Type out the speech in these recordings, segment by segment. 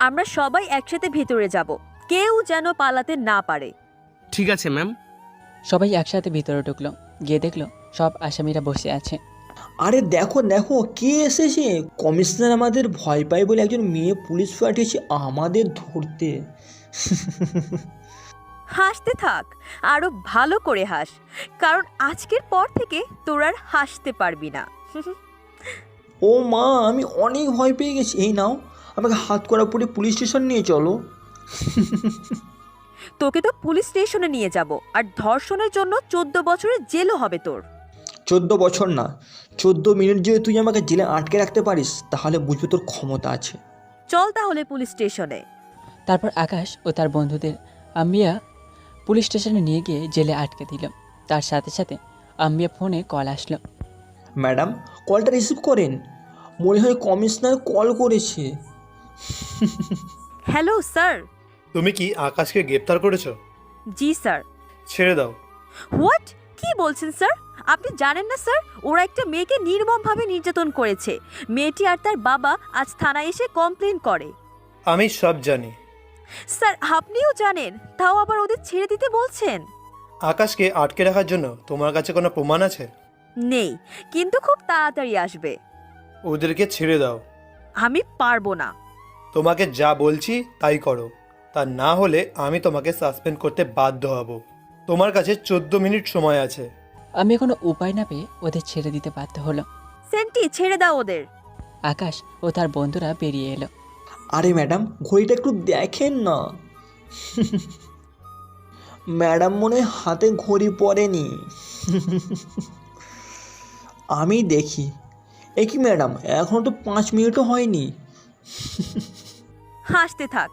আমরা সবাই একসাথে ভেতরে যাব, কেউ যেন পালাতে না পারে। ঠিক আছে ম্যাম। সবাই একসাথে ভিতরে ঢুকলো, গিয়ে দেখলো সব আসামিরা বসে আছে। আরে দেখো দেখো কে এসেছে! কমিশনার আমাদের ভয় পায় বলে একজন মেয়ে পুলিশ পাঠিয়েছে আমাদের ধরতে। হাসতে থাক, আরো ভালো করে হাস, কারণ আজকের পর থেকে তোর আর হাসতে পারবি না। ও মা, আমি অনেক ভয় পেয়ে গেছি। এই নাও, আমাকে হাত করা পরে পুলিশ স্টেশন নিয়ে চলো। তোকে তো পুলিশ স্টেশনে নিয়ে যাব, আর ধর্ষণের জন্য 14 বছরের জেলও হবে তোর। 14 বছর না, 14 মিনিট যদি তুই আমাকে জেলে আটকে রাখতে পারিস তাহলে বুঝবি তোর ক্ষমতা আছে। চল তাহলে পুলিশ স্টেশনে। তারপর আকাশ ও তার বন্ধুদের আম্বিয়া পুলিশ স্টেশনে নিয়ে গিয়ে জেলে আটকে দিল। তার সাথে সাথে আম্বিয়া ফোনে কল আসলো। ম্যাডাম, কলটা রিসিভ করেন, মনে হয় কমিশনার কল করেছে। Hello sir. তুমি কি আকাশকে গ্রেপ্তার করেছো? জি স্যার। ছেড়ে দাও। হোয়াট? কি বলছেন স্যার? আপনি জানেন না স্যার, ওরা একটা মেয়েকে নির্মমভাবে নির্যাতন করেছে। মেয়েটি আর তার বাবা আজ থানায় এসে কমপ্লেন করে। আমি সব জানি। স্যার আপনিও জানেন, তাও আবার ওদের ছেড়ে দিতে বলছেন? আকাশকে আটকে রাখার জন্য তোমার কাছে কোনো প্রমাণ আছে? নেই, কিন্তু খুব তাড়াতাড়ি আসবে। ওদেরকে ছেড়ে দাও। আমি পারবো না। তোমাকে যা বলছি তাই করো, তা না হলে আমি তোমাকে সাসপেন্ড করতে বাধ্য হব। তোমার কাছে 14 মিনিট সময় আছে। আমি কোনো উপায় না পেয়ে ওদের ছেড়ে দিতে বাধ্য হলো। সেন্টি, ছেড়ে দাও ওদের। আকাশ ও তার বন্ধুরা বেরিয়ে এলো। আরে ম্যাডাম, ঘড়িটা একটু দেখেন না। ম্যাডাম মনে হয় হাতে ঘড়ি পরেনি। আমি দেখি। এ কি ম্যাডাম, এখনও তো 5 মিনিটও হয়নি। হাসতে থাক,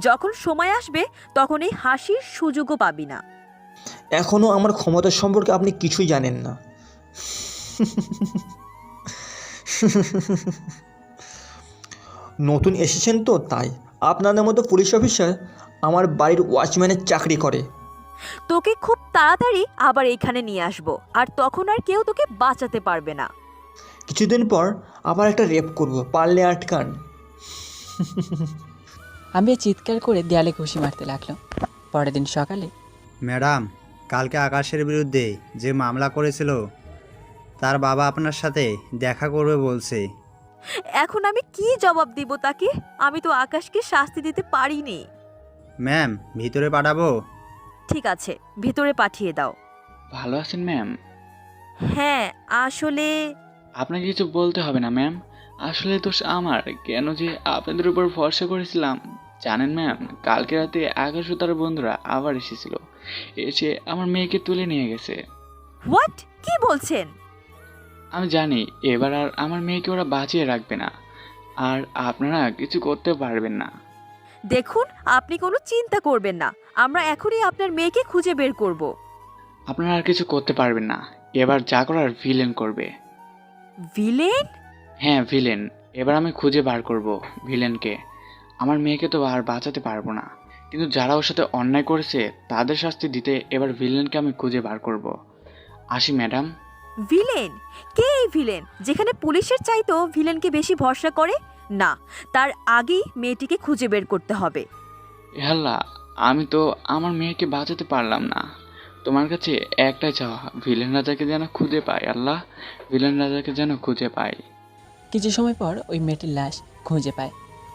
যখন সময় আসবে তখন এই হাসির সুযোগও পাবি না। এখনও আমার ক্ষমতা সম্পর্কে আপনি কিছুই জানেন না। নতুন এসেছেন তো তাই। আপনাদের মতো পুলিশ অফিসার আমার বাড়ির ওয়াচম্যানের চাকরি করে। তোকে খুব তাড়াতাড়ি আবার এইখানে নিয়ে আসবো, আর তখন আর কেউ তোকে বাঁচাতে পারবে না। কিছুদিন পর আবার একটা রেপ করব, পারলে আটকান। আমি চিৎকার করে দেয়ালে ঘুষি মারতে লাগলো। পরের দিন সকালে, ম্যাডাম, কালকে আকাশের বিরুদ্ধে যে মামলা করেছিল তার বাবা আপনার সাথে দেখা করবে বলছে। এখন আমি কি জবাব দিব তাকে? আমি তো আকাশকে শাস্তি দিতে পারিনি। ম্যাম, ভিতরে পাঠাবো? ঠিক আছে, ভিতরে পাঠিয়ে দাও। ভালো আছেন ম্যাম? হ্যাঁ, আসলে আপনাকে কিছু বলতে হবে না ম্যাম। আসলে দোষ আমার, কেন যে আপনাদের উপর ভরসা করেছিলাম। জানেন ম্যাম, কালকে রাতে আকাশ ও তার বন্ধুরা আবার এসেছিল, এসে আমার মেয়েকে তুলে নিয়ে গেছে। হোয়াট? কি বলছেন? আমি জানি এবার আর আমার মেয়েকে ওরা বাঁচিয়ে রাখবে না, আর আপনারা কিছু করতে পারবেন না। দেখুন, আপনি কোনো চিন্তা করবেন না, আমরা এখনই আপনার মেয়েকে খুঁজে বের করব। আপনারা আর কিছু করতে পারবেন না, এবার যা করার ভিলেন করবে। ভিলেন? হ্যাঁ ভিলেন, এবার আমি খুঁজে বার করব ভিলেনকে। আমার মেয়েকে তো আর বাঁচাতে পারবো না, কিন্তু যারা ওর সাথে অন্যায় করেছে তাদের শাস্তি দিতে এবার ভিলেনকে আমি খুঁজে বার করব। আসি ম্যাডাম। ভিলেন? কে এই ভিলেন, যেখানে পুলিশের চাইতেও ভিলেনকে বেশি ভরসা করে? না, তার আগেই মেয়েটিকে খুঁজে বের করতে হবে। আল্লাহ, আমি তো আমার মেয়েকে বাঁচাতে পারলাম না, তোমার কাছে একটাই চাওয়া, ভিলেন রাজাকে যেন খুঁজে পাই। আল্লাহ, ভিলেন রাজাকে যেন খুঁজে পাই। কিছু সময় পর ওই মেয়েটির লাশ খুঁজে পায়।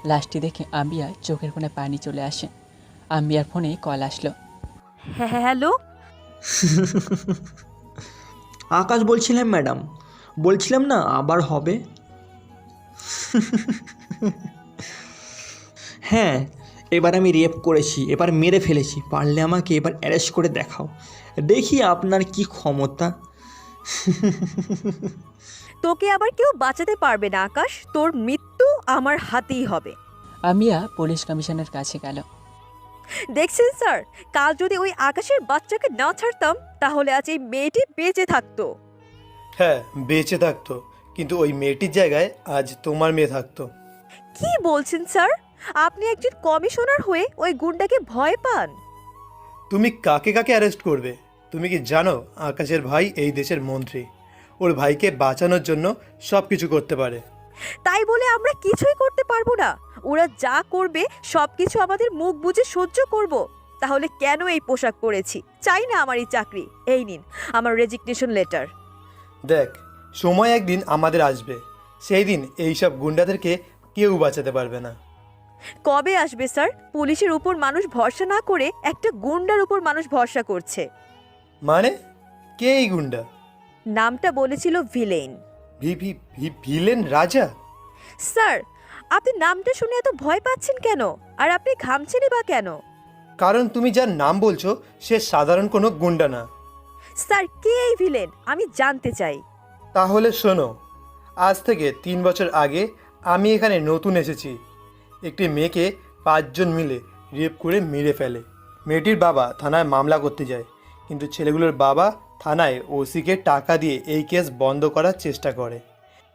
লাশটি দেখে আম্বিয়া চোখের কোণে পানি চলে আসে। আম্বিয়ার ফোনে কল আসলো। হ্যালো। আকাশ বলছিলাম ম্যাডাম, বলছিলাম না আবার হবে। হ্যাঁ, এবার আমি রেপ করেছি, এবার মেরে ফেলেছি, পারলে আমাকে এবার অ্যারেস্ট করে দেখাও, দেখি আপনার কি ক্ষমতা। তোকে আবার কেউ বাঁচাতে পারবে না আকাশ, তোর মৃত্যু আমার হাতেই হবে। আম্বিয়া পুলিশ কমিশনের কাছে গেল। দেখছেন স্যার, কাল যদি ওই আকাশের বাচ্চাকে না ছাড়তাম তাহলে আজ এই মেয়েটি বেঁচে থাকতো। হ্যাঁ, বেঁচে থাকতো, কিন্তু ওই মেয়েটির জায়গায় আজ তোমার মেয়ে থাকতো। কি বলছেন স্যার? আপনি একজন কমিশনার হয়ে ওই গুন্ডাকে ভয় পান? তুমি কাকে কাকে অ্যারেস্ট করবে? তুমি কি জানো আকাশের ভাই এই দেশের মন্ত্রী? ওর ভাইকে বাঁচানোর জন্য সব কিছু করতে পারে। তাই বলে আমরা কিছুই করতে পারবো না? ওরা যা করবে সব কিছু আমাদের মুখ বুজে সহ্য করব? তাহলে কেন এই পোশাক পরেছি? চাই না আমার এই চাকরি। এই নিন আমার রেজিগনেশন লেটার। দেখ, সময় একদিন আমাদের আসবে, সেই দিন এইসব গুন্ডাদেরকে কেউ বাঁচাতে পারবে না। কবে আসবে স্যার? পুলিশের উপর মানুষ ভরসা না করে একটা গুন্ডার উপর মানুষ ভরসা করছে। মানে কে এই গুন্ডা? নামটা বলেছিল ভিলেন। ভিলেন রাজা? স্যার, আপনি নামটা শুনে এত ভয় পাচ্ছেন কেন? আর আপনি ঘামছেনই বা কেন? কারণ তুমি যার নাম বলছো সে সাধারণ কোনো গুন্ডা না। স্যার, কে এই ভিলেন আমি জানতে চাই। তাহলে শোনো, আজ থেকে 3 বছর আগে আমি এখানে নতুন এসেছি। একটি মেয়েকে 5 জন মিলে রেপ করে মেরে ফেলে। মেয়েটির বাবা থানায় মামলা করতে যায়, কিন্তু ছেলেগুলোর বাবা থানায় ওসিকে টাকা দিয়ে এই কেস বন্ধ করার চেষ্টা করে।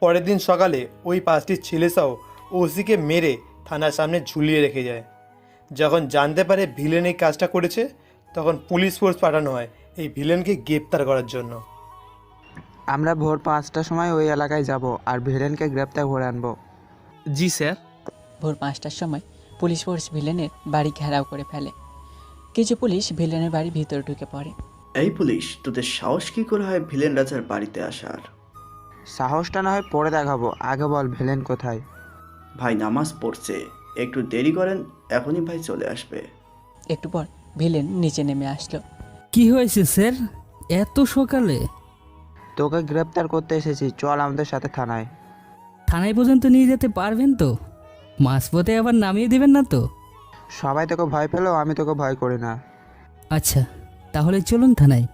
পরের দিন সকালে ওই 5টি ছেলেসহ ওসিকে মেরে থানার সামনে ঝুলিয়ে রেখে যায়। যখন জানতে পারে ভিলেন এই কাজটা করেছে, তখন পুলিশ ফোর্স পাঠানো হয় এই ভিলেনকে গ্রেপ্তার করার জন্য। আমরা ভোর 5টার সময় ওই এলাকায় যাব আর ভিলেনকে গ্রেপ্তার করে আনবো। জি স্যার। ভোর 5টার সময় পুলিশ ফোর্স ভিলেনের বাড়ি ঘেরাও করে ফেলে। কিছু পুলিশ ভিলেনের বাড়ির ভিতরে ঢুকে পড়ে। এই পুলিশ, তোদের সাহস কি করে হয় ভিলেন রাজার বাড়িতে আসার? সাহসটা না হয় পরে দেখাবো, আগে বল ভিলেন কোথায়? ভাই নামাজ পড়ছে, একটু দেরি করেন, এখনই ভাই চলে আসবে। একটু পর ভিলেন নিচে নেমে আসলো। কি হয়েছে স্যার এত সকালে? তোকে গ্রেপ্তার করতে এসেছি, চল আমাদের সাথে থানায়। থানায় পর্যন্ত নিয়ে যেতে পারবেন তো? মাঝপথে আবার নামিয়ে দেবেন না তো? সবাই তোকে ভয় পেলেও আমি তোকে ভয় করি না। আচ্ছা, তাহলে চলুন থানায়।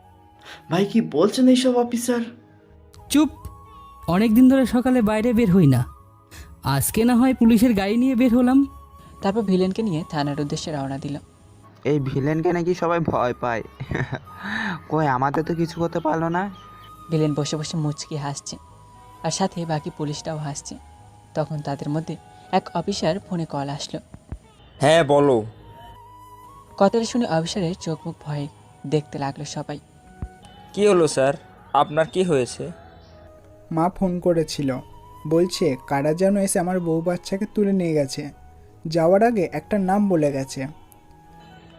ভাই কি বলছেন এইসব অফিসার? চুপ! অনেক দিন ধরে সকালে বাইরে বের হই না, আজকে না হয় পুলিশের গাড়ি নিয়ে বের হলাম। তারপর ভিলেনকে নিয়ে থানার উদ্দেশ্যে রওনা দিল। এই ভিলেনকে নাকি সবাই ভয় পায়। কই আমাদের তো কিছু করতে পারলো না। ভিলেন বসে বসে মুচকি হাসছে, আর সাথে বাকি পুলিশটাও হাসছে। তখন তাদের মধ্যে এক অফিসার ফোনে কল আসলো। হ্যাঁ বলো। কথাটা শুনে অফিসারের চোখ মুখ ভয়ে দেখতে লাগলো সবাই। কি হলো স্যার, আপনার কি হয়েছে? মা ফোন করেছিল, বলছে কারা যেন এসে আমার বউ বাচ্চাকে তুলে নিয়ে গেছে। যাওয়ার আগে একটা নাম বলে গেছে।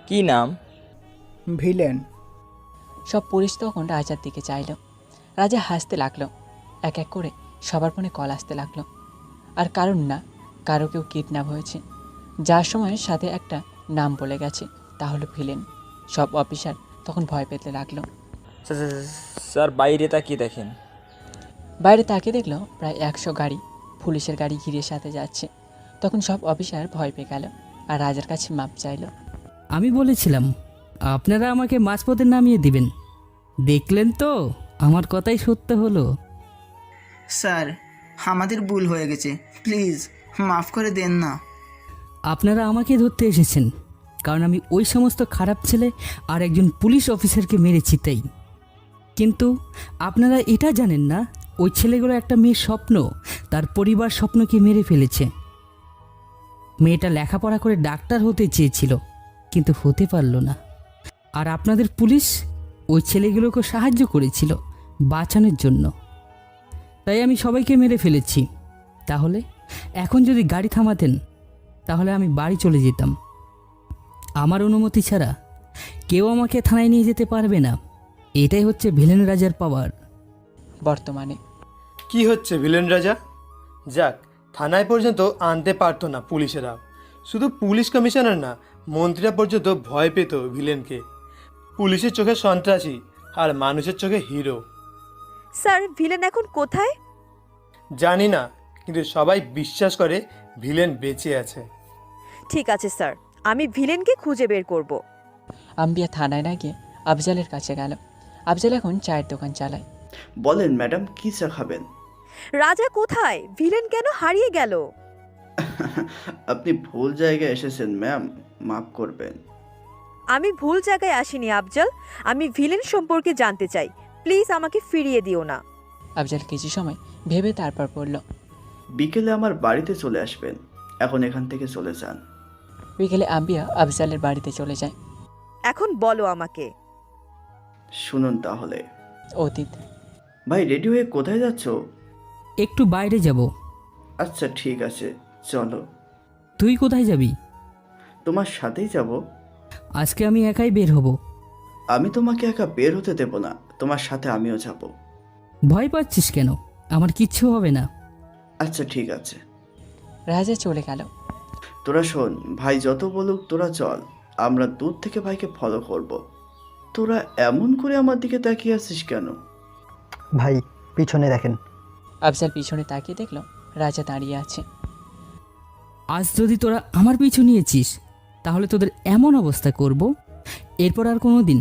কি নাম? ভিলেন। সব পুলিশ তখন রাজার দিকে চাইল। রাজা হাসতে লাগলো। এক এক করে সবার ফোনে কল আসতে লাগলো। আর কারণ না, কারো কেউ কিডন্যাপ হয়েছে, যার সময় সাথে একটা নাম বলে গেছে, তা হলো ভিলেন। সব অফিসার তখন ভয় পেতে লাগলো। স্যার বাইরে তাকিয়ে দেখেন। বাইরে তাকিয়ে দেখলো প্রায় 100 গাড়ি পুলিশের গাড়ি ঘিরে সাথে যাচ্ছে। তখন সব অফিসার ভয় পেয়ে গেল আর রাজার কাছে মাপ চাইল। আমি বলেছিলাম আপনারা আমাকে মাঝপথে নামিয়ে দিবেন, দেখলেন তো আমার কথাই সত্য হলো। স্যার, আমাদের ভুল হয়ে গেছে, প্লিজ মাফ করে দেন না। আপনারা আমাকে ধরতে এসেছেন কারণ আমি ওই সমস্ত খারাপ ছেলে আর একজন পুলিশ অফিসারকে মেরেছি তাই। কিন্তু আপনারা এটা জানেন না ওই ছেলেগুলো একটা মেয়ের স্বপ্ন, তার পরিবার স্বপ্নকে মেরে ফেলেছে। মেয়েটা লেখাপড়া করে ডাক্তার হতে চেয়েছিল কিন্তু হতে পারল না। আর আপনাদের পুলিশ ওই ছেলেগুলোকে সাহায্য করেছিল বাঁচানোর জন্য, তাই আমি সবাইকে মেরে ফেলেছি। তাহলে এখন যদি গাড়ি থামাতেন তাহলে আমি বাড়ি চলে যেতাম। আমার অনুমতি ছাড়া কেউ আমাকে থানায় নিয়ে যেতে পারবে না। এটাই হচ্ছে ভিলেন রাজার পাওয়ার। বর্তমানে কি হচ্ছে ভিলেন রাজা? যাক, থানায় পর্যন্ত আনতে পারতো না পুলিশেরা। শুধু পুলিশ কমিশনার না, মন্ত্রীরা পর্যন্ত ভয় পেত ভিলেনকে। পুলিশের চোখে সন্ত্রাসী আর মানুষের চোখে হিরো। স্যার, ভিলেন এখন কোথায়? জানি না, কিন্তু সবাই বিশ্বাস করে ভিলেন বেঁচে আছে। ঠিক আছে স্যার, আমি ভিলেনকে খুঁজে বের করব। আম্বিয়া থানায় না গিয়ে আফজালের কাছে গেল। আফজাল এখন চায়ের দোকান চালায়। বলেন ম্যাডাম, কি চা খাবেন? রাজা কোথায়? ভিলেন কেন হারিয়ে গেল? আপনি ভুল জায়গায় এসেছেন ম্যাম, মাফ করবেন। আমি ভুল জায়গায় আসিনি আফজাল, আমি ভিলেন সম্পর্কে জানতে চাই। প্লিজ আমাকে ফিরিয়ে দিও না। আফজাল কিছু সময় ভেবে তারপর বলল, বিকেলে আমার বাড়িতে চলে আসবেন, এখন এখান থেকে চলে যান। বিকেলে আম্বিয়া আফজালের বাড়িতে চলে যায়। এখন বলো আমাকে। শুনুন তাহলে। অতীত ভাই রেডি হয়ে কোথায় যাচ্ছ? একটু বাইরে যাব। আচ্ছা ঠিক আছে, চলো। তুই কোথায় যাবি? তোমার সাথেই যাব। আজকে আমি একাই বের হব। আমি তোমাকে একা বের হতে দেব না, তোমার সাথে আমিও যাব। ভয় পাচ্ছিস কেন? আমার কিচ্ছু হবে না। আচ্ছা ঠিক আছে। রাজা চলে গেল। তোরা শোন, ভাই যত বলুক তোরা চল, আমরা দূর থেকে ভাইকে ফলো করব। তোরা এমন করে আমার দিকে তাকিয়ে আছিস কেন? ভাই পিছনে দেখেন। আফজাল পিছনে তাকিয়ে দেখল রাজা দাঁড়িয়ে আছে। আজ যদি তোরা আমার পিছু নিয়েছিস তাহলে তোদের এমন অবস্থা করব, এরপর আর কোনো দিন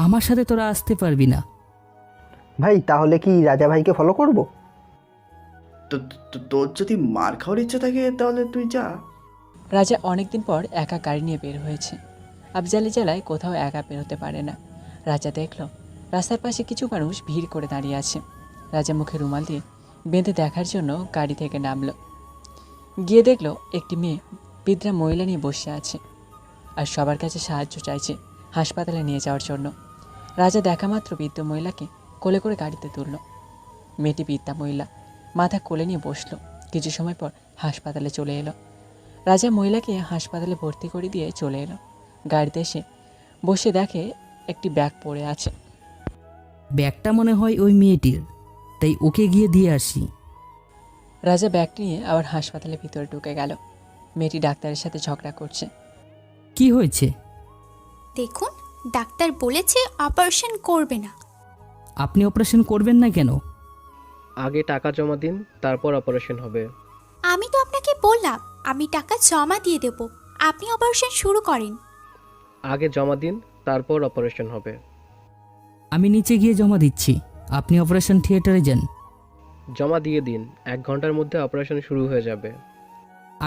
আমার সাথে তোরা আসতে পারবি না। ভাই তাহলে কি রাজা ভাইকে ফলো করব? তোর যদি মার খাওয়ার ইচ্ছা থাকে তাহলে তুই যা। রাজা অনেকদিন পর একা গাড়ি নিয়ে বের হয়েছে। আফজালি জেলায় কোথাও একা বেরোতে পারে না। রাজা দেখল রাস্তার পাশে কিছু মানুষ ভিড় করে দাঁড়িয়ে আছে। রাজা মুখে রুমাল দিয়ে বেঁধে দেখার জন্য গাড়ি থেকে নামল। গিয়ে দেখল একটি মেয়ে বৃদ্ধা মহিলা নিয়ে বসে আছে আর সবার কাছে সাহায্য চাইছে হাসপাতালে নিয়ে যাওয়ার জন্য। রাজা দেখা মাত্র বৃদ্ধ মহিলাকে কোলে করে গাড়িতে তুলল। মেয়েটি বৃদ্ধা মহিলা মাথা কোলে নিয়ে বসলো। কিছু সময় পর হাসপাতালে চলে এলো। রাজা মহিলাকে হাসপাতালে ভর্তি করে দিয়ে চলে এলো। গাড়িতে এসে বসে দেখে একটি ব্যাগ পড়ে আছে। ব্যাগটা মনে হয় ওই মেয়েটির, তাই ওকে গিয়ে দিয়ে আসি। রাজা ব্যাগটি নিয়ে আবার হাসপাতালের ভিতরে ঢুকে গেল। মেয়েটি ডাক্তারের সাথে ঝগড়া করছে। কি হয়েছে? দেখুন, ডাক্তার বলেছে অপারেশন করবে না। আপনি অপারেশন করবেন না কেন? আগে টাকা জমা দিন, তারপর অপারেশন হবে। আমি তো আপনাকে বললাম আমি টাকা জমা দিয়ে দেব, আপনি অপারেশন শুরু করেন। আগে জমা দিন, তারপর অপারেশন হবে। আমি নিচে গিয়ে জমা দিচ্ছি, আপনি অপারেশন থিয়েটারে যান। জমা দিয়ে দিন, 1 ঘন্টার মধ্যে অপারেশন শুরু হয়ে যাবে।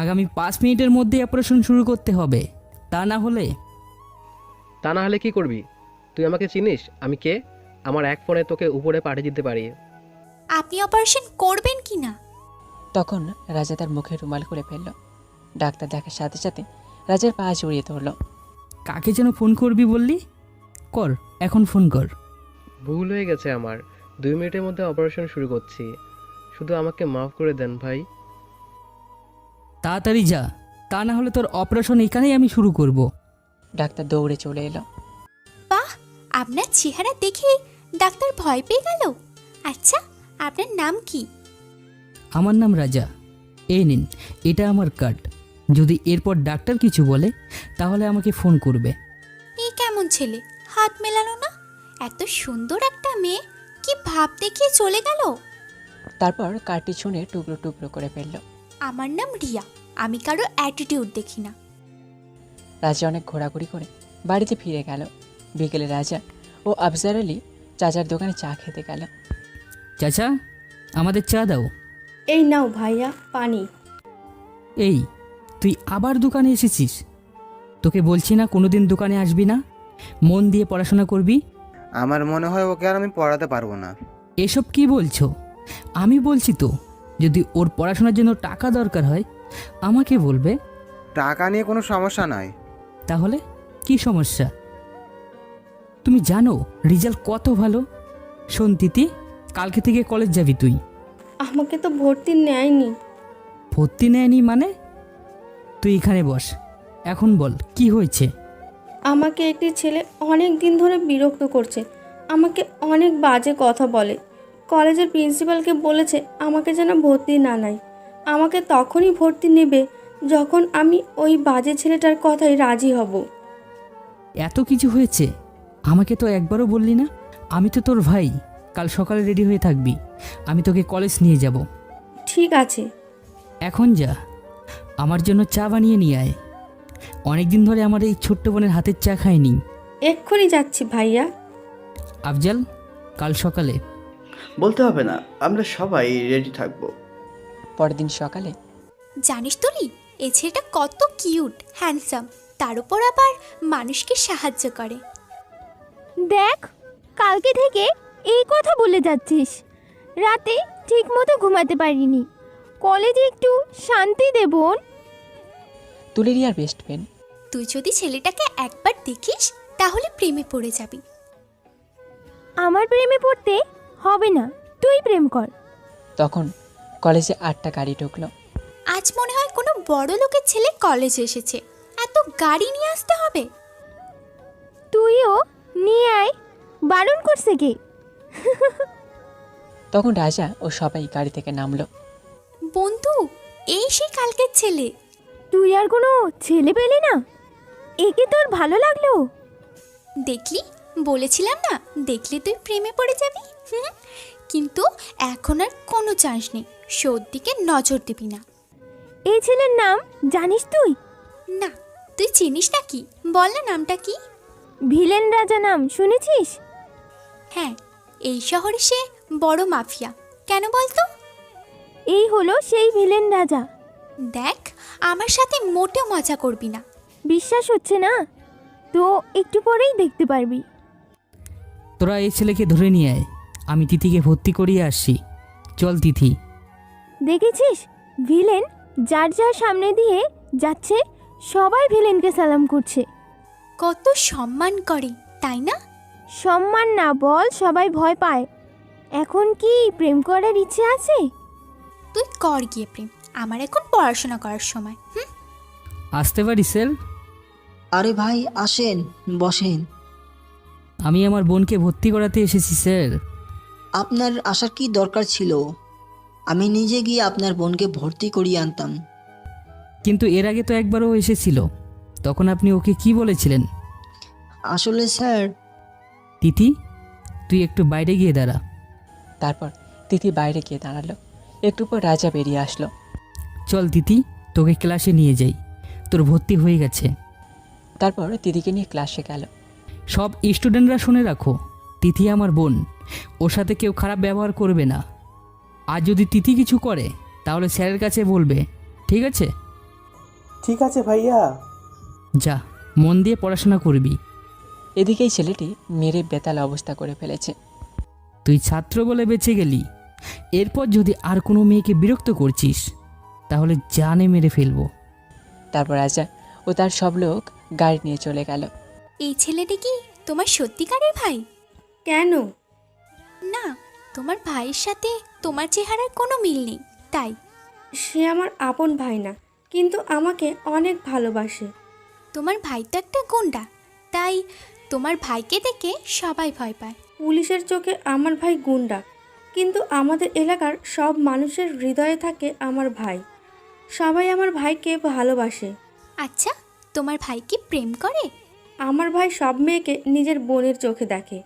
আগামী 5 মিনিটের মধ্যে অপারেশন শুরু করতে হবে, তা না হলে কি করবি? তুই আমাকে চিনিস? আমি কে? আমার এক ফোনে তোকে উপরে পাঠিয়ে দিতে পারি। আপনি অপারেশন করবেন কি না? তখন রাজা তার মুখে রুমাল করে ফেলল। ডাক্তার দেখার সাথে সাথে রাজার পা জড়িয়ে ধরল। কাকে যেন ফোন করবি বললি? কর, এখন ফোন কর। ভুল হয়ে গেছে আমার, 2 মিনিটের মধ্যে অপারেশন শুরু করছি। শুধু আমাকে মাফ করে দেন ভাই। তাড়াতাড়ি যা, তা না হলে তোর অপারেশন এখানেই আমি শুরু করব। ডাক্তার দৌড়ে চলে এলো। বাহ, আপনার চেহারা দেখে ডাক্তার ভয় পেয়ে গেল। আচ্ছা, আপনার নাম কি? আমার নাম রাজা। এই নিন, এটা আমার কার্ড। যদি এরপর ডাক্তার কিছু বলে তাহলে আমাকে ফোন করবে। এই কেমন ছেলে, হাত মেলালো না? এত সুন্দর একটা মেয়ে কি ভাব দেখিয়ে চলে গেল। তারপর কার্ডটি ছুঁড়ে টুকরো টুকরো করে ফেলল। আমার নাম রিয়া, আমি কারো অ্যাটিটিউড দেখি না। রাজা অনেক ঘোরাঘুরি করে বাড়িতে ফিরে গেল। বিকেলে রাজা ও আফজার আলী চাচার দোকানে চা খেতে গেল। চাচা, আমাদের চা দাও। এই নাও ভাইয়া পানি। এই, তুই আবার দোকানে এসেছিস? তোকে বলছি না কোনোদিন দোকানে আসবি না, মন দিয়ে পড়াশোনা করবি। আমার মনে হয় ওকে আর আমি পড়াতে পারবো না। এসব কি বলছো? আমি বলছি তো, যদি ওর পড়াশোনার জন্য টাকা দরকার হয় আমাকে বলবে। টাকা নিয়ে কোনো সমস্যা নয়। তাহলে কি সমস্যা? তুমি জানো রেজাল্ট কত ভালো। শোন তিতি, কালকে থেকে কলেজ যাবি তুই। আমাকে তো ভর্তি নেয়নি। ভর্তি নেয়নি মানে? তুই এখানে বস, এখন বল কি হয়েছে। আমাকে একটি ছেলে অনেক দিন ধরে বিরক্ত করছে, আমাকে অনেক বাজে কথা বলে। কলেজের প্রিন্সিপালকে বলেছে আমাকে যেন ভর্তি না নেয়। আমাকে তখনই ভর্তি নেবে যখন আমি ওই বাজে ছেলেটার কথায় রাজি হব। এত কিছু হয়েছে, আমাকে তো একবারও বললি না। আমি তো তোর ভাই, কাল সকালে রেডি হয়ে থাকবি, আমি তোকে কলেজ নিয়ে যাব। ঠিক আছে। এখন যা, আমার জন্য চা বানিয়ে নিয়ে আয়। অনেকদিন ধরে আমার এই ছোট্ট বোনের হাতের চা খাইনি। এক্ষুনি যাচ্ছি ভাইয়া। আফজাল, কাল সকালে। বলতে হবে না, আমরা সবাই রেডি থাকবো। পরের দিন সকালে। জানিস তুলি, এই ছেলেটা কত কিউট, হ্যান্ডসাম, তার উপর আবার মানুষকে সাহায্য করে। দেখ, কালকে থেকে এই কথা বলে যাচ্ছিস। রাতে ঠিক মতো ঘুমাতে পারিনি। কলেজে একটু শান্তি দে বোন। তুলে রিয়ার বেস্ট ফ্রেন্ড। তুই যদি ছেলেটাকে একবার দেখিস তাহলে প্রেমে পড়ে যাবি। আমার প্রেমে পড়তে হবে না, তুই তুই প্রেম কর। তখন কলেজে 8টা গাড়ি ঢুকলো। আজ মনে হয় কোনো বড় লোকের ছেলে কলেজে এসেছে, এত গাড়ি নিয়ে আসতে হবে? তুইও নিয়ে আয়, বারণ করছে কে? তখন রাজা ও সবাই গাড়ি থেকে নামলো। বন্ধু, এই সেই কালকের ছেলে। তুই আর কোনো ছেলে পেলি না? একে তোর ভালো লাগলো? দেখলি, বলেছিলাম না, দেখলে তুই প্রেমে পড়ে যাবি। কিন্তু এখন আর কোনো চান্স নেই, শোর দিকে নজর দিবি না। এই ছেলের নাম জানিস তুই? না, তুই চিনিস নাকি? বল না নামটা কি? ভিলেন রাজা নাম শুনেছিস? হ্যাঁ, এই শহরে সে বড় মাফিয়া। কেন বলতো? এই হলো সেই ভিলেন রাজা। দেখ, আমার সাথে মোটেও মজা করবি না। বিশ্বাস হচ্ছে না তো একটু পরেই দেখতে পারবি। তোরা এই ছেলেকে ধরে নিয়ে আয়, আমি তিথিকে ভর্তি করিয়ে আসছি। চল তিথি। দেখেছিস, ভিলেন যার যার সামনে দিয়ে যাচ্ছে সবাই ভিলেনকে সালাম করছে। কত সম্মান করে, তাই না? সম্মান না বল, সবাই ভয় পায়। এখন কি প্রেম করার ইচ্ছে আছে? তুই কর গিয়ে প্রেম, আমার এখন পড়াশোনা করার সময়। আসতে পারি স্যার? আরে ভাই আসেন, বসেন। আমি আমার বোনকে ভর্তি করাতে এসেছি স্যার। আপনার আসার কি দরকার ছিল? আমি নিজে গিয়ে আপনার বোনকে ভর্তি করিয়ে আনতাম। কিন্তু এর আগে তো একবারও এসেছিল, তখন আপনি ওকে কি বলেছিলেন? আসলে স্যার। তিথি, তুই একটু বাইরে গিয়ে দাঁড়া। তারপর তিথি বাইরে গিয়ে দাঁড়ালো। একটু পর রাজা বেরিয়ে আসলো। চল তিথি, তোকে ক্লাসে নিয়ে যাই, তোর ভর্তি হয়ে গেছে। তারপর তিথিকে নিয়ে ক্লাসে গেল। সব স্টুডেন্টরা শুনে রাখো, তিথি আমার বোন, ওর সাথে কেউ খারাপ ব্যবহার করবে না। আর যদি তিথি কিছু করে তাহলে স্যারের কাছে বলবে, ঠিক আছে? ঠিক আছে ভাইয়া। যা, মন দিয়ে পড়াশোনা করবি। এদিকেই ছেলেটি মেরে বেতাল অবস্থা করে ফেলেছে। তুই ছাত্র বলে বেঁচে গেলি, এরপর যদি আর কোনো মেয়েকে বিরক্ত করছিস তাহলে জানে মেরে ফেলবো। তারপর রাজা ও তার সব লোক গাড়ি নিয়ে চলে গেল। এই ছেলেটি কি তোমার সত্যিকারের ভাই? কেন? না, তোমার ভাইয়ের সাথে তোমার চেহারার কোনো মিল নেই, তাই। সে আমার আপন ভাই না, কিন্তু আমাকে অনেক ভালোবাসে। তোমার ভাই তো একটা গুন্ডা, তাই তোমার ভাইকে দেখে সবাই ভয় পায়। পুলিশের চোখে আমার ভাই গুন্ডা, কিন্তু আমাদের এলাকার সব মানুষের হৃদয়ে থাকে আমার ভাই। সবাই আমার ভাইকে ভালোবাসে। আচ্ছা, তোমার ভাই কি প্রেম করে? আমার ভাই সব মেয়েকে নিজের বোনের চোখে দেখে।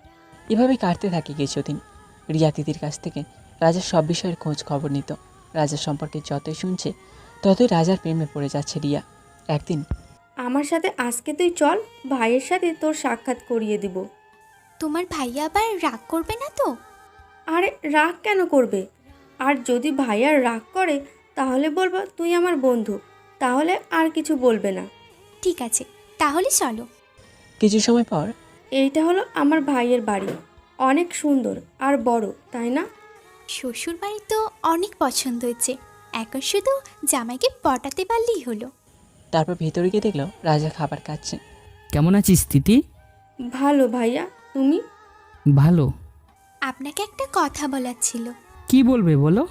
এভাবে কাটতে থাকে কিছুদিন। রিয়া তিথির কাছ থেকে রাজার সব বিষয়ের খোঁজ খবর নিত। রাজার সম্পর্কে যতই শুনছে ততই রাজার প্রেমে পড়ে যাচ্ছে রিয়া। একদিন, আমার সাথে আজকে তুই চল, ভাইয়ের সাথে তোর সাক্ষাৎ করিয়ে দিব। তোমার ভাইয়া আবার রাগ করবে না তো? আরে রাগ কেন করবে? আর যদি ভাইয়ার রাগ করে তাহলে বলবো তুই আমার বন্ধু, তাহলে আর কিছু বলবে না। ঠিক আছে, তাহলে চলো। কিছু সময় পর, এইটা হলো আমার ভাইয়ের বাড়ি, অনেক সুন্দর আর বড়, তাই না? শ্বশুর বাড়ি তো অনেক পছন্দ হয়েছে, এখন শুধু জামাইকে পটাতে পারলেই হলো। তারপর ভিতরে গিয়ে দেখলো রাজা খাবার খাচ্ছে। কেমন আছিস তিথি? ভালো ভাইয়া, তুমি? ভালো। আপনাকে একটা কথা বলার ছিল। কি বলবে বলো?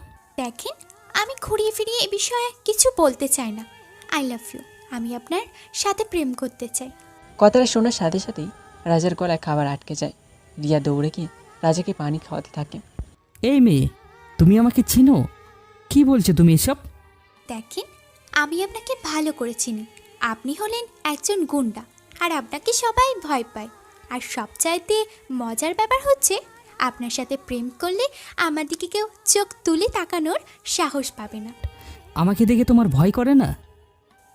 দেখেন, আমি ঘুরিয়ে ফিরিয়ে এ বিষয়ে কিছু বলতে চাই না। আই লাভ ইউ, আমি আপনার সাথে প্রেম করতে চাই। কথাটা শোনার সাথে সাথেই রাজার গলায় খাবার আটকে যায়। রিয়া দৌড়ে গিয়ে রাজাকে পানি খাওয়াতে থাকে। এই মেয়ে, তুমি আমাকে চিনো? কি বলছো তুমি এসব? দেখেন, আমি আপনাকে ভালো করে চিনি। আপনি হলেন একজন গুন্ডা, আর আপনাকে সবাই ভয় পায়। আর সবচাইতে মজার ব্যাপার হচ্ছে, আপনার সাথে প্রেম করলে আমার দিকে কেউ চোখ তুলে তাকানোর সাহস পাবে না। আমাকে দেখে তোমার ভয় করে না?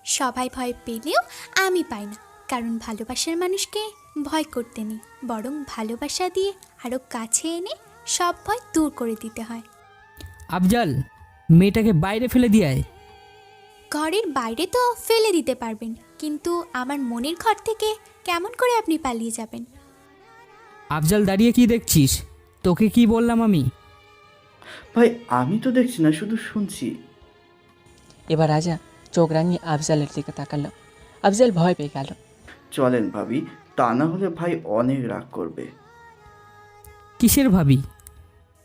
সবাই ভয় পেলেও আমি পাই না, কারণ ভালোবাসার মানুষকে ভয় করতে নেই, বরং ভালোবাসা দিয়ে আরও কাছে এনে সব ভয় দূর করে দিতে হয়। আফজাল, মেয়েটাকে বাইরে ফেলে দিয়ে আয়। ঘরের বাইরে তো ফেলে দিতে পারবেন, কিন্তু আমার মনের ঘর থেকে কেমন করে আপনি পালিয়ে যাবেন? আফজাল, দাঁড়িয়ে কি দেখছিস? তোকে কি বললাম আমি? ভাই আমি তো দেখছি না, শুধু শুনছি। এবার রাজা চোখ রাঙিয়ে আফজালের দিকে তাকালো। আফজাল ভয় পেয়ে গেল। চলেন ভাবি, তা না হলে ভাই অনেক রাগ করবে। কিসের ভাবি?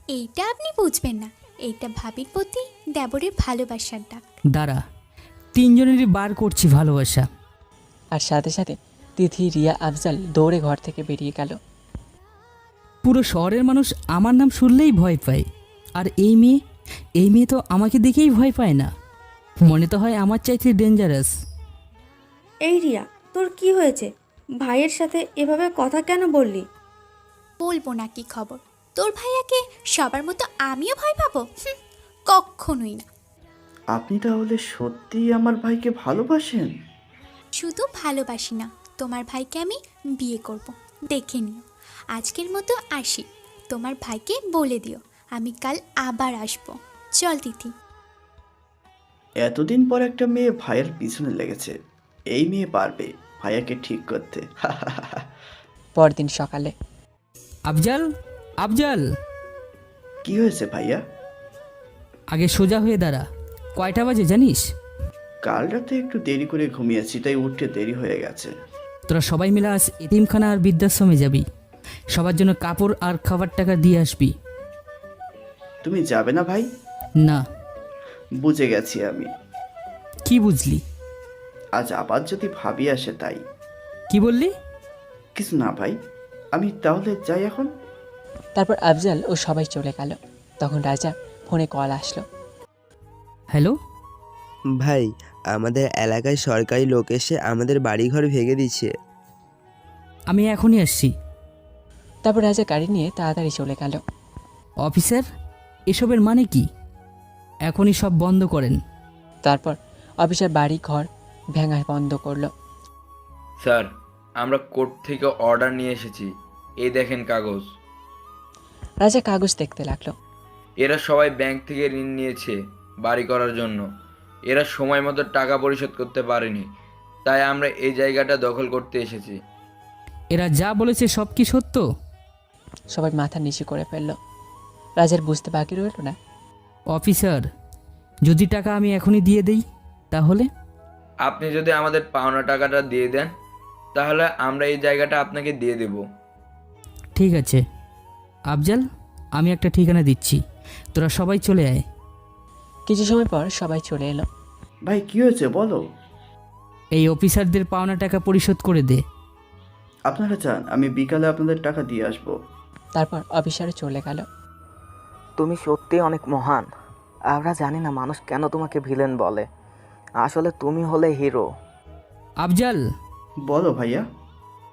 এইটা আপনি বুঝবেন না, এইটা ভাবির প্রতি দেবরের ভালোবাসার ডাক। দাঁড়া, তিনজনেরই বার করছি ভালোবাসা। আর সাথে সাথে তিথি, রিয়া, আফজাল দৌড়ে ঘর থেকে বেরিয়ে গেল। পুরো শহরের মানুষ আমার নাম শুনলেই ভয় পায়, আর এই মেয়ে তো আমাকে দেখেই ভয় পায় না। মনে তো হয় আমার চাইতে ডেঞ্জারাস। এই রিয়া, তোর কি হয়েছে? ভাইয়ের সাথে এভাবে কথা কেন বললি? বলবো না কি খবর, তোর ভাইয়াকে সবার মতো আমিও ভয় পাবো? কখনোই না। আপনি তাহলে সত্যিই আমার ভাইকে ভালোবাসেন? শুধু ভালোবাসি না, তোমার ভাইকে আমি বিয়ে করব, দেখে নিও। আজকের মতো আসি, তোমার ভাইকে বলে দিও আমি কাল আবার আসবো। চল তিথি। এতদিন পর একটা মেয়ে ভাইয়ের পিছনে লেগেছে। এই মেয়ে পারবে ভাইয়াকে ঠিক করতে। পরদিন সকালে। আফজাল, আফজাল, কি হয়েছে ভাইয়া? আগে সোজা হয়ে দাঁড়া। কয়টা বাজে জানিস? কাল রাতে একটু দেরি করে ঘুমিয়েছি, তাই উঠতে দেরি হয়ে গেছে। তোরা সবাই মিলে আজ এতিমখানা আর বৃদ্ধাশ্রমে যাবি। সবার জন্য কাপড় আর খাবার টাকা দিয়ে আসবি। তুমি যাবে না ভাই? না। বুঝে গেছি আমি। কি বুঝলি? আজ আবার যদি ভাবি আসে তাই। কি বললি? কিছু না ভাই, আমি তাহলে যাই এখন। তারপর আফজাল ও সবাই চলে গেল। তখন রাজা ফোনে কল আসলো। হ্যালো ভাই, আমাদের এলাকায় সরকারি লোক এসে আমাদের বাড়িঘর ভেঙে দিচ্ছে। আমি এখনই আসছি। তারপর রাজা গাড়ি নিয়ে তাড়াতাড়ি চলে গেল। অফিসার, এসবের মানে কি? এখনই সব বন্ধ করেন। তারপর অফিসার বাড়ি ঘর ভেঙা বন্ধ করলো। স্যার, আমরা কোর্ট থেকে অর্ডার নিয়ে এসেছি, এই দেখেন কাগজ। রাজা কাগজ দেখতে লাগলো। এরা সবাই ব্যাংক থেকে ঋণ নিয়েছে বাড়ি করার জন্য। এরা সময় মতো টাকা পরিশোধ করতে পারেনি, তাই আমরা এই জায়গাটা দখল করতে এসেছি। এরা যা বলেছে সব কি সত্য? সবাই মাথা নিচু করে ফেললো। রাজার বুঝতে বাকি রইল না। অফিসার, যদি টাকা আমি এখনই দিয়ে দেই তাহলে? আপনি যদি আমাদের পাওনা টাকাটা দিয়ে দেন তাহলে আমরা এই জায়গাটা আপনাকে দিয়ে দেব। ঠিক আছে আফজাল, আমি একটা ঠিকানা দিচ্ছি, তোরা সবাই চলে আয়। কিছু সময় পর সবাই চলে এলো। ভাই কি হয়েছে বলো? এই অফিসারদের পাওনা টাকা পরিশোধ করে দে। আপনারা চান আমি বিকালে আপনাদের টাকা দিয়ে আসবো। তারপর অফিসারে চলে গেল। তুমি সত্যি অনেক মহান। আমরা জানি না মানুষ কেন তোমাকে ভিলেন বলে, আসলে তুমি হলে হিরো। আফজাল, বলো ভাইয়া।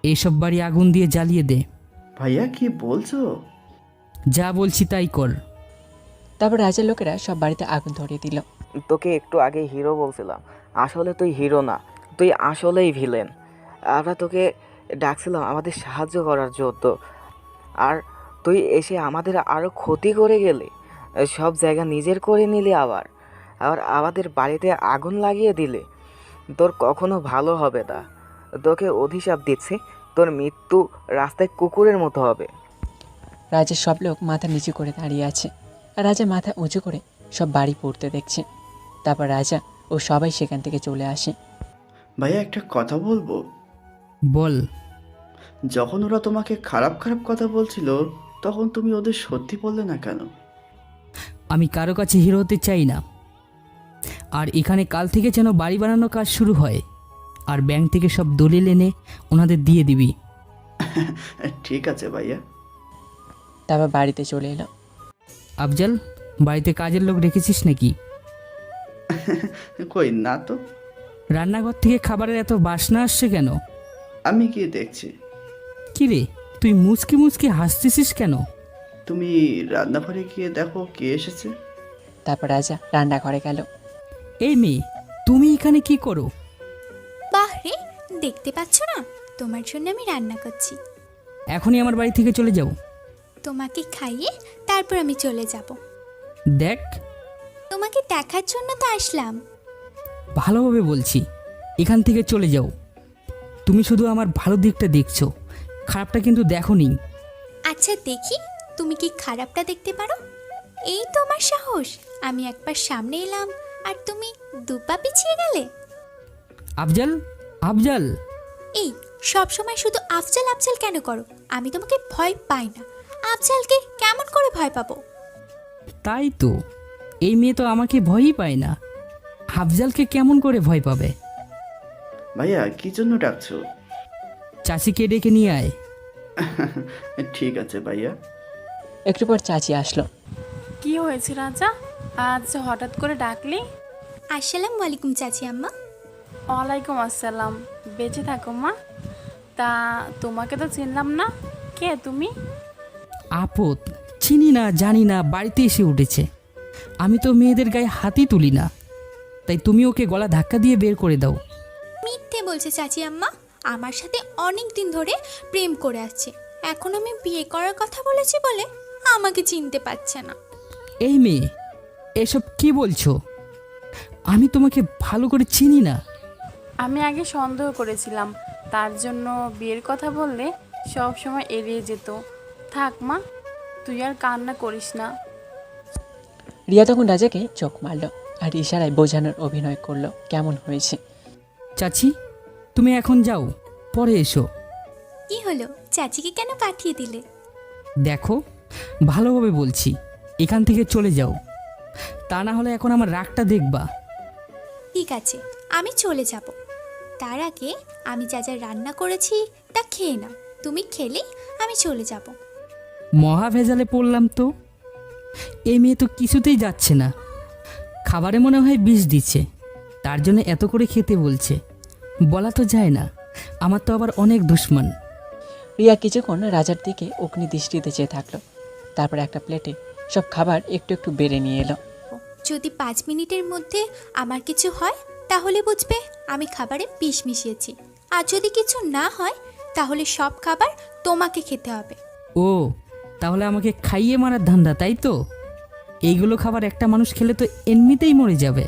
এইসব বাড়ি আগুন দিয়ে জ্বালিয়ে দে। ভাইয়া কি বলছো? যা বলছি তাই কর। তারপর রাজার লোকেরা সব বাড়িতে আগুন ধরিয়ে দিল। তোকে একটু আগে হিরো বলছিলাম, আসলে তুই হিরো না, তুই আসলেই ভিলেন। আমরা তোকে ডাকছিলাম আমাদের সাহায্য করার জন্য, আর তুই এসে আমাদের আরও ক্ষতি করে গেলে, সব জায়গা নিজের করে নিলি, আবার আমাদের বাড়িতে আগুন লাগিয়ে দিলে। তোর কখনো ভালো হবে না। তোকে অভিশাপ দিচ্ছে, তোর মৃত্যু রাস্তায় কুকুরের মতো হবে। রাজার সব লোক মাথা নিচু করে দাঁড়িয়ে আছে, আর রাজা মাথা উঁচু করে সব বাড়ি পড়তে দেখছে। তারপর রাজা ও সবাই সেখান থেকে চলে আসে। ভাইয়া একটা কথা বলবো? বল। যখন ওরা তোমাকে খারাপ খারাপ কথা বলছিল তখন তুমি ওদের সত্যি বললে না কেন? আমি কারো কাছে হিরো হতে চাই না। আর এখানে কাল থেকে যেন বাড়ি বানানোর কাজ শুরু হয়, আর ব্যাংক থেকে সব দলিল এনে ওনাদের দিয়ে দিবি। ঠিক আছে ভাইয়া। তারপর বাড়িতে চলে এলো। আফজাল, বাড়িতে কাজের লোক রেখেছিস নাকি? কই না তো। রান্নাঘর থেকে খাবারের এত বাসনা আসছে কেন? আমি গিয়ে দেখছি। কি রে, তুই মুচকি মুচকি হাসতেছিস কেন? তুমি রান্নাঘরে গিয়ে দেখো কে এসেছে। তারপর রাজা রান্নাঘরে গেল। এই মেয়ে, তুমি এখানে কি করো? বাহ রে, দেখতে পাচ্ছ না তোমার জন্য আমি রান্না করছি। এখনই আমার বাড়ি থেকে চলে যাও। তোমাকে খাইয়ে তারপর আমি চলে যাব। দেখ, তোমাকে দেখার জন্য তো আসলাম। ভালোভাবে বলছি, এখান থেকে চলে যাও। তুমি শুধু আমার ভালো দিকটা দেখছো, খারাপটা কিন্তু দেখোনি। আচ্ছা দেখি তুমি কি খারাপটা দেখতে পারো। এই তোমার সাহস, আমি একবার সামনে এলাম আর তুমি দুপা পিছিয়ে গেলে। আফজাল, আফজাল। এই সব সময় শুধু আফজাল আফজাল কেন করো? আমি তোমাকে ভয় পাই না। আফজালকে কেমন করে ভয় পাবো? তাই তো, এই মেয়ে তো আমাকে ভয়ই পায় না, আফজালকে কেমন করে ভয় পাবে? ভাইয়া কি জন্য ডাকছো? চাচিকে ডেকে নিয়ে আয়। ঠিক আছে ভাইয়া। একটু পর চাচি আসলো। কি হয়েছে রাজা, আজ হঠাৎ করে ডাকলি? আসসালামু আলাইকুম চাচি আম্মা। ওয়ালাইকুম আসসালাম। বেঁচে থাকো মা। তা তোমাকে তো চিনলাম না, কে তুমি? আপদ, চিনি না জানি না, বাড়িতে এসে উঠেছে। আমি তো মেয়েদের গায়ে হাতই তুলি না, তাই তুমি ওকে গলা ধাক্কা দিয়ে বের করে দাও। মিথ্যে বলছে চাচি আম্মা, আমার সাথে অনেক দিন ধরে প্রেম করে আসছে। এখন আমি বিয়ে করার কথা বলেছি বলে আমাকে চিনতে পারছে না। এই মেয়ে, এসব কি বলছো? আমি তোমাকে ভালো করে চিনি না। আমি আগে সন্দেহ করেছিলাম, তার জন্য বিয়ের কথা বললে সব সময় এড়িয়ে যেত। থাক মা, তুই আর কান্না করিস না। রিয়া তখন রাজাকে চোখ মারল আর ইশারায় বোঝানোর অভিনয় করলো কেমন হয়েছে। চাচি, তুমি এখন যাও, পরে এসো। কি হলো, চাচিকে কেন পাঠিয়ে দিলে? দেখো, ভালোভাবে বলছি, এখান থেকে চলে যাও, তা না হলে এখন আমার রাগটা দেখবা। ঠিক আছে, আমি চলে যাব। তার আগে আমি যা যা রান্না করেছি তা খেয়ে নাও। তুমি খেলেই আমি চলে যাব। মহা ভেজালে পড়লাম তো। এই মেয়ে তো কিছুতেই যাচ্ছে না, খাবারে মনে হয় বিষ দিচ্ছে, তার জন্য এত করে খেতে বলছে। বলা তো যায় না, আমার তো আবার অনেক দুশ্মন। রিয়া কিছুক্ষণ রাজার দিকে অগ্নি দৃষ্টিতে চেয়ে থাকলো, তারপর একটা প্লেটে সব খাবার একটু একটু বেড়ে নিয়ে এলো। যদি 5 মিনিটের মধ্যে আমার কিছু হয় তাহলে বুঝবে আমি খাবারে বিষ মিশিয়েছি, আর যদি কিছু না হয় তাহলে সব খাবার তোমাকে খেতে হবে। ও, তাহলে আমাকে খাইয়ে মারার ধান্দা, তাই তো? এইগুলো খাবার একটা মানুষ খেলে তো এমনিতেই মরে যাবে।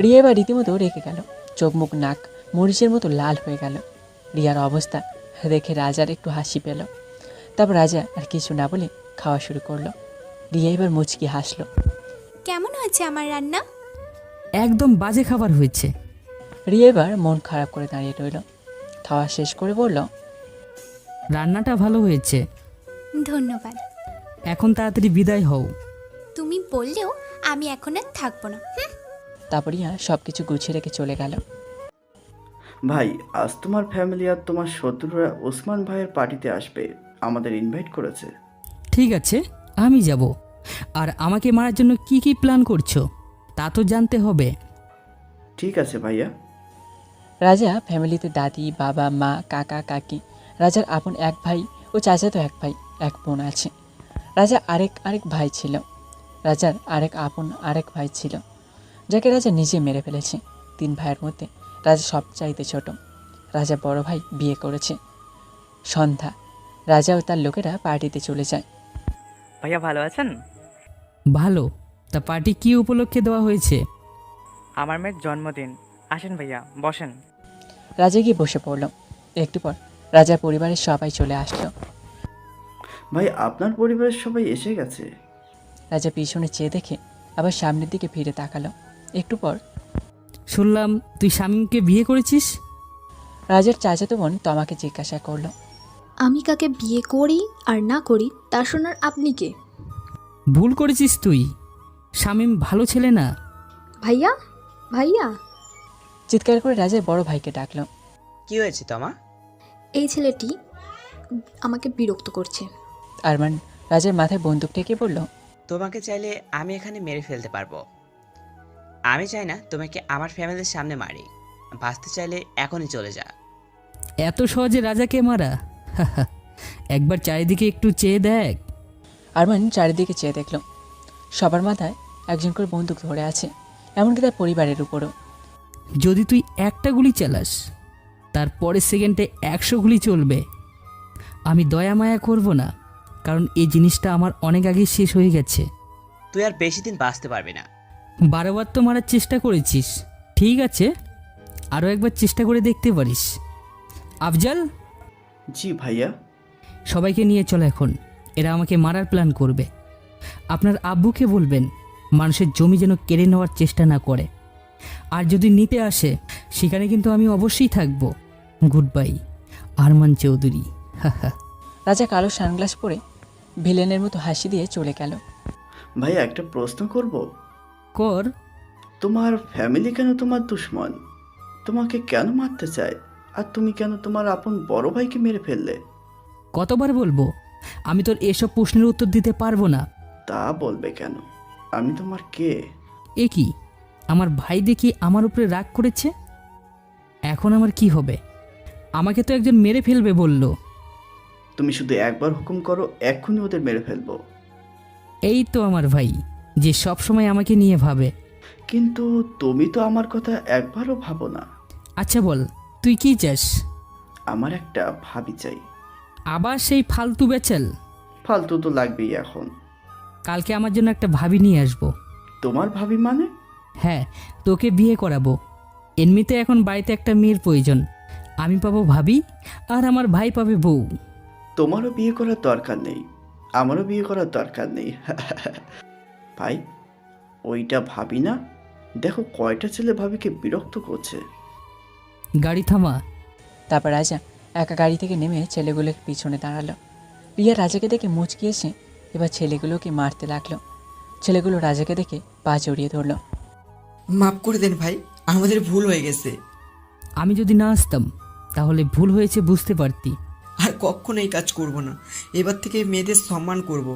রিয়া এবার রীতিমতো রেখে গেল, চোখ মুখ নাক মরিচের মতো লাল হয়ে গেল। রিয়ার অবস্থা দেখে রাজার একটু হাসি পেল। তারপর রাজা আর কিছু না বলে খাওয়া শুরু করলো। রিয়া এবার মুচকি হাসলো। কেমন হয়েছে আমার রান্না? একদম বাজে খাবার হয়েছে। রিয়া এবার মন খারাপ করে দাঁড়িয়ে রইল। খাওয়া শেষ করে বলল, রান্নাটা ভালো হয়েছে। ধন্যবাদ। এখন তাড়াতাড়ি বিদায় হও। তুমি বললেও আমি এখন আর থাকবো না। তারপর রিয়া সব কিছু গুছিয়ে রেখে চলে গেল। ভাই, আজ তোমার ফ্যামিলি আর তোমার শত্রুরা ওসমান ভাইয়ের পার্টিতে আসবে, আমাদের ইনভাইট করেছে। ঠিক আছে, আমি যাব। আর আমাকে মারার জন্য কি কি প্ল্যান করছো তা তো জানতে হবে। ঠিক আছে ভাইয়া। রাজা ফ্যামিলিতে দাদি, বাবা, মা, কাকা, কাকি, রাজার আপন এক ভাই ও চাচাতো এক ভাই এক বোন আছে। রাজা আরেক ভাই ছিল। রাজার আরেক ভাই ছিল, যাকে রাজা নিজে মেরে ফেলেছে। 3 ভাইয়ের মধ্যে রাজা সবচাইতে ছোট। রাজা বড় ভাই বিয়ে করেছে। সন্ধ্যা, রাজা ও তার লোকেরা পার্টিতে চলে যায়। ভাইয়া ভালো আছেন? ভালো। তা পার্টি কি উপলক্ষে দেওয়া হয়েছে? আমার মেয়ের জন্মদিন। আসেন ভাইয়া, বসেন। রাজা গিয়ে বসে পড়ল। একটু পর রাজার পরিবারের সবাই চলে আসলো। ভাই, আপনার পরিবারের সবাই এসে গেছে। রাজা পিছনে চেয়ে দেখে আবার সামনের দিকে ফিরে তাকালো। একটু পর শুনলাম তুই শামীমকে বিয়ে করেছিস। রাজার চাচাতো বোন তমাকে জিজ্ঞাসা করলো, আমি কাকে বিয়ে করি আর না করি তা শোনার আপনি কে? ভুল করেছিস তুই, শামীম ভালো ছেলে না। ভাইয়া, ভাইয়া। চিৎকার করে রাজার বড় ভাইকে ডাকলো। কি হয়েছে তমা? এই ছেলেটি আমাকে বিরক্ত করছে। আরমান রাজার মাথায় বন্দুক ঠেকে বলল, তোমাকে চাইলে আমি এখানে মেরে ফেলতে পারবো। আমি চাই না তোমাকে আমার ফ্যামিলির সামনে মারি। বাঁচতে চাইলে এখনই চলে যা। এত সহজে রাজাকে মারা? একবার চারিদিকে একটু চেয়ে দেখ। আরমান চারিদিকে চেয়ে দেখল। সবার মাথায় একজন করে বন্দুক ধরে আছে, এমনকি তার পরিবারের উপরও। যদি তুই একটা গুলি চালাস, তার পরের সেকেন্ডে 100 গুলি চলবে। আমি দয়া মায়া করব না, কারণ এই জিনিসটা আমার অনেক আগে শেষ হয়ে গেছে। তুই আর বেশি দিন বাঁচতে পারবি না। 12 বার তো মারার চেষ্টা করেছিস, ঠিক আছে, আরও একবার চেষ্টা করে দেখতে পারিস। আফজাল। জি ভাইয়া। সবাইকে নিয়ে চল এখন, এরা আমাকে মারার প্ল্যান করবে। আপনার আব্বুকে বলবেন মানুষের জমি যেন কেড়ে নেওয়ার চেষ্টা না করে, আর যদি নিতে আসে সেখানে কিন্তু আমি অবশ্যই থাকবো। Good bye, Arman Chowdhury. রাজা কালো সানগ্লাস পরে ভিলেনের মতো হাসি দিয়ে চলে গেল। ভাই একটা প্রশ্ন করব? কর। তোমার ফ্যামিলি কেন তোমার দুশ্মন? তোমাকে কেন মারতে চায়? আর তুমি কেন তোমার আপন বড় ভাইকে মেরে ফেললে? কতবার বলবো আমি তোর এসব প্রশ্নের উত্তর দিতে পারবো না। তা বলবে কেন? আমি তোমার কে? এ কি, আমার ভাই দেখি আমার উপরে রাগ করেছে। এখন আমার কি হবে? আমাকে তো একজন মেরে ফেলবে বলল। তুমি শুধু একবার হুকুম করো, এক্ষুনি ওদের মেরে ফেলবো। এই তো আমার ভাই, যে সব সময় আমাকে নিয়ে ভাবে। কিন্তু তুমি তো আমার কথা একবারও ভাবো না। আচ্ছা বল, তুই কি চাস? আমার একটা ভাবি চাই। আবার সেই ফালতু বেচাল? ফালতু তো লাগবেই এখন। কালকে আমার জন্য একটা ভাবি নিয়ে আসবো। তোমার ভাবি মানে? হ্যাঁ, তোকে বিয়ে করাবো। এমনিতে এখন বাড়িতে একটা মেয়ের প্রয়োজন। আমি পাবো ভাবি, আর আমার ভাই পাবে বউ। তোমারও বিয়ে করার দরকার নেই, আমারও বিয়ে করার দরকার নেই। ভাই, ওইটা ভাবি না? দেখো কয়টা ছেলে ভাবিকে বিরক্ত করছে। গাড়ি থামা। তারপর রাজা একা গাড়ি থেকে নেমে ছেলেগুলোকে পিছনে দাঁড়ালো। রিয়া রাজাকে দেখে মুচকি এসে এবার ছেলেগুলোকে মারতে লাগলো। ছেলেগুলো রাজাকে দেখে পা জড়িয়ে ধরলো। মাফ করে দেন ভাই, আমাদের ভুল হয়ে গেছে। আমি যদি না আসতাম তাহলে ভুল হয়েছে বুঝতে পারতি। আর কখনো এই কাজ করব না। এবার থেকে মেয়েদের সম্মান করব।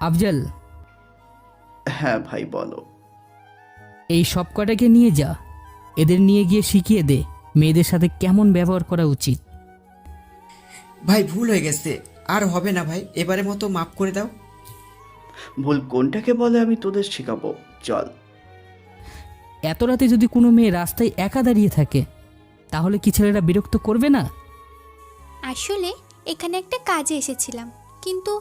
আফজাল। হ্যাঁ ভাই বলো। এই সব কটাকে নিয়ে যা, এদের নিয়ে গিয়ে শিখিয়ে দে মেয়েদের সাথে কেমন ব্যবহার করা উচিত। ভাই ভুল হয়ে গেছে, আর হবে না ভাই, এবারের মতো মাফ করে দাও। ভুল কোনটাকে বলে আমি তোদের শেখাবো, চল। এত রাতে যদি কোনো মেয়ে রাস্তায় একা দাঁড়িয়ে থাকে তাহলে কি ছেলেরা বিরক্ত করবে না? আসলে এখানে একটা কাজে এসেছিলাম, কিন্তু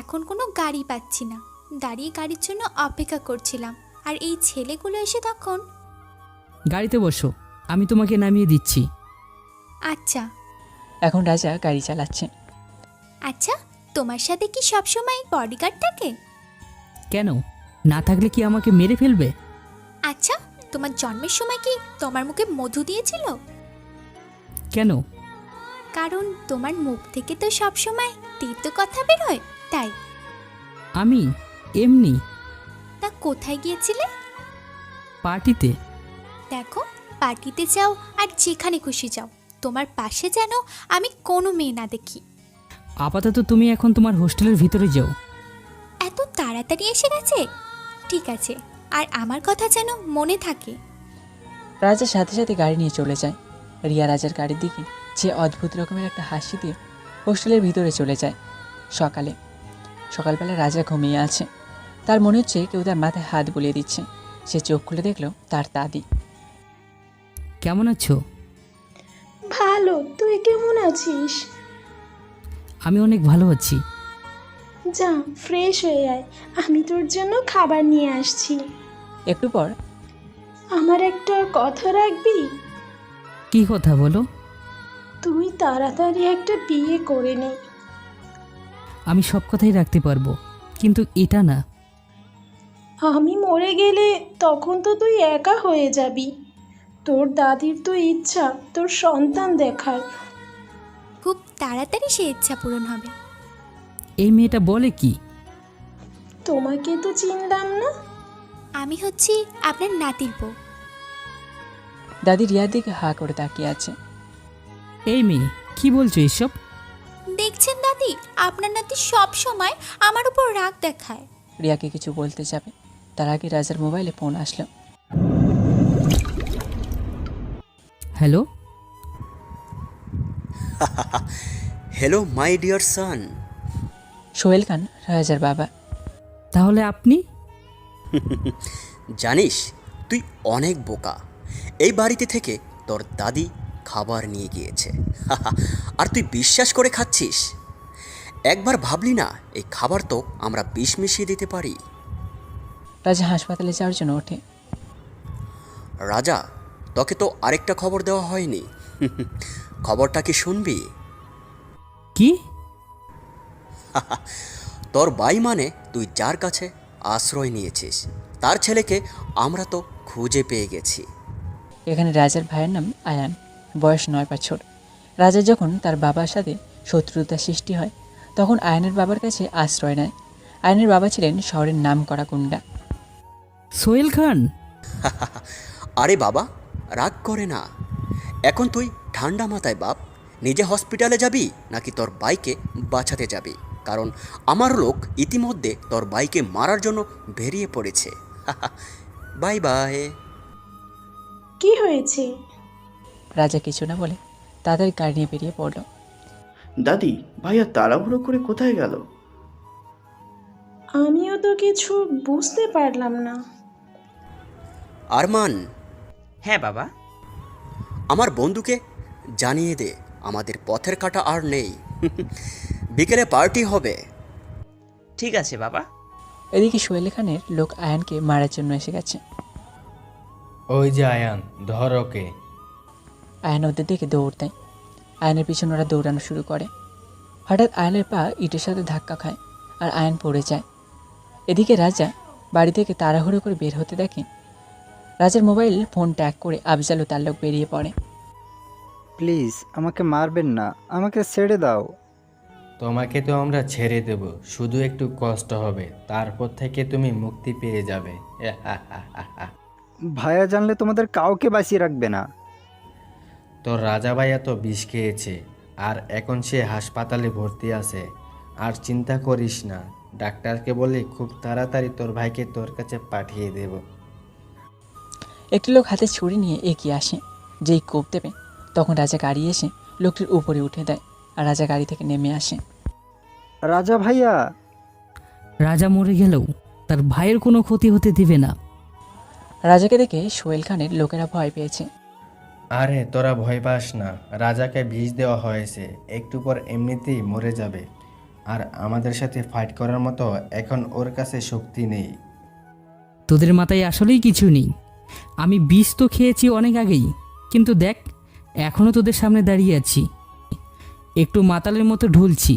এখন কোনো গাড়ি পাচ্ছি না। দাঁড়িয়ে গাড়ির জন্য অপেক্ষা করছিলাম, আর এই ছেলেগুলো এসে তখন। গাড়িতে বসো, আমি তোমাকে নামিয়ে দিচ্ছি। আচ্ছা। এখন রাজা গাড়ি চালাচ্ছে। আচ্ছা, তোমার সাথে কি সবসময় বডিগার্ড থাকে? কেন, না থাকলে কি আমাকে মেরে ফেলবে? আচ্ছা, তোমার জন্মের সময় কি তোমার মুখে মধু দিয়েছিল? কেন? কারণ তোমার মুখ থেকে তো সবসময় তিক্ত কথা বেরোয়, তাই। আমি এমনি। তা কোথায় গিয়েছিলে? পার্টিতে। দেখো, পার্টিতে যাও আর যেখানে খুশি যাও, তোমার পাশে যেন আমি কোনো মেয়ে না দেখি। আপাতত তুমি এখন তোমার হোস্টেলের ভিতরে যাও। এত তাড়াতাড়ি এসে গেছে? ঠিক আছে, আর আমার কথা যেন মনে থাকে। রাজার সাথে সাথে গাড়ি নিয়ে চলে যায়। রিয়া রাজার গাড়ির দিকে যে অদ্ভুত রকমের একটা হাসি দিয়ে হোস্টেলের ভিতরে চলে যায়। সকালবেলা রাজা ঘুমিয়ে আছে। তার মনে হচ্ছে কেউ তার মাথায় হাত বুলিয়ে দিচ্ছে। সে চোখ খুলে দেখলো তার দাদি। কেমন আছো? ভালো, তুই কেমন আছিস? আমি অনেক ভালো আছি। যা ফ্রেশ হয়ে আয়, আমি তোর জন্য খাবার নিয়ে আসছি। একটু পর। আমার একটা কথা রাখবি? কি কথা বলো? তুই তাড়াতাড়ি একটা বিয়ে করে নে। আমি সব কথাই রাখতে পারবো, কিন্তু এটা না। আমি মরে গেলে তখন তো তুই একা হয়ে যাবি। তোর দাদির তো ইচ্ছা তোর সন্তান দেখার। খুব তাড়াতাড়ি সে ইচ্ছা পূরণ হবে। এই মেয়েটা বলে কি? তোমাকে তো চিনলাম না। আমি হচ্ছি আপনার নাতির বউ। দাদি রিয়ার দিকে হা করে তাকিয়ে আছে। এই মেয়ে কি বলছো এসব? দেখছেন দাদি, আপনার নাতি সব সময় আমার উপর রাগ দেখায়। রিয়াকে কিছু বলতে যাবে, তার আগে রাজার মোবাইলে ফোন আসলো। Hello. Hello my dear son. Sohail Khan রাজার বাবা। তাহলে আপনি? জানিস তুই অনেক বোকা। এই বাড়িতে থেকে তোর দাদি খাবার নিয়ে গিয়েছে, আর তুই বিশ্বাস করে খাচ্ছিস। একবার ভাবলি না এই খাবার তো আমরা বিষ মিশিয়ে দিতে পারি। রাজা হাসপাতালে যাওয়ার জন্য ওঠে। রাজা, তোকে তো আরেকটা খবর দেওয়া হয়নি। খবরটা কি শুনবি? কি? তোর ভাই মানে তুই যার কাছে আশ্রয় নিয়েছিস, তার ছেলেকে আমরা তো খুঁজে পেয়ে গেছি। এখানে রাজার ভাইয়ের নাম আয়ান, বয়স 9 বছর। রাজা যখন তার বাবার সাথে শত্রুতা সৃষ্টি হয় তখন আয়ানের বাবার কাছে আশ্রয় নেয়। আয়নের বাবা ছিলেন শহরের নামকরা গুন্ডা। সোহেল খান, আরে বাবা, রাগ করে না। এখন তুই ঠান্ডা মাথায় বাপ, নিজে হসপিটালে যাবি নাকি তোর বাইকে বাঁচাতে যাবি? কারণ আমার লোক ইতিমধ্যে তোর বাইকে মারার জন্য বেরিয়ে পড়েছে। Bye bye. কি হয়েছে? রাজা কিছু না বলে তাদের গাড়ি নিয়ে বেরিয়ে পড়ল। দাদি, ভাইয়া তাড়াহুড়ো করে কোথায় গেল? আমিও তো কিছু বুঝতে পারলাম না। আরমান, হ্যাঁ বাবা। আমার বন্ধুকে জানিয়ে দে আমাদের পথের কাটা আর নেই। বিকেলে পার্টি হবে। ঠিক আছে বাবা। এদিকে সোহেল খানের লোক আয়ানকে মারার জন্য এসে গেছে। ওই যে আয়ান, ধর ওকে। আয়ান ওদের দিকে দৌড় দেয়। আয়নের পিছনে ওরা দৌড়ানো শুরু করে। হঠাৎ আয়নের পা ইটের সাথে ধাক্কা খায় আর আয়ন পড়ে যায়। এদিকে রাজা বাড়ি থেকে তাড়াহুড়ো করে বের হতে দেখে রাজার মোবাইল ফোন ট্যাগ করে আফজাল ও তার লোক বেরিয়ে পড়ে। প্লিজ আমাকে মারবেন না, আমাকে ছেড়ে দাও। তোমাকে তো আমরা ছেড়ে দেব, শুধু একটু কষ্ট হবে, তারপর থেকে তুমি মুক্তি পেয়ে যাবে। ভাইয়া জানলে তোমাদের কাউকে বাঁচিয়ে রাখবে না। তোর রাজা ভাইয়া তো বিষ খেয়েছে, আর এখন সে হাসপাতালে ভর্তি আছে। আর চিন্তা করিস না, ডাক্তারকে বলে খুব তাড়াতাড়ি তোর ভাইকে তোর কাছে পাঠিয়ে দেব। একটি লোক হাতে ছুরি নিয়ে এগিয়ে আসে। যেই কোপ দেবে তখন রাজা গাড়ি এসে লোকটির উপরে উঠে দেয় আর রাজা গাড়ি থেকে নেমে আসে। রাজা ভাইয়া। রাজা মরে গেলেও তার ভাইয়ের কোনো ক্ষতি হতে দিবে না। রাজাকে দেখে সোহেল খানের লোকেরা ভয় পেয়েছে। আরে তোরা ভয় পাস না, রাজাকে বিষ দেওয়া হয়েছে, একটু পর এমনিতেই মরে যাবে। আর আমাদের সাথে ফাইট করার মতো এখন ওর কাছে শক্তি নেই। তোদের মাথায় আসলেই কিছু নেই। আমি বিষ তো খেয়েছি অনেক আগেই, কিন্তু দেখ এখনও তোদের সামনে দাঁড়িয়ে আছি, একটু মাতালের মতো ঢুলছি।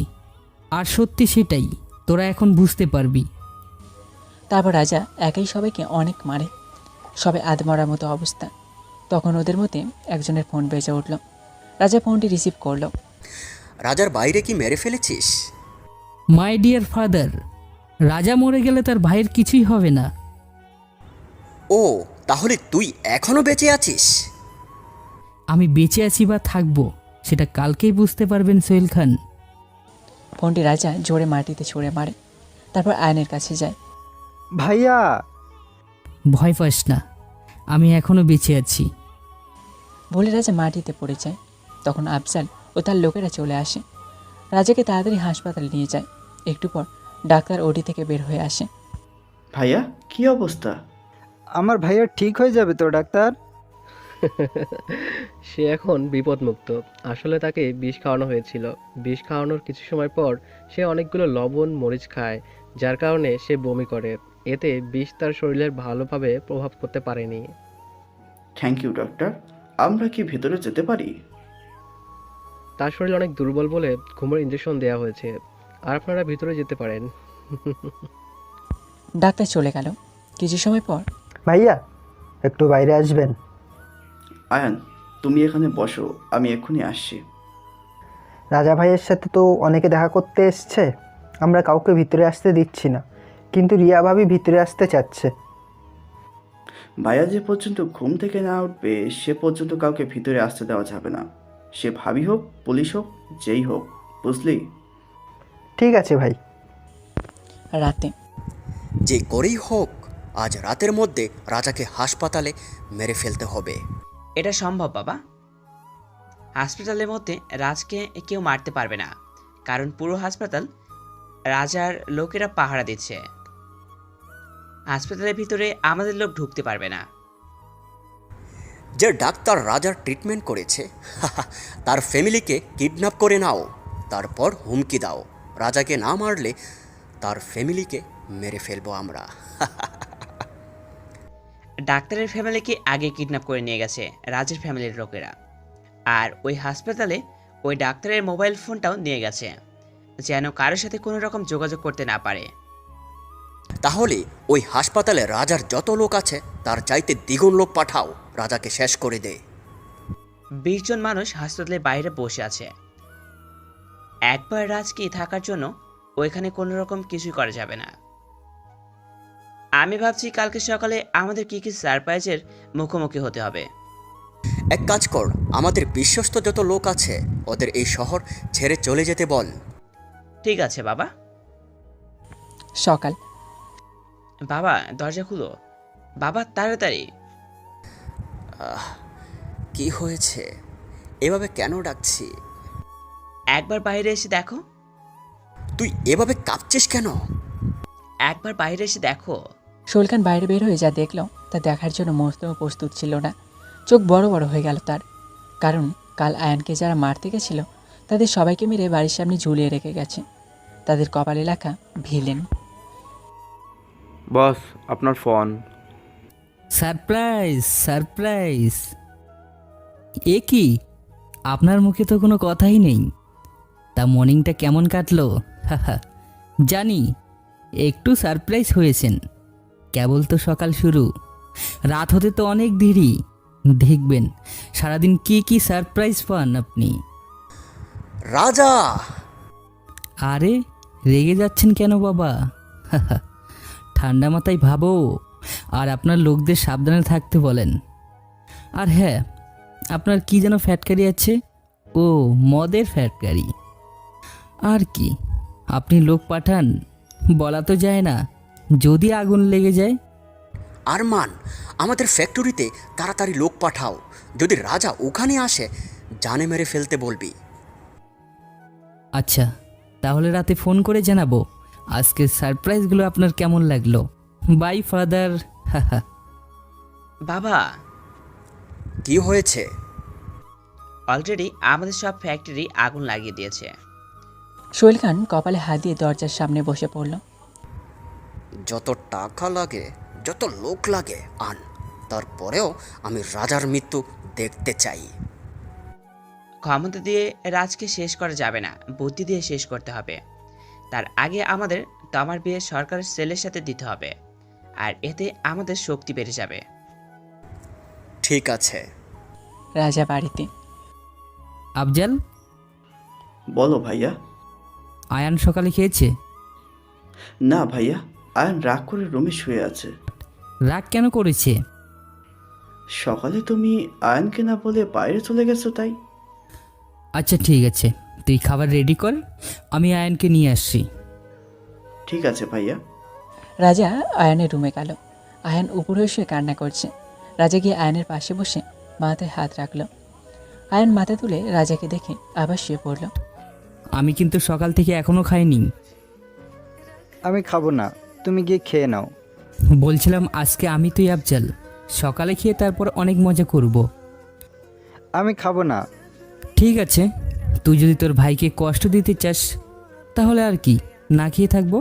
আর সত্যি সেটাই, তোরা এখন বুঝতে পারবি। তারপর রাজা একাই সবাইকে অনেক মারে, সবাই আধমরার মতো অবস্থা। তখন ওদের মধ্যে একজনের ফোন বেজে উঠল। রাজা ফোনটি রিসিভ করলো। রাজার বাইরে কি মেরে ফেলেছিস? মাই ডিয়ার ফাদার, রাজা মরে গেলে তার ভাইয়ের কিছুই হবে না। ও, তাহলে তুই এখনো বেঁচে আছিস? আমি বেঁচে আছি বা থাকবো সেটা কালকেই বুঝতে পারবেন সোহেল খান। ফোনটি রাজা জোরে মাটিতে ছুঁড়ে মারে, তারপর আয়নের কাছে যায়। ভাইয়া। ভয় পাস না, আমি এখনো বেঁচে আছি। বলে রাজা মাটিতে পড়ে যায়। তখন আফজাল ও তার লোকেরা চলে আসে, রাজাকে তাড়াতাড়ি হাসপাতালে নিয়ে যায়। একটু পর ডাক্তার ওডি থেকে বের হয়ে আসে। ভাইয়া, কি অবস্থা? আমার ভাইয়া ঠিক হয়ে যাবে তো ডাক্তার? সে এখন বিপদমুক্ত। আসলে তাকে বিষ খাওয়ানো হয়েছিল। বিষ খাওয়ানোর কিছু সময় পর সে অনেকগুলো লবণ মরিচ খায়, যার কারণে সে বমি করে। এতে বিষ তার শরীরের ভালোভাবে প্রভাব করতে পারেনি। Thank you doctor. আমরা কি ভেতরে যেতে পারি? তার শরীর অনেক দুর্বল বলে ঘুমের ইঞ্জেকশন দেওয়া হয়েছে, আর আপনারা ভিতরে যেতে পারেন। ডাক্তার চলে গেল। কিছু সময় পর, ভাইয়া একটু বাইরে আসবেন? আয়ান, তুমি এখানে বসো, আমি এক্ষুনি আসছি। রাজা ভাইয়ের সাথে তো অনেকে দেখা করতে এসছে, আমরা কাউকে ভিতরে আসতে দিচ্ছি না, কিন্তু রিয়া ভাবি ভিতরে আসতে চাচ্ছে। ভাইয়া যে পর্যন্ত ঘুম থেকে না উঠবে সে পর্যন্ত কাউকে ভিতরে আসতে দেওয়া যাবে না, সে ভাবি হোক, পুলিশ হোক, যেই হোক, বুঝলি? ঠিক আছে ভাই। রাতে যে করেই হোক আজ রাতের মধ্যে রাজাকে হাসপাতালে মেরে ফেলতে হবে। এটা সম্ভব বাবা। হাসপাতালের মধ্যে রাজকে কেউ মারতে পারবে না, কারণ পুরো হাসপাতাল রাজার লোকেরা পাহারা দিচ্ছে। হাসপাতালের ভিতরে আমাদের লোক ঢুকতে পারবে না। যে ডাক্তার রাজার ট্রিটমেন্ট করেছে তার ফ্যামিলিকে কিডন্যাপ করে নাও, তারপর হুমকি দাও রাজাকে না মারলে তার ফ্যামিলিকে মেরে ফেলবো আমরা। ডাক্তারের ফ্যামিলিকে আগে কিডন্যাপ করে নিয়ে গেছে রাজের ফ্যামিলির লোকেরা, আর ওই হাসপাতালে ওই ডাক্তারের মোবাইল ফোনটাও নিয়ে গেছে, যেন কারোর সাথে কোনো রকম যোগাযোগ করতে না পারে। তাহলে ওই হাসপাতালে রাজার যত লোক আছে তার চাইতে দ্বিগুণ লোক পাঠাও, রাজাকে শেষ করে দে। 20 জন মানুষ হাসপাতালের বাইরে বসে আছে। একবার রাজকে থাকার জন্য ওইখানে কোনো রকম কিছুই করা যাবে না। আমি ভাবছি কালকে সকালে আমাদের কি কি সারপ্রাইজের মুখোমুখি হতে হবে। এক কাজ কর, আমাদের বিশ্বস্ত যত লোক আছে ওদের এই শহর ছেড়ে চলে যেতে বল। ঠিক আছে বাবা। সকাল। বাবা দরজা খুলো, বাবা তাড়াতাড়ি। কি হয়েছে? এভাবে কেন ডাকছি? একবার বাইরে এসে দেখো। তুই এভাবে কাঁপছিস কেন? একবার বাইরে এসে দেখো। সোহেল খান বাইরে বের হয়ে যা দেখল তা দেখার জন্য মৌসুম প্রস্তুত ছিল না। চোখ বড় বড় হয়ে গেল তার, কারণ কাল আয়ানকে যারা মারতে গেছিল তাদের সবাইকে মেরে বাড়ির সামনে ঝুলিয়ে রেখে গেছে। তাদের কপালে লেখা ভিলেন। বস, আপনার ফোন। Surprise surprise! এ কি, আপনার মুখে তো কোনো কথাই নেই। তা মর্নিংটা কেমন কাটলো? হাহা, জানি একটু সারপ্রাইজ হয়েছেন, কেবল তো সকাল শুরু, রাত হতে তো অনেক দেরি। দেখবেন সারাদিন কি কি সারপ্রাইজ পান আপনি। রাজা! আরে রেগে যাচ্ছেন কেন বাবা? হাহা, ঠান্ডা মাথায় ভাবো আর আপনার লোকদের সাবধানে থাকতে বলেন। আর হ্যাঁ, আপনার কি যেন ফ্যাটকারি আছে? ও, মদের ফ্যাটকারি। আর কি, আপনি লোক পাঠান, বলা তো যায় না, যদি আগুন লেগে যায়। আরমান, আমাদের ফ্যাক্টরিতে তাড়াতাড়ি লোক পাঠাও, যদি রাজা ওখানে আসে জানে মেরে ফেলতে বলবি। আচ্ছা, তাহলে রাতে ফোন করে জানাবো আজকের সারপ্রাইজগুলো আপনার কেমন লাগলো। Bye father. হাহা। বাবা, কি হয়েছে? অলরেডি আমাদের সব ফ্যাক্টরি আগুন লাগিয়ে দিয়েছে। সোহেল খান কপালে হাত দিয়ে দরজার সামনে বসে পড়ল। যত টাকা লাগে, যত লোক লাগে আন, তারপরেও আমি রাজার মৃত্যু দেখতে চাই। ক্ষমতা দিয়ে রাজকে শেষ করা যাবে না, বুদ্ধি দিয়ে শেষ করতে হবে। তার আগে আমাদের তামার বিয়ে সরকারের ছেলের সাথে দিতে হবে, আর এতে আমাদের শক্তি বেড়ে যাবে। ঠিক আছে। রাজা বাড়িতে। আফজাল, বলো ভাইয়া। আয়ান সকালে খেয়েছে? না ভাইয়া, আয়ান রাগ করে রুমে শুয়ে আছে। রাগ কেন করেছে? সকালে তুমি আয়ানকে না বলে বাইরে চলে গেছো তাই। আচ্ছা ঠিক আছে, তুই খাবার রেডি কর, আমি আয়ানকে নিয়ে আসছি। ঠিক আছে ভাইয়া। রাজা আয়ানের রুমে গেল। আয়ান উপরে শুয়ে কান্না করছে। রাজা গিয়ে আয়ানের পাশে বসে মাথায় হাত রাখল। আয়ান মাথা তুলে রাজাকে দেখে আবার শুয়ে পড়ল। আমি কিন্তু সকাল থেকে এখনো খাইনি। আমি খাবো না, তুমি গিয়ে খেয়ে নাও। বলছিলাম আজকে আমি তুই আফজাল সকালে খেয়ে তারপর অনেক মজা করব। আমি খাবো না। ঠিক আছে, তুই যদি তোর ভাইকে কষ্ট দিতে চাস তাহলে আর কি, না খেয়ে থাকবো।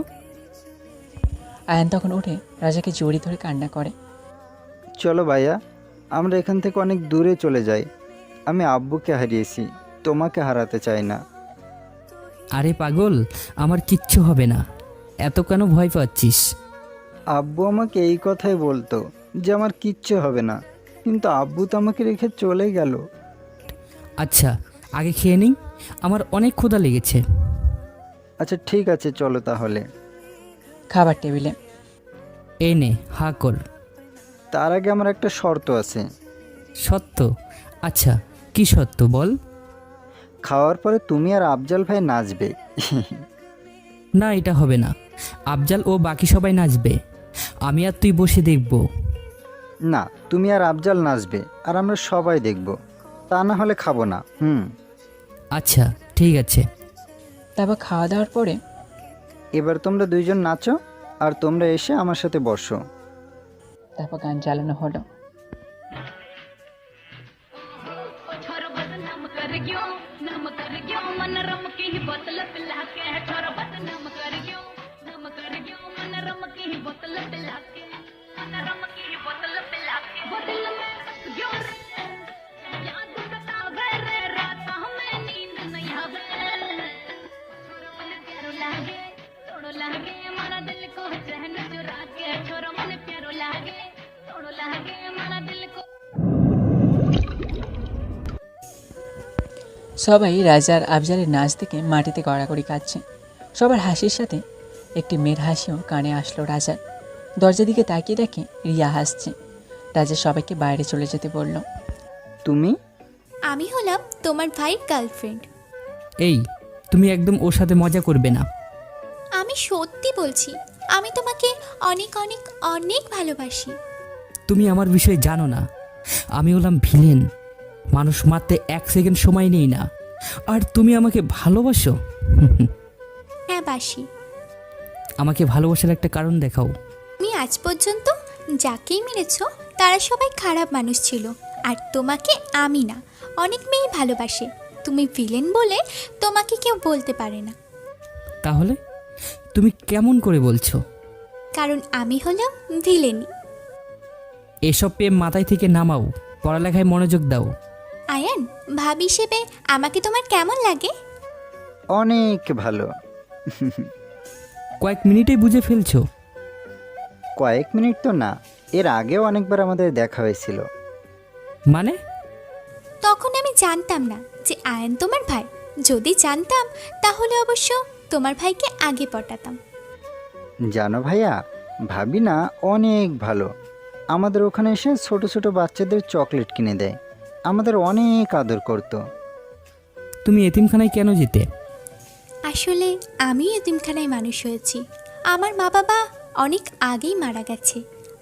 আয়ান তখন উঠে রাজাকে জড়িয়ে ধরে কান্না করে। চলো ভাইয়া, আমরা এখান থেকে অনেক দূরে চলে যাই। আমি আব্বুকে হারিয়েছি, তোমাকে হারাতে চাই না। আরে পাগল, আমার কিচ্ছু হবে না, এত কেন ভয় পাচ্ছিস? আব্বু আমাকে এই কথাই বলতো যে আমার কিচ্ছু হবে না, কিন্তু আব্বু তো আমাকে রেখে চলে গেল। আচ্ছা আগে খেয়ে নিই, আমার অনেক ক্ষুধা লেগেছে। আচ্ছা ঠিক আছে, চলো তাহলে। খাবার টেবিলে। এই নে, হা কর। তার আগে আমার একটা শর্ত আছে। সত্য? আচ্ছা কি সত্য বল। খাওয়ার পরে তুমি আর আফজাল ভাই নাচবে। না, এটা হবে না, আফজাল ও বাকি সবাই নাচবে, আমি আর তুই বসে দেখব। না, তুমি আর আফজাল নাচবে আর আমরা সবাই দেখব, তা না হলে খাবো না। আচ্ছা ঠিক আছে। তারপর খাওয়া দাওয়ার পরে এবার তোমরা দুইজন নাচো আর তোমরা এসে আমার সাথে বসো। তারপর গান চালানো হলো। সবাই রাজার আফজালের নাচ থেকে মাটিতে গড়াগড়ি খাচ্ছে। সবার হাসির সাথে একটি মেয়ের হাসিও কানে আসলো রাজার। দরজার দিকে তাকিয়ে দেখে রিয়া হাসছে। রাজা সবাইকে বাইরে চলে যেতে বলল। তুমি? আমি হলাম তোমার ভাইয়ের গার্লফ্রেন্ড। এই, তুমি একদম ওর সাথে মজা করবে না। আমি সত্যি বলছি, আমি তোমাকে অনেক অনেক অনেক ভালোবাসি। তুমি আমার বিষয়ে জানো না, আমি হলাম ভিলেন। মানুষ মারতে 1 সেকেন্ড সময় নেই না, আর তুমি আমাকে ভালোবাসো? হ্যাঁ বাসি। আমাকে ভালোবাসার একটা কারণ দেখাও। তুমি আজ পর্যন্ত যাকেই মেরেছ তারা সবাই খারাপ মানুষ ছিল, আর তোমাকে আমি না অনেক মেয়েই ভালোবাসে। তুমি ভিলেন বলে তোমাকে কেউ বলতে পারে না। তাহলে তুমি কেমন করে বলছো? কারণ আমি হলাম ভিলেনই। এসব প্রেম মাথায় থেকে নামাও, পড়ালেখায় মনোযোগ দাও। আয়ান, ভাবি হিসেবে আমাকে তোমার কেমন লাগে? অনেক ভালো। কয়েক মিনিটেই বুঝে ফেলছো? কয়েক মিনিট তো না, এর আগেও অনেকবার আমাদের দেখা হয়েছিল। মানে? তখন আমি জানতাম না যে আয়ান তোমার ভাই। যদি জানতাম তাহলে অবশ্য তোমার ভাইকে আগে পটাতাম। জানো ভাইয়া, ভাবি না অনেক ভালো। আমাদের ওখানে এসে ছোট ছোট বাচ্চাদের চকলেট কিনে দেয়, আমাদের অনেক আদর করতো। তুমি এতিমখানায় কেন যেতে? আসলে আমিও এতিমখানায় মানুষ হয়েছি। আমার মা বাবা অনেক আগেই মারা গেছে।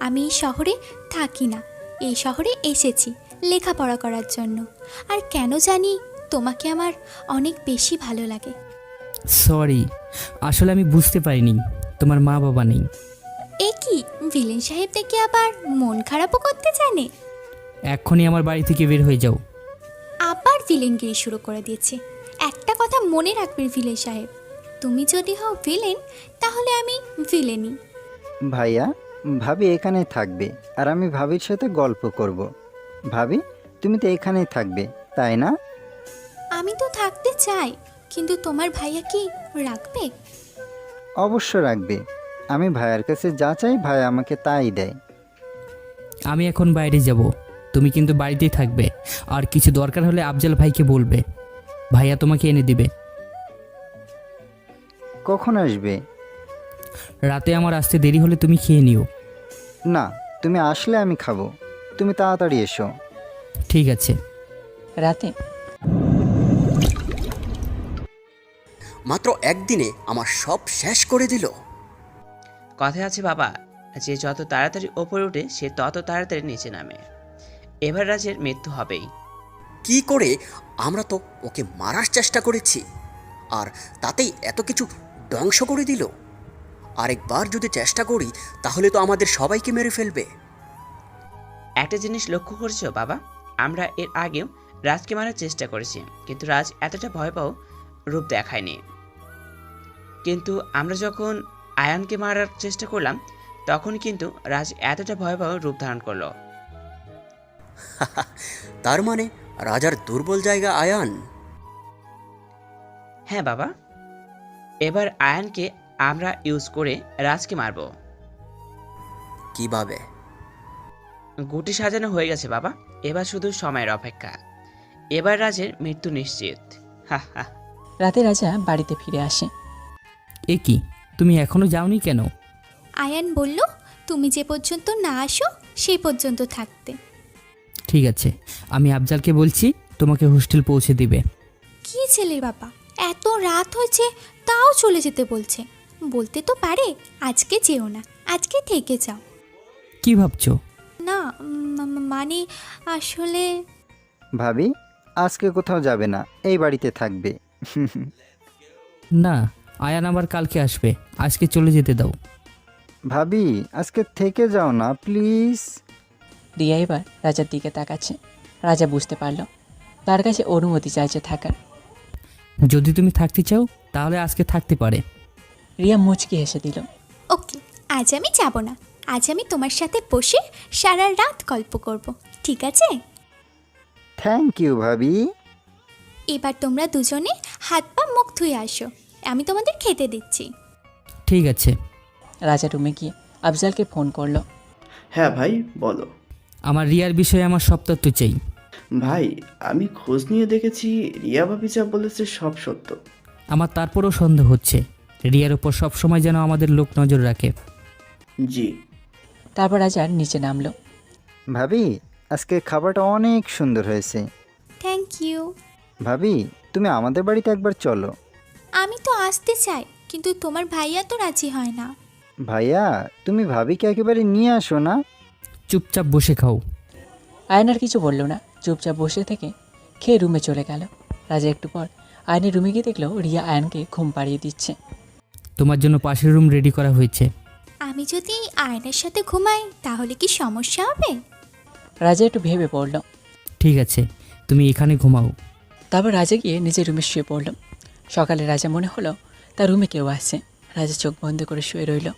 আমি এই শহরে থাকি না, এই শহরে এসেছি লেখাপড়া করার জন্য। আর কেন জানি তোমাকে আমার অনেক বেশি ভালো লাগে। সরি, আসলে আমি বুঝতে পারিনি তোমার মা বাবা নেই। এ কি, ভিলেন সাহেব দেখে আবার মন খারাপও করতে জানে? এখনই আমার বাড়ি থেকে বের হয়ে যাও। আবার ভিলেনগিরি শুরু করে দিয়েছে। একটা কথা মনে রাখবেন ভিলেন সাহেব, তুমি যদি হও ভিলেন তাহলে আমি ভিলেনই। ভাইয়া, ভাবি এখানেই থাকবে আর আমি ভাবির সাথে গল্প করব। ভাবি, তুমি তো এখানেই থাকবে, তাই না? আমি তো থাকতে চাই, কিন্তু তোমার ভাইয়া কি রাখবে? অবশ্য রাখবে। আমি ভাইয়ার কাছে যা চাই ভাইয়া আমাকে তাই দেয়। আমি এখন বাইরে যাব, তুমি কিন্তু বাড়িতেই থাকবে। আর কিছু দরকার হলে আফজাল ভাইকে বলবে, ভাইয়া তোমাকে এনে দিবে। কখন আসবে? রাতে আমার আসতে দেরি হলে তুমি খেয়ে নিও। না, তুমি আসলে আমি খাবো, তুমি তাড়াতাড়ি এসো। ঠিক আছে। রাতে মাত্র একদিনে আমার সব শেষ করে দিল। কথায় আছে বাবা, যে যত তাড়াতাড়ি ওপরে ওঠে সে তত তাড়াতাড়ি নিচে নামে। এবার রাজের মৃত্যু হবেই। কি করে? আমরা তো ওকে মারার চেষ্টা করেছি, আর তাতেই এত কিছু ধ্বংস করে দিল। আরেকবার যদি চেষ্টা করি তাহলে তো আমাদের সবাইকে মেরে ফেলবে। একটা জিনিস লক্ষ্য করছো বাবা, আমরা এর আগেও রাজকে মারার চেষ্টা করেছি, কিন্তু রাজ এতটা ভয় পাও রূপ দেখায়নি। কিন্তু আমরা যখন আয়ানকে মারার চেষ্টা করলাম তখন কিন্তু রাজ এতটা ভয় পাও রূপ ধারণ করলো। তার মানে রাজার দুর্বল জায়গা আয়ান। হ্যাঁ বাবা, এবার আয়ানকে আমরা ইউজ করে রাজকে মারব। কিভাবে? গুটি সাজানো হয়ে গেছে বাবা, এবার শুধু সময়ের অপেক্ষা। এবার রাজের মৃত্যু নিশ্চিত। রাতে রাজা বাড়িতে ফিরে আসে। এ কি, তুমি এখনো যাওনি কেন? আয়ান বলল তুমি যে পর্যন্ত না আসো সেই পর্যন্ত থাকতে। ঠিক আছে, আমি আফজালকে বলছি তোমাকে হোস্টেল পৌঁছে দিবে। কি ছেলের বাবা, এত রাত হয়েছে তাও চলে যেতে বলছে। বলতে তো পারে আজকে যেও না, আজকে থেকে যাও। কি ভাবছো? না মানে আসলে ভাবি, আজকে কোথাও যাবে না, এই বাড়িতে থাকবে। না, আয়ান আবার কালকে আসবে, আজকে চলে যেতে দাও। ভাবি, আজকে থেকে যাও না প্লিজ। রিয়া এবার রাজার দিকে তাকাচ্ছে। রাজা বুঝতে পারল তার কাছে অনুমতি চাইছে থাকার। যদি তুমি থাকতে চাও তাহলে আজকে থাকতে পারে। রিয়া মুচকি হেসে দিল। ওকে, আজ আমি যাব না, আজ আমি তোমার সাথে বসে সারা রাত গল্প করব, ঠিক আছে? থ্যাংক ইউ ভাবি। এবার তোমরা দুজনে হাত পা মুখ ধুয়ে আসো, আমি তোমাদের খেতে দিচ্ছি। ঠিক আছে। রাজা রুমে গিয়ে আফজালকে ফোন করলো। হ্যাঁ ভাই, বলো। আমার রিয়ার বিষয়ে আমার সব তথ্য চাই। ভাই, আমি খোঁজ নিয়ে দেখেছি রিয়া ভাবি যা বলেছে সব সত্য। আমার তারপরও সন্দেহ হচ্ছে, রিয়ার ওপর সবসময় যেন আমাদের লোক নজর রাখে। জি। তারপর রাজা নিচে নামলো। ভাবি, আজকে খাবারটা অনেক সুন্দর হয়েছে। Thank you. ভাবি, তুমি আমাদের বাড়িতে একবার চলো। আমি তো আসতে চাই, কিন্তু তোমার ভাইয়া তো রাজি হয় না। ভাইয়া, তুমি ভাবিকে একেবারে নিয়ে আসো না। চুপচাপ বসে খাও। আয়ন আর কিছু বলল না, চুপচাপ বসে থেকে খেয়ে রুমে চলে গেল। রাজা একটু পর আয়নের রুমে গিয়ে দেখলো রিয়া আয়নকে ঘুম পাড়িয়ে দিচ্ছে। তোমার জন্য পাশের রুম রেডি করা হয়েছে। আমি যদি আয়নের সাথে ঘুমাই তাহলে কি সমস্যা হবে? রাজা একটু ভেবে পড়ল। ঠিক আছে, তুমি এখানে ঘুমাও। তারপর রাজা গিয়ে নিজের রুমে শুয়ে পড়ল। সকালে রাজা মনে হলো তার রুমে কেউ আসছে। রাজা চোখ বন্ধ করে শুয়ে রইল।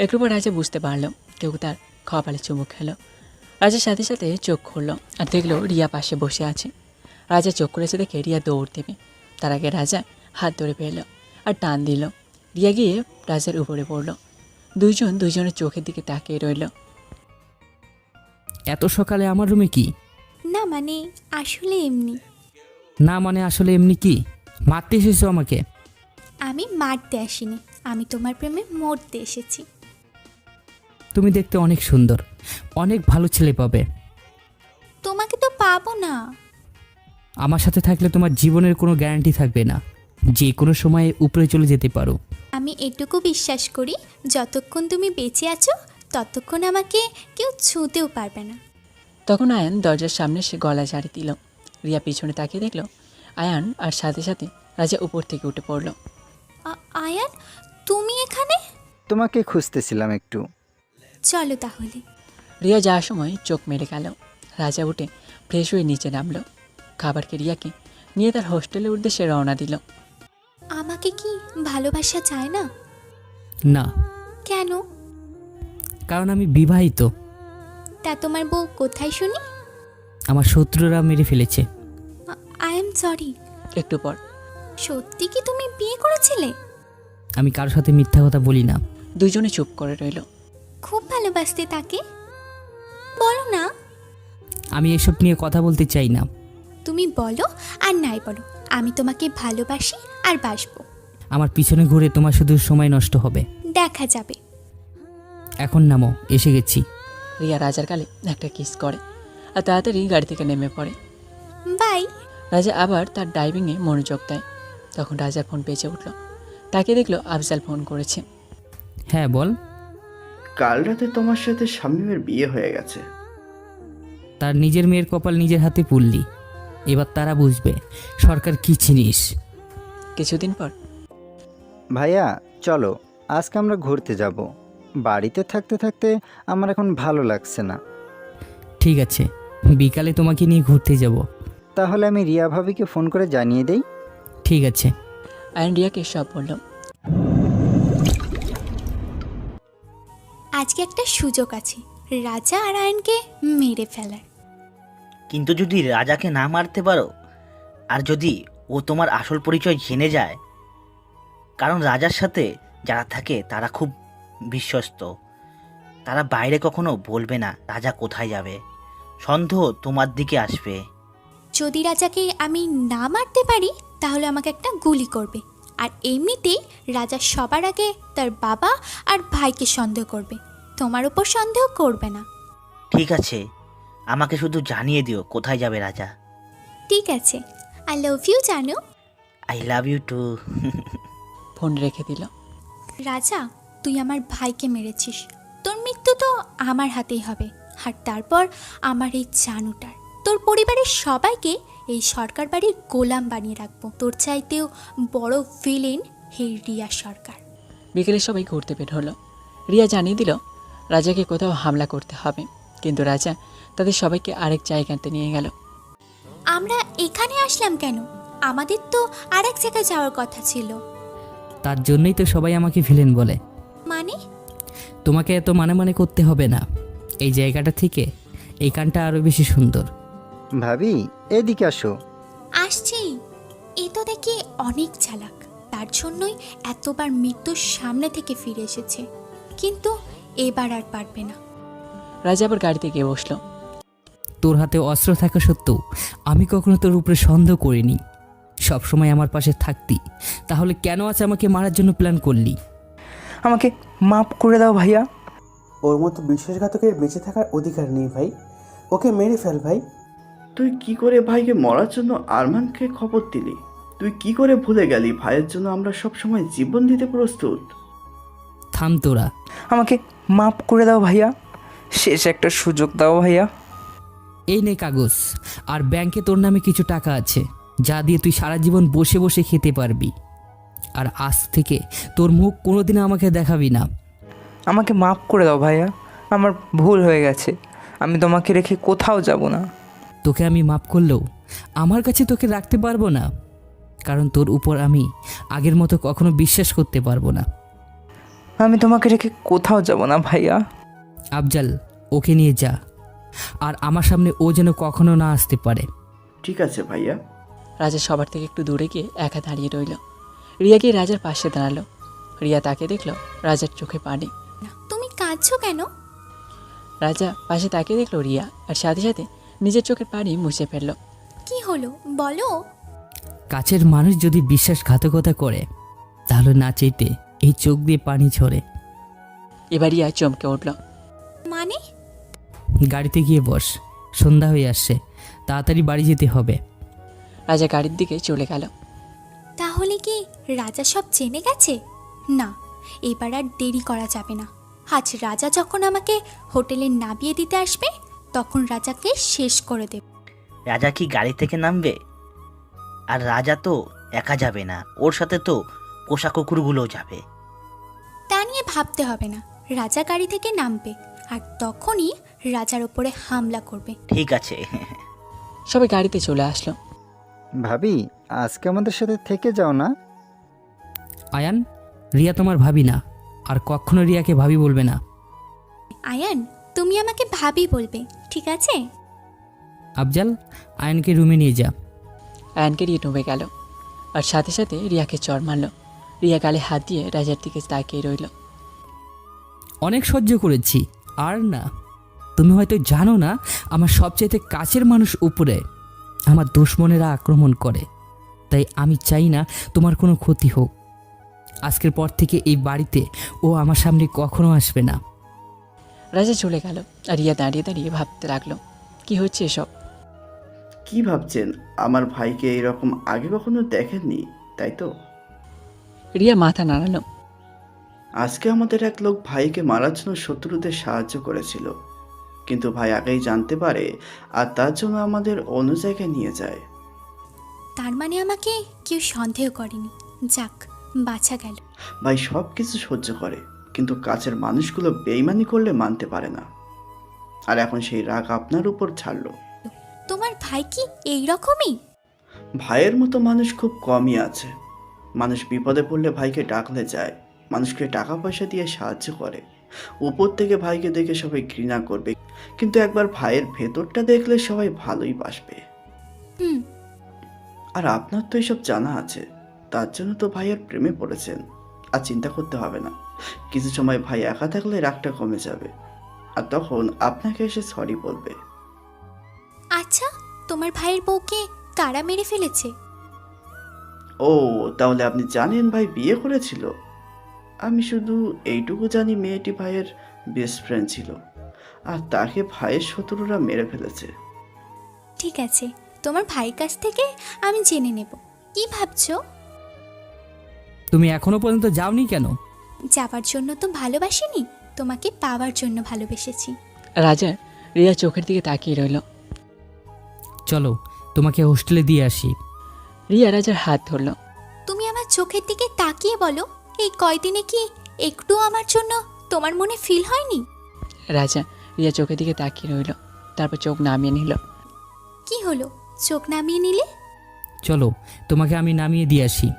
একটু পর রাজা বুঝতে পারল কেউ তার কপালে চুমু খেলো। রাজার সাথে সাথে চোখ খুলল আর দেখলো রিয়া পাশে বসে আছে। রাজা চোখ খুলেছে দেখে রিয়া দৌড় দেবে, তার আগে রাজা হাত ধরে ফেলল আর টান দিল। রিয়া গিয়ে রাজার উপরে পড়ল। দুইজনের চোখের দিকে তাকিয়ে রইল। এত সকালে আমার রুমে কি? না মানে আসলে এমনি। না মানে আসলে এমনি কি? মারতে এসেছো আমাকে? আমি মারতে আসিনি, আমি তোমার প্রেমে মরতে এসেছি। তুমি দেখতে অনেক সুন্দর, অনেক ভালো ছেলে পাবে। তোমাকে তো পাবো না। আমার সাথে থাকলে তোমার জীবনের কোনো গ্যারান্টি থাকবে না, যে কোনো সময়ে উপরে চলে যেতে পারো। আমি এটুকু বিশ্বাস করি, যতক্ষণ তুমি বেঁচে আছো ততক্ষণ আমাকে কেউ ছুঁতেও পারবে না। তখন আয়ান দরজার সামনে সে গলা ঝাড়ি দিল। রিয়া পিছনে তাকিয়ে দেখল আয়ান, আর সাথে সাথে রাজা উপর থেকে উঠে পড়ল। আয়ান, তুমি এখানে? তোমাকে খুঁজতেছিলাম একটু। চলো তাহলে। রিয়া যাওয়ার সময় চোখ মেরে গেল। রাজা উঠে ফ্রেশ হয়ে নিচে নামলো। খাবারকে রিয়াকে নিয়ে তার হোস্টেলের উদ্দেশ্যে রওনা দিল। আমাকে কি ভালোবাসা চায় না? না। কেন? কারণ আমি বিবাহিত। তা তোমার বউ কোথায় শুনি? আমার শত্রুরা মেরে ফেলেছে। I am sorry. একটু পর, সত্যি কি তুমি বিয়ে করেছিলে? আমি কারোর সাথে মিথ্যা কথা বলি না। দুজনে চুপ করে রইল। খুব ভালোবাসতে তাকে? বলো না। আমি এসব নিয়ে কথা বলতে চাই না। তুমি বলো আর নাই বলো, আমি তোমাকে ভালোবাসি আর বাসবো। আমার পিছনে ঘুরে তোমার শুধু সময় নষ্ট হবে। দেখা যাবে। এখন নামো, এসে গেছি। রিয়া রাজার গালে একটা কিস করে আর তাড়াতাড়ি গাড়ি থেকে নেমে পড়ে। বাই। রাজা আবার তার ড্রাইভিংয়ে মনোযোগ দেয়। তখন রাজার ফোন বেজে উঠল। তাকে দেখলো আফজাল ফোন করেছে। হ্যাঁ বল। কাল রাতে তোমার সাথে শামীমের বিয়ে হয়ে গেছে। তার নিজের মেয়ের কপাল নিজের হাতে পুড়লি। এবার তারা বুঝবে সরকার কি জিনিস। কিছুদিন পর, ভাইয়া চলো, আজকে আমরা ঘুরতে যাব। বাড়িতে থাকতে থাকতে আমার এখন ভালো লাগছে না। ঠিক আছে, বিকালে তোমাকে নিয়ে ঘুরতে যাব। তাহলে আমি রিয়া ভাবিকে ফোন করে জানিয়ে দেই। ঠিক আছে। আয়ন রিয়াকে সব বলল। আজকে একটা সুযোগ আছে রাজা আর আয়নকে মেরে ফেলার। কিন্তু যদি রাজাকে না মারতে পারো, আর যদি ও তোমার আসল পরিচয় জেনে যায়, কারণ রাজার সাথে যারা থাকে তারা খুব বিশ্বস্ত, তারা বাইরে কখনো বলবে না রাজা কোথায় যাবে, সন্দেহ তোমার দিকে আসবে। যদি রাজাকে আমি না মারতে পারি তাহলে আমাকে একটা গুলি করবে, আর এমনিতেই রাজা সবার আগে তার বাবা আর ভাইকে সন্দেহ করবে, তোমার উপর সন্দেহ করবে না। ঠিক আছে, আমাকে শুধু জানিয়ে দিও কোথায় যাবে রাজা। ঠিক আছে, আই লাভ ইউ জানো। I love you too. Phone রেখে দিল। রাজা, তুই আমার ভাইকে মেরেছিস, তোর মৃত্যু তো আমার হাতেই হবে, আর তারপর আমার এই জানুটার, তোর পরিবারের সবাইকে এই সরকার বাড়ির গোলাম বানিয়ে রাখবো। তোর চাইতেও বড় ভিলেন এই রিয়া সরকার। বিকেলে সবাই ঘুরতে বের হলো। রিয়া জানিয়ে দিল রাজাকে কোথাও হামলা করতে হবে, কিন্তু রাজা তাদের সবাইকে আরেক জায়গাতে নিয়ে গেল। আমরা এখানে আসলাম কেন? আমাদের তো আরেক জায়গায় যাওয়ার কথা ছিল। তার জন্যই তো সবাই আমাকে ভিলেন বলে। মানে? তোমাকে এত মানে করতে হবে না। এই জায়গাটা থেকে এই কানটা আরো বেশি সুন্দর। ভাবি, এদিকে আসো। আসছি। এ তো দেখি অনেক চালাক, তার জন্যই এতবার মৃত্যুর সামনে থেকে ফিরে এসেছে, কিন্তু এবার আর পারবে না। রাজা আবার গাড়িতে গিয়ে বসলো। তোর হাতে অস্ত্র থাকা সত্ত্বেও আমি কখনো তোর উপরে সন্দেহ করিনি। সবসময় আমার পাশে থাকতি, তাহলে কেন আজ আমাকে মারার জন্য প্ল্যান করলি? আমাকে মাফ করে দাও ভাইয়া। ওর মতো বিশ্বাসঘাতকের বেঁচে থাকার অধিকার নেই ভাই, ওকে মেরে ফেল ভাই। তুই কি করে ভাইকে মরার জন্য আরমানকে খবর দিলি? তুই কি করে ভুলে গেলি ভাইয়ের জন্য আমরা সব সময় জীবন দিতে প্রস্তুত? থাম তোরা। আমাকে মাফ করে দাও ভাইয়া, শেষ একটা সুযোগ দাও ভাইয়া। এই নে কাগজ, আর ব্যাংকে তোর নামে কিছু টাকা আছে, যা দিয়ে তুই সারা জীবন বসে বসে খেতে পারবি। আর আজ থেকে তোর মুখ কোনোদিন আমাকে দেখাবি না। আমাকে মাফ করে দাও ভাইয়া, আমার ভুল হয়ে গেছে, আমি তোমাকে রেখে কোথাও যাব না। তোকে আমি মাফ করলেও আমার কাছে তোকে রাখতে পারবো না, কারণ তোর উপর আমি আগের মতো কখনো বিশ্বাস করতে পারবো না। আমি তোমাকে রেখে কোথাও যাব না ভাইয়া। আফজাল, ওকে নিয়ে যা, আর আমার সামনে ও যেন কখনো না আসতে পারে। ঠিক আছে ভাইয়া। রাজা সবার থেকে একটু দূরে গিয়ে একা দাঁড়িয়ে রইল। রিয়া গিয়ে রাজার পাশে দাঁড়ালো। রিয়া তাকে দেখলো, রাজার চোখে পানি। তুমি কাঁদছো কেন? রাজা পাশে তাকিয়ে দেখলো রিয়া, আর সাথে সাথে নিজের চোখের পানি মুছে ফেললো। কি হলো বলো? কাছের মানুষ যদি বিশ্বাসঘাতকতা করে, তাহলে না চাইতে এই চোখ দিয়ে পানি ঝরে। এবার রিয়া চমকে উঠল। মানে? গাড়িতে গিয়ে বস, সন্ধ্যা হয়ে আসছে, তাড়াতাড়ি বাড়ি যেতে হবে। রাজা গাড়ির দিকে চলে গেল। তাহলে কি রাজা সব জেনে গেছে? না, এবার আর দেরি করা যাবে না। আজ রাজা যখন আমাকে হোটেলে নামিয়ে দিতে আসবে, তখন রাজাকে শেষ করে দেব। রাজা কি গাড়ি থেকে নামবে? আর রাজা তো একা যাবে না, ওর সাথে তো পোষা কুকুরগুলোও যাবে। তা নিয়ে ভাবতে হবে না, রাজা গাড়ি থেকে নামবে আর তখনই রাজার উপরে হামলা করবে। ঠিক আছে। সবাই গাড়িতে চলে আসলো। ভাবি, আজকে আমাদের সাথে থেকে যাও না? আয়ান, রিয়া তোমার ভাবি না, আর কখনো রিয়াকে ভাবি বলবে না। আয়ান, তুমি আমাকে ভাবি বলবে, ঠিক আছে? আফজাল, আয়ানকে রুমে নিয়ে যা। আয়ানকে নিয়ে ডুবে গেল, আর সাথে সাথে রিয়াকে চড় মারল। রিয়া গালে হাত দিয়ে রাজার দিকে তাকিয়ে রইল। অনেক সহ্য করেছি, আর না। তুমি হয়তো জানো না, আমার সবচাইতে কাছের মানুষ উপরে আমার দুশ্মনেরা আক্রমণ করে, তাই আমি চাই না তোমার কোনো ক্ষতি হোক। আজকের পর থেকে এই বাড়িতে ও আমার সামনে কখনো আসবে না। রাজা চলে গেল, আর রিয়া দাঁড়িয়ে দাঁড়িয়ে ভাবতে লাগলো, কি হচ্ছে এসব? কি ভাবছেন? আমার ভাইকে এরকম আগে কখনো দেখেননি, তাই তো? রিয়া মাথা নাড়ালো। আজকে আমাদের এক লোক ভাইকে মারার জন্য শত্রুদের সাহায্য করেছিল, কিন্তু ভাই আগেই জানতে পারে আর তার জন্য আমাদের অন্য জায়গায় নিয়ে যায়। তার মানে আমাকে কেউ সন্দেহ করেনি। যাক, বাঁচা গেল। ভাই সব কিছু সহ্য করে, কিন্তু কাছের মানুষগুলো বেইমানি করলে মানতে পারে না, আর এখন সেই রাগ আপনার উপর ছাড়লো। তোমার ভাই কি এই রকমই? ভাইয়ের মতো মানুষ খুব কমই আছে। মানুষ বিপদে পড়লে ভাইকে ডাকলে যায়, মানুষকে টাকা পয়সা দিয়ে সাহায্য করে। উপর থেকে ভাইকে দেখে সবাই ঘৃণা করবে, কিন্তু একবার ভাইয়ের ভেতরটা দেখলে সবাই ভালোই বাসবে। আর আপনার তো এসব জানা আছে, তার জন্য তো ভাইয়ের প্রেমে পড়েছেন। আর চিন্তা করতে হবে না, কিছু সময় ভাই একা থাকলে রাগটা কমে যাবে, আর তখন আপনাকে এসে সরি বলবে। আচ্ছা, তোমার ভাইয়ের বউকে কারা মেরে ফেলেছে? ও, তাহলে আপনি জানেন ভাই বিয়ে করেছিল? আমি শুধু এইটুকু জানি, মেয়েটি ভাইয়ের বেস্ট ফ্রেন্ড ছিল, আর তাকে ভাইয়ের শত্রুরা মেরে ফেলেছে। ঠিক আছে, তোমার ভাইয়ের কাছ থেকে আমি জেনে নেব। কি ভাবছো? তুমি এখনো পর্যন্ত যাওনি কেন? যাবার জন্য তো ভালোবাসিনি, তোমাকে পাওয়ার জন্য ভালোবেসেছি। রাজা রিয়া চোখের দিকে তাকিয়ে রইল। চলো, তোমাকে হোস্টেলে দিয়ে আসি। রিয়া রাজার হাত ধরল। তুমি আমার চোখের দিকে তাকিয়ে বলো, এই কয়দিনে কি একটু আমার জন্য তোমার মনে ফিল হয়নি? রাজা রিয়া চোখের দিকে তাকিয়ে রইল, তারপর চোখ নামিয়ে নিল। কি হলো, চোখ নামিয়ে নিলে? চলো, তোমাকে আমি নামিয়ে দিয়ে আসি।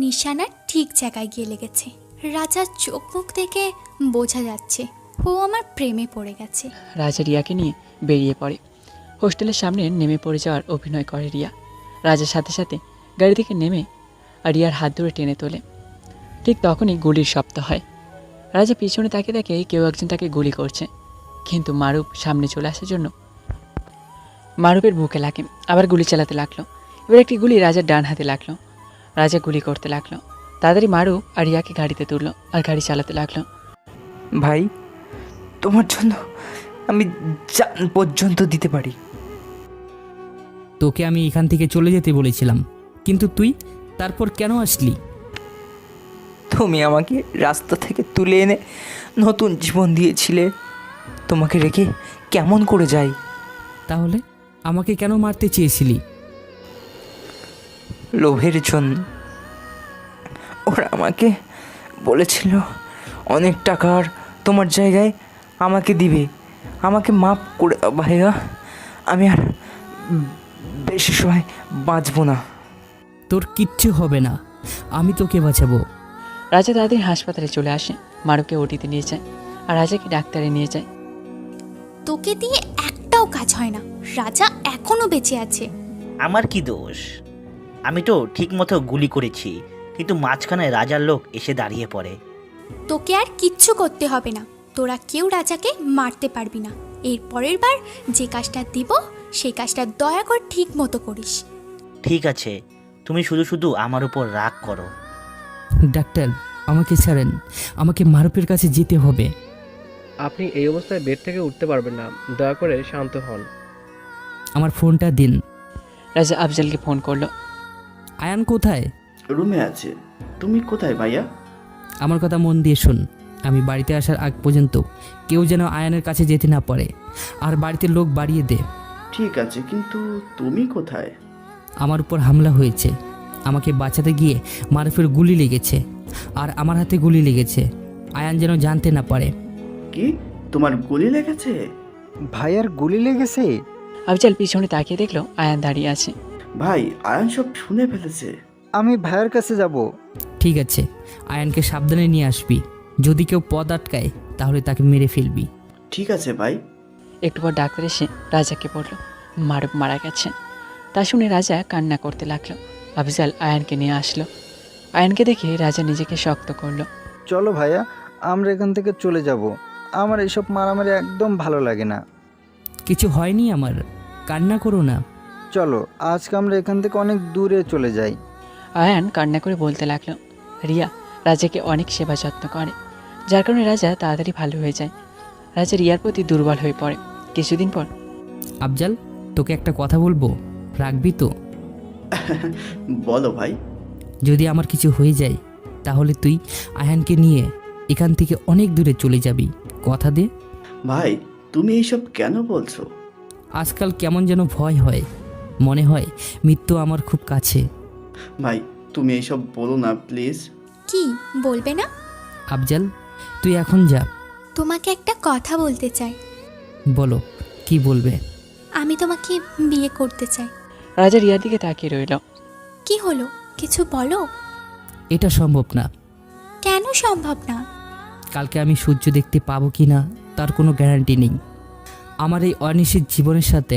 নিশানা ঠিক জায়গায় গিয়ে লেগেছে। রাজার চোখ মুখ থেকে বোঝা যাচ্ছে ও আমার প্রেমে পড়ে গেছে। রাজা রিয়াকে নিয়ে বেরিয়ে পড়ে। হোস্টেলের সামনে নেমে পড়ে যাওয়ার অভিনয় করে রিয়া। রাজার সাথে সাথে গাড়ি থেকে নেমে আর রিয়ার হাত ধরে টেনে তোলে। ঠিক তখনই গুলির শব্দ হয়। রাজা পিছনে তাকিয়ে দেখে কেউ একজন তাকে গুলি করছে, কিন্তু মারুফ সামনে চলে আসার জন্য মারুফের বুকে লাগে, আবার গুলি চালাতে লাগলো। এবার একটি গুলি রাজার ডান হাতে লাগলো। রাজা গুলি করতে লাগলো। তাড়াতাড়ি মারুফ আর রিয়াকে গাড়িতে তুললো আর গাড়ি চালাতে লাগলো। ভাই, তোমার জন্য আমি জান পর্যন্ত দিতে পারি। তোকে আমি এখান থেকে চলে যেতে বলেছিলাম, কিন্তু তুই তারপর কেন আসলি? তুমি আমাকে রাস্তা থেকে তুলে এনে নতুন জীবন দিয়েছিলে, তোমাকে রেখে কেমন করে যাই? তাহলে আমাকে কেন মারতে চেয়েছিলি? লোভের জন্য। ওরা আমাকে বলেছিল অনেক টাকার তোমার জায়গায় আমাকে দিবে। আমাকে মাফ করে দাও ভাইয়া, আমি আর বেশি সময় বাঁচবো না। তোর কিচ্ছু হবে না, আমি তোকে বাঁচাবো। রাজা তাড়াতাড়ি হাসপাতালে চলে আসে, মারুফকে ওটিতে নিয়ে যায় আর রাজাকে ডাক্তারে নিয়ে যায়। তোকে দিয়ে একটাও কাজ হয় না, রাজা এখনো বেঁচে আছে। আমার কি দোষ? আমি তো ঠিকমতো গুলি করেছি, কিন্তু মাঝখানে রাজার লোক এসে দাঁড়িয়ে পড়ে। তোকে আর কিচ্ছু করতে হবে না, তোরা কেউ রাজাকে মারতে পারবি না। এর পরের বার যে কাজটা দিব সেই কাজটা দয়া করে ঠিক মতো করিস। ঠিক আছে, তুমি শুধু শুধু আমার উপর রাগ করো। ডাক্তার, আমাকে ছাড়েন, আমাকে মারুফের কাছে যেতে হবে। আপনি এই অবস্থায় বেড থেকে উঠতে পারবেন না, দয়া করে শান্ত হন। আমার ফোনটা দিন। রাজা আফজালকে ফোন করলো। আয়ান কোথায়? রুমে আছে। তুমি কোথায় ভাইয়া? আমার কথা মন দিয়ে শুন, আমি বাড়িতে আসার আগ পর্যন্ত কেউ যেন আয়ানের কাছে যেতে না পারে, আর বাড়িতে লোক বাড়িয়ে দে। ঠিক আছে, কিন্তু তুমি কোথায়? আমার উপর হামলা হয়েছে, আমাকে বাঁচাতে গিয়ে মারুফের গুলি লেগেছে, আর আমার হাতে গুলি লেগেছে। আয়ান যেন জানতে না পারে। কি, তোমার গুলি লেগেছে? ভাইয়ার গুলি লেগেছে? আফজাল পিছনে তাকিয়ে দেখলো আয়ান দাঁড়িয়ে আছে। ভাই, আয়ান সব শুনে ফেলেছে। আমি ভাইয়ের কাছে যাব। ঠিক আছে, আয়ানকে সাবধানে নিয়ে আসবি। যদি কেউ পথ আটকায় তাহলে তাকে মেরে ফেলবি। ঠিক আছে ভাই। একটু পর ডাক্তার এসে রাজাকে বলল মারুফ মারা গেছে। তা শুনে রাজা কান্না করতে লাগলো। আফজাল আয়ানকে নিয়ে আসলো। আয়ানকে দেখে রাজা নিজেকে শক্ত করলো। চলো ভাইয়া, আমরা এখান থেকে চলে যাব। আমার এসব মারামারি একদম ভালো লাগে না। কিছু হয়নি আমার, কান্না করো না। চলো, আজকে আমরা এখান থেকে অনেক দূরে চলে যাই। আয়ান কান্না করে বলতে লাগলো। রিয়া রাজাকে অনেক সেবা যত্ন করে, যার কারণে রাজা তাড়াতাড়ি ভালো হয়ে যায়। রাজা রিয়ার প্রতি দুর্বল হয়ে পড়ে। কিছুদিন পর, আফজাল, তোকে একটা কথা বলবো, রাখবি তো? বলো ভাই। যদি আমার কিছু হয়ে যায় তাহলে তুই আয়ানকে নিয়ে এখান থেকে অনেক দূরে চলে যাবি, কথা দে। ভাই, তুমি এইসব কেন বলছো? আজকাল কেমন যেন ভয় হয়, মনে হয় মৃত্যু আমার খুব কাছে। ভাই, তুমি এইসব বলো না প্লিজ। কি বলবে না? আফজাল, তুই এখন যা। তোমাকে একটা কথা বলতে চাই। বলো, কি বলবে? আমি তোমাকে বিয়ে করতে চাই। রাজা রিয়ার দিকে তাকিয়ে রইল। কি হলো, কিছু বলো। এটা সম্ভব না। কেন সম্ভব না? কালকে আমি সূর্য দেখতে পাবো কি না তার কোনো গ্যারান্টি নেই। আমার এই অনিশ্চিত জীবনের সাথে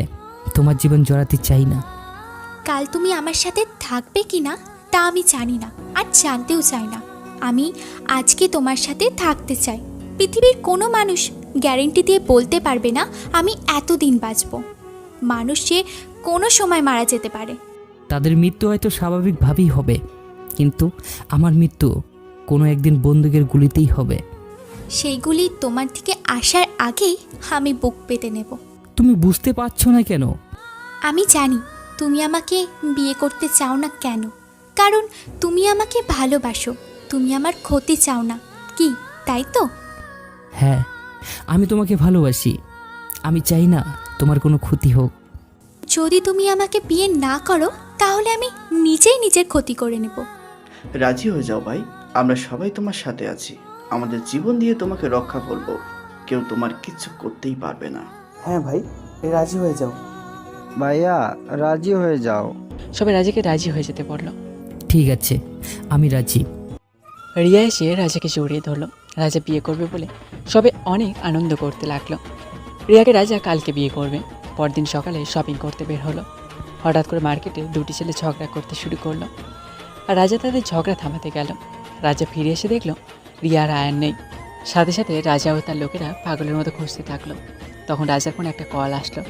তোমার জীবন জড়াতে চাই না। কাল তুমি আমার সাথে থাকবে কি না তা আমি জানি না, আর জানতেও চাই না। আমি আজকে তোমার সাথে থাকতে চাই। পৃথিবীর কোনো মানুষ গ্যারেন্টি দিয়ে বলতে পারবে না আমি এতদিন বাঁচব। মানুষ যে কোনো সময় মারা যেতে পারে। তাদের মৃত্যু হয়তো স্বাভাবিকভাবেই হবে, কিন্তু আমার মৃত্যু কোনো একদিন বন্দুকের গুলিতেই হবে। সেইগুলি তোমার দিকে আসার আগেই আমি বুক পেতে নেব। তুমি বুঝতে পারছো না কেন? আমি জানি তুমি আমাকে বিয়ে করতে চাও না কেন, কারণ তুমি আমাকে ভালোবাসো। তুমি আমার ক্ষতি চাও না, কি তাই তো? হ্যাঁ, আমি তোমাকে ভালোবাসি। আমি চাই না তোমার কোনো ক্ষতি হোক। যদি তুমি আমাকে বিয়ে না করো তাহলে আমি নিজেই নিজের ক্ষতি করে নেব। রাজি হয়ে যাও ভাই, আমরা সবাই তোমার সাথে আছি। আমাদের জীবন দিয়ে তোমাকে রক্ষা করব। কেউ তোমার কিচ্ছু করতেই পারবে না। হ্যাঁ ভাই, রাজি হয়ে যাও। ভাইয়া, রাজি হয়ে যাও। সবাই রাজাকে রাজি হয়ে যেতে বলল। ঠিক আছে, আমি রাজি। রিয়া এসে রাজাকে জড়িয়ে ধরলো। রাজা বিয়ে করবে বলে সবাই অনেক আনন্দ করতে লাগলো। রিয়াকে রাজা কালকে বিয়ে করবে। পরদিন সকালে শপিং করতে বের হলো। হঠাৎ করে মার্কেটে দুটি ছেলে ঝগড়া করতে শুরু করলো, আর রাজা তাদের ঝগড়া থামাতে গেল। রাজা ফিরে এসে দেখলো রিয়া আর আয়ান নেই। সাথে সাথে রাজা ও তার লোকেরা পাগলের মতো খুঁজতে থাকলো। তখন রাজার ফোনে একটা কল আসলো।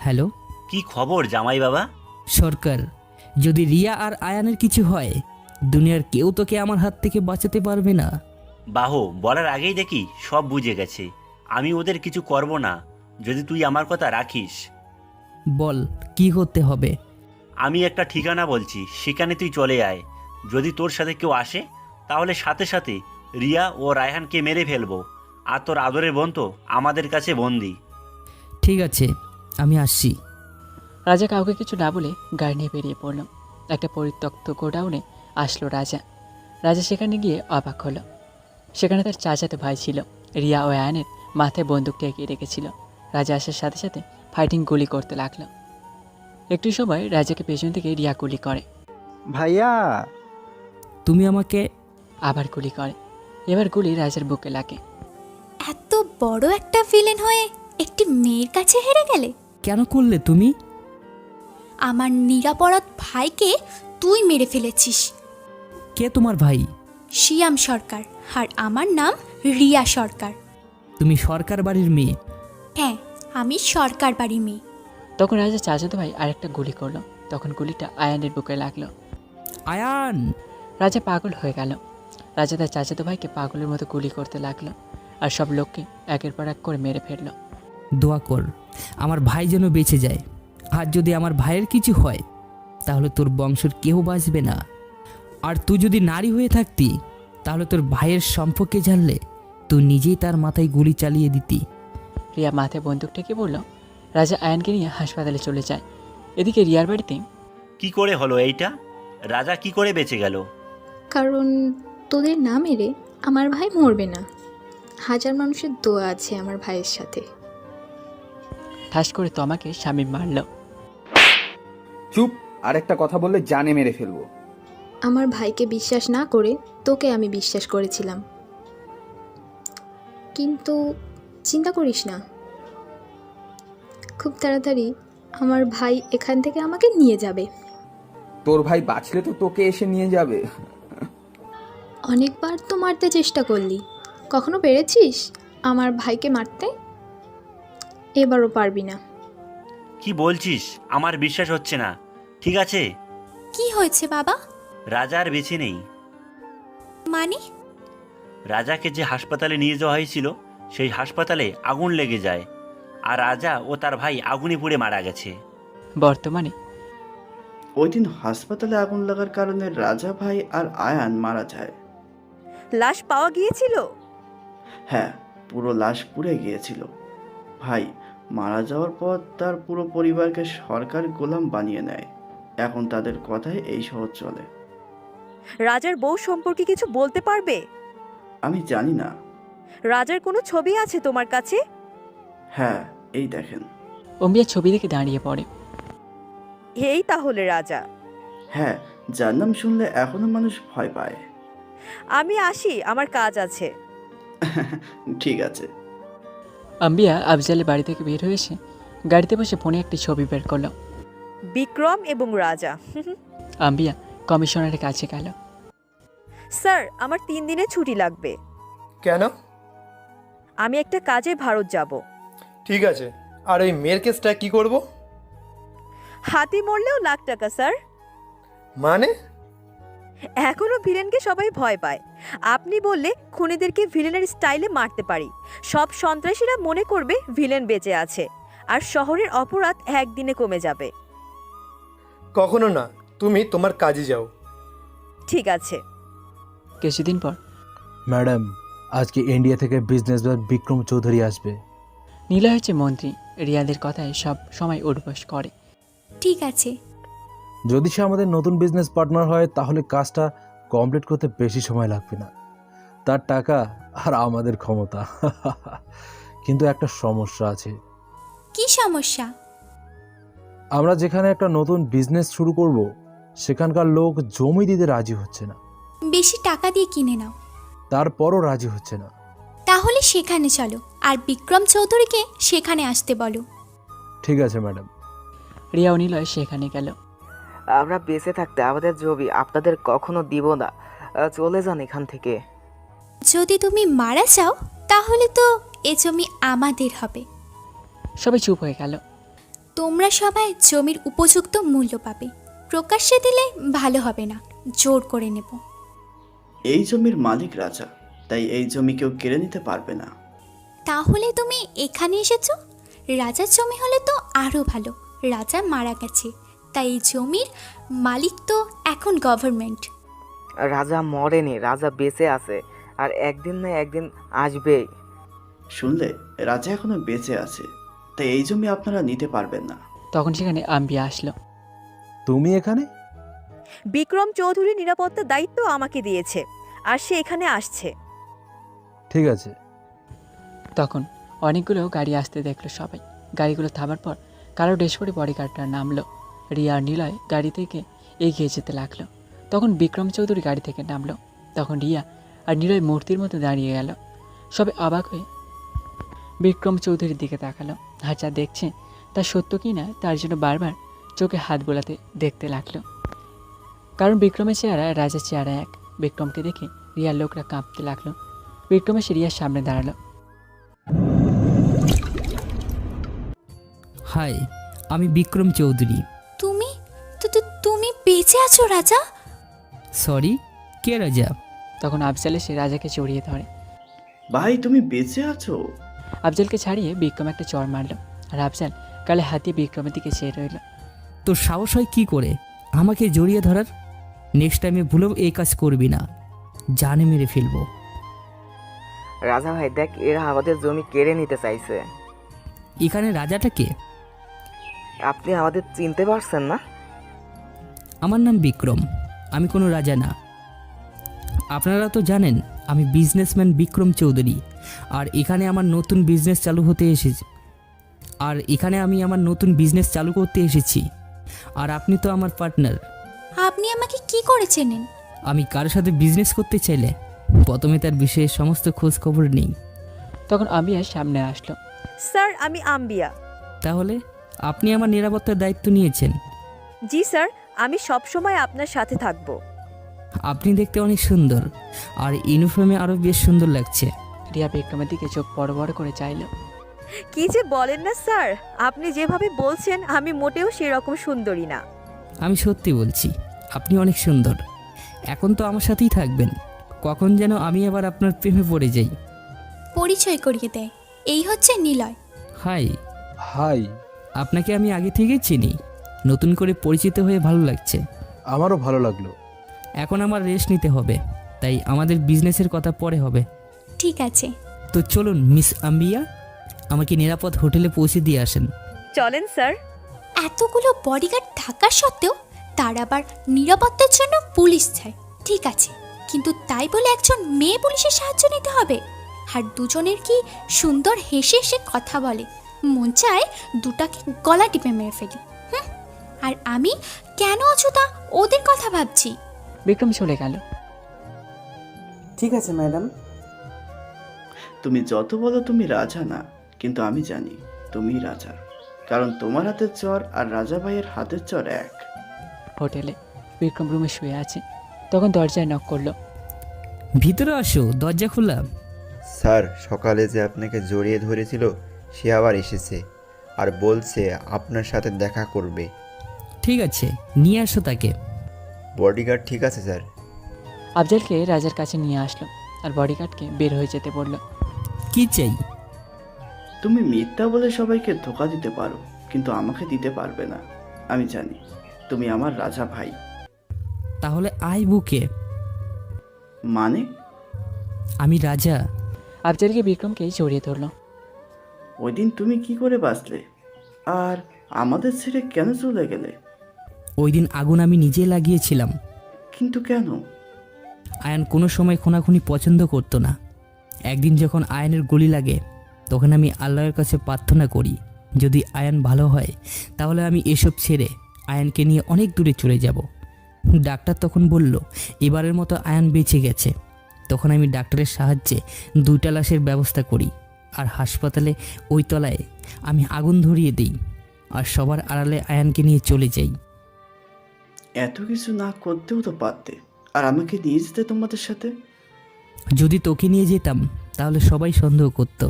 হ্যালো, কি খবর জামাই বাবা? সরকার, যদি রিয়া আর আয়ানের কিছু হয়, দুনিয়ার কেউ তোকে আমার হাত থেকে বাঁচাতে পারবে না। বাহু বলার আগেই দেখি সব বুঝে গেছে। আমি ওদের কিছু করব না যদি তুই আমার কথা রাখিস। বল কি করতে হবে? আমি একটা ঠিকানা বলছি, সেখানে তুই চলে আয়। যদি তোর সাথে কেউ আসে তাহলে সাথে সাথে রিয়া ও রায়হানকে মেরে ফেলবো। আর তোর আদরের বোন তো আমাদের কাছে বন্দি। ঠিক আছে, আমি আসছি। রাজা কাউকে কিছু না বলে গাড়ি নিয়ে বেরিয়ে পড়ল। একটা পরিত্যক্ত গোডাউনে আসলো রাজা। রাজা সেখানে গিয়ে অবাক হলো। সেখানে তার চাচাতো ভাই ছিল। রিয়া ও আয়নের মাথায় বন্দুকটা এগিয়ে রেখেছিল। রাজা আসার সাথে সাথে ফাইটিং গুলি করতে লাগলো। একটু সময় রাজাকে পেছন থেকে রিয়া গুলি করে। ভাইয়া, তুমি আমাকে। আবার গুলি করে। এবার গুলি রাজার বুকে লাগে। এত বড় একটা ভিলেন হয়ে একটি মেয়ের কাছে হেরে গেলে? কেন করলে তুমি? আমার নিরাপরাধ ভাইকে তুই মেরে ফেলেছিস। কে তোমার ভাই? শিয়াম সরকার, আর আমার নাম রিয়া সরকার। তুমি সরকার বাড়ির মেয়ে? হ্যাঁ, আমি সরকার বাড়ির মেয়ে। তখন রাজা চাচাতো ভাই আরেকটা গুলি করলো। তখন গুলিটা আয়ানের বুকে লাগলো। আয়ান! রাজা পাগল হয়ে গেল। রাজা তার চাচাতো ভাইকে পাগলের মতো গুলি করতে লাগলো আর সব লোককে একের পর এক করে মেরে ফেললো। দোয়া কর আমার ভাই যেন বেঁচে যায়। আর যদি আমার ভাইয়ের কিছু হয় তাহলে তোর বংশের কেউ বাঁচবে না। আর তুই যদি নারী হয়ে থাকতি তাহলে তোর ভাইয়ের সম্পর্কে জানলে তুই নিজেই তার মাথায় গুলি চালিয়ে দিতি। রিয়া মাথায় বন্দুক ঠেকে বলল। রাজা আয়ানকে নিয়ে হাসপাতালে চলে যায়। এদিকে রিয়ার বাড়িতে কি করে হলো এইটা? রাজা কি করে বেঁচে গেল? কারণ তোদের না মেরে আমার ভাই মরবে না। হাজার মানুষের দোয়া আছে আমার ভাইয়ের সাথে। ঠাস করে তোমাকে স্বামী মারল। চুপ! আরেকটা কথা বললে জানে মেরে ফেলবো। আমার ভাইকে বিশ্বাস না করে তোকে আমি বিশ্বাস করেছিলাম, কিন্তু চিন্তা করিস না, খুব তাড়াতাড়ি আমার ভাই এখান থেকে আমাকে নিয়ে যাবে। তোর ভাই বাঁচলে তো তোকে এসে নিয়ে যাবে। অনেকবার তো মারতে চেষ্টা করলি, কখনো পেরেছিস আমার ভাইকে মারতে? এবারও পারবি না। কি বলছিস? আমার বিশ্বাস হচ্ছে না। ঠিক আছে। কি হয়েছে বাবা? রাজা আর বেঁচে নেই। মানে? রাজাকে যে হাসপাতালে নিয়ে যাওয়া হয়েছিল সেই হাসপাতালে আগুন লেগে যায় আর রাজা ও তার ভাই আগুনে পুড়ে মারা গেছে। বর্তমানে ওই দিন হাসপাতালে আগুন লাগার কারণে রাজা ভাই আর আয়ান মারা যায়। লাশ পাওয়া গিয়েছিল? হ্যাঁ, পুরো লাশ পুড়ে গিয়েছিল। ভাই মারা যাওয়ার পর তার পুরো পরিবারকে সরকার গোলাম বানিয়ে নেয়। এখন তাদের কথায় এই শহর চলে। রাজার বউ সম্পর্কে কিছু বলতে পারবে? আমি জানি না। রাজার কোনো ছবি আছে তোমার কাছে? হ্যাঁ, এই দেখেন। অম্বিয়া ছবি দেখে দাঁড়িয়ে পড়ে। এই তাহলে রাজা? হ্যাঁ, যার নাম শুনলে এখনো মানুষ ভয় পায়। আমি আসি, আমার কাজ আছে। ঠিক আছে। আম্বিয়া আফজালের বাড়ি থেকে বের হয়ে এসে গাড়িতে বসে ফোনে একটি ছবি বের করলো। বিক্রম এবং রাজা। আম্বিয়া কমিশনারের কাছে গেল। স্যার, আমার 3 দিনের ছুটি লাগবে। কেন? আমি একটা কাজে ভারত যাব। ঠিক আছে। আর ওই মেয়ের কেসটা কি করব? হাতি মরলেও লাখ টাকা স্যার। মানে? এখনো ভিলেনকে সবাই ভয় পায়। আপনি বললে খুনিদেরকে ভিলেনের স্টাইলে মারতে পারি। সব সন্ত্রাসীরা মনে করবে ভিলেন বেঁচে আছে, আর শহরের অপরাধ একদিনে কমে যাবে। কখনো না, তুমি তোমার কাজে যাও। ঠিক আছে। কিছুদিন পর ম্যাডাম, আজকে ইন্ডিয়া থেকে বিজনেসম্যান বিক্রম চৌধুরী আসবে। নীলা হচ্ছে মন্ত্রী। রিয়াদের কথায় সব সময় উঠবস করে। ঠিক আছে। যদি সে আমাদের নতুন বিজনেস পার্টনার হয় তাহলে কাজটা কমপ্লিট করতে বেশি সময় লাগবে না। তার টাকা আর আমাদের ক্ষমতা। কিন্তু একটা সমস্যা আছে। কি সমস্যা? আমরা যেখানে একটা নতুন বিজনেস শুরু করব সেখানকার লোক জমি দিতে রাজি হচ্ছে না। বেশি টাকা দিয়ে কিনে নাও। তারপরও রাজি হচ্ছে না। তাহলে সেখানে চলো, আর বিক্রম চৌধুরীকে সেখানে আসতে বলো। ঠিক আছে ম্যাডাম। রিয়া ও নিলয় সেখানে গেল। আমরা বেঁচে থাকতে আমাদের জমি আপনাদের কখনো দিব না। চলে যান এখান থেকে। যদি তুমি মারা যাও তাহলে তো এ জমি আমাদের হবে। সবাই চুপ হয়ে গেল। তোমরা সবাই জমির উপযুক্ত মূল্য পাবে, প্রকাশ্যে দিলে ভালো হবে না, জোর করে নেব। এই জমির মালিক রাজা, তাই এই জমি কেউ কেড়ে নিতে পারবে না। তাহলে তুমি এখানে এসেছো? রাজার জমি হলে তো আরও ভালো। রাজা মারা গেছে, তাই এই জমির মালিক তো এখন গভর্নমেন্ট। রাজা মরেনি, রাজা বেঁচে আছে, আর একদিন না একদিন আসবেই। শুনলে, রাজা এখনো বেঁচে আছে, তাই এই জমি আপনারা নিতে পারবেন না। তখন সেখানে আম্বিয়া আসলো। তুমি এখানে? বিক্রম চৌধুরীর নিরাপত্তার দায়িত্ব আমাকে দিয়েছে, আর সে এখানে আসছে। ঠিক আছে। তখন অনেকগুলো গাড়ি আসতে দেখলো সবাই। গাড়িগুলো থামার পর কারো ড্যাশবোর্ডে বডিগার্ডটা নামলো। রিয়া আর নিলয় গাড়ি থেকে এগিয়ে যেতে লাগলো। তখন বিক্রম চৌধুরী গাড়ি থেকে নামলো। তখন রিয়া আর নিলয় মূর্তির মতো দাঁড়িয়ে গেল। সবে অবাক হয়ে বিক্রম চৌধুরীর দিকে তাকালো। আর যা দেখছে তা সত্য কি না তার জন্য বারবার চোখে হাত বোলাতে দেখতে লাগলো। কারণ বিক্রমের চেহারা রাজার চেহারা এক। বিক্রমকে দেখে রিয়ার লোকরা কাঁপতে লাগলো। বিক্রম এসে রিয়ার সামনে দাঁড়ালো। হাই, আমি বিক্রম চৌধুরী। তুমি তুমি বেঁচে আছো রাজা? সরি, কে রাজা? তখন আফজাল এসে রাজাকে জড়িয়ে ধরে। ভাই, তুমি বেঁচে আছো? আফজালকে ছাড়িয়ে বিক্রম একটা চড় মারল। আর আফজাল কালে হাতিয়ে বিক্রমের দিকে চেয়ে রইল। তোর সাহস হয় কী করে আমাকে জড়িয়ে ধরার? নেক্সট টাইমে ভুলেও এই কাজ করবি না, জানে মেরে ফেলবো। রাজা ভাই দেখ, এরা আমাদের জমি কেড়ে নিতে চাইছে। এখানে রাজাটা কে? আপনি আমাদের চিনতে পারছেন না? আমার নাম বিক্রম, আমি কোনো রাজা না। আপনারা তো জানেন আমি বিজনেসম্যান বিক্রম চৌধুরী, আর এখানে আমার নতুন বিজনেস চালু করতে এসেছি। আর আপনি তো আমার পার্টনার। আপনি আমাকে কি করে চেনেন? আমি কারোর সাথে বিজনেস করতে চাইলে প্রথমে তার বিষয়ে সমস্ত খোঁজ খবর নেই। তখন আম্বিয়া সামনে আসলো। স্যার, আমি আম্বিয়া। তাহলে আপনি আমার নিরাপত্তার দায়িত্ব নিয়েছেন? জি স্যার, আমি সব সময় আপনার সাথে থাকব। আপনি দেখতে অনেক সুন্দর, আর ইউনিফর্মে আরও বেশ সুন্দর লাগছে। রিয়া বিক্রমের দিকে চোখ বড় বড় করে চাইল। কি যে বলেন না স্যার, আপনি যেভাবে বলছেন আমি মোটেও সেরকম সুন্দরী না। আমি সত্যি বলছি, আপনি অনেক সুন্দর। এখন তো আমার সাথেই থাকবেন, কখন যেন আমি আবার আপনার প্রেমে পড়ে যাই। পরিচয় করিয়ে দেয়, এই হচ্ছে নিলয়। হাই। হাই। আপনাকে আমি আগে থেকেই চিনি, নতুন করে পরিচিত হয়ে ভালো লাগছে। আমারও ভালো লাগলো। এখন আমার রেস্ট নিতে হবে, তাই আমাদের বিজনেসের কথা পরে হবে। ঠিক আছে। তো চলুন মিস আম্বিয়া, আমাকে নিরাপদ হোটেলে পৌঁছে দিয়ে আসেন। চলেন স্যার। এতগুলো বডিগার্ড থাকা সত্ত্বেও তার আবার নিরাপত্তার জন্য পুলিশ চায়। ঠিক আছে, কিন্তু তাই বলে একজন মেয়ে পুলিশের সাহায্য নিতে হবে? আর দুজনের কি সুন্দর হেসে হেসে কথা বলে, মন চায় দুটাকে গলা টিপে মেরে ফেলি। আর আমি কেন অযথা ওদের কথা ভাবছি? বিক্রম চলে গেল। ঠিক আছে ম্যাডাম। তুমি যত বলো তুমি রাজা না, কিন্তু আমি জানি তুমি রাজা, কারণ তোমার হাতের চর আর রাজা ভাইয়ের হাতের চর এক। হোটেলে বিক্রম রুমে শুয়ে আছে। তখন দরজায় নক করলো। ভিতরে আসো, দরজা খোলা। স্যার, সকালে যে আপনাকে জড়িয়ে ধরেছিল সে আবার এসেছে আর বলছে আপনার সাথে দেখা করবে। ঠিক আছে, নিয়ে আসো তাকে। বডিগার্ড ঠিক আছে স্যার। আফজালকে রাজার কাছে নিয়ে আসলো আর বডিগার্ডকে বের হয়ে যেতে বললো। কি চাই? তুমি মিথ্যা বলে সবাইকে ধোকা দিতে পারো, কিন্তু আমাকে দিতে পারবে না। আমি জানি তুমি আমার রাজা ভাই। তাহলে আই বুকে। মানে? আমি রাজা। আফজালকে বিক্রমকে জড়িয়ে ধরলো। ওই দিন তুমি কি করে বাঁচলে, আর আমাদের ছেড়ে কেন চলে গেলে? ওই দিন আগুন আমি নিজে লাগিয়েছিলাম। কিন্তু কেন? আয়ান কোনো সময় খুনাখুনি পছন্দ করতো না। একদিন যখন আয়ানের গুলি লাগে, তখন আমি আল্লাহর কাছে প্রার্থনা করি যদি আয়ান ভালো হয় তাহলে আমি এসব ছেড়ে আয়ানকে নিয়ে অনেক দূরে চলে যাব। ডাক্তার তখন বলল এবারের মতো আয়ান বেঁচে গেছে। তখন আমি ডাক্তারের সাহায্যে 2টা লাশের ব্যবস্থা করি, আর হাসপাতালে ওই তলায় আমি আগুন ধরিয়ে দিই, আর সবার আড়ালে আয়ানকে নিয়ে চলে যাই। এত কিছু না করতেও তো পারতে, আর আমাকে নিয়ে যেতে তোমাদের সাথে। যদি তোকে নিয়ে যেতাম তাহলে সবাই সন্দেহ করত,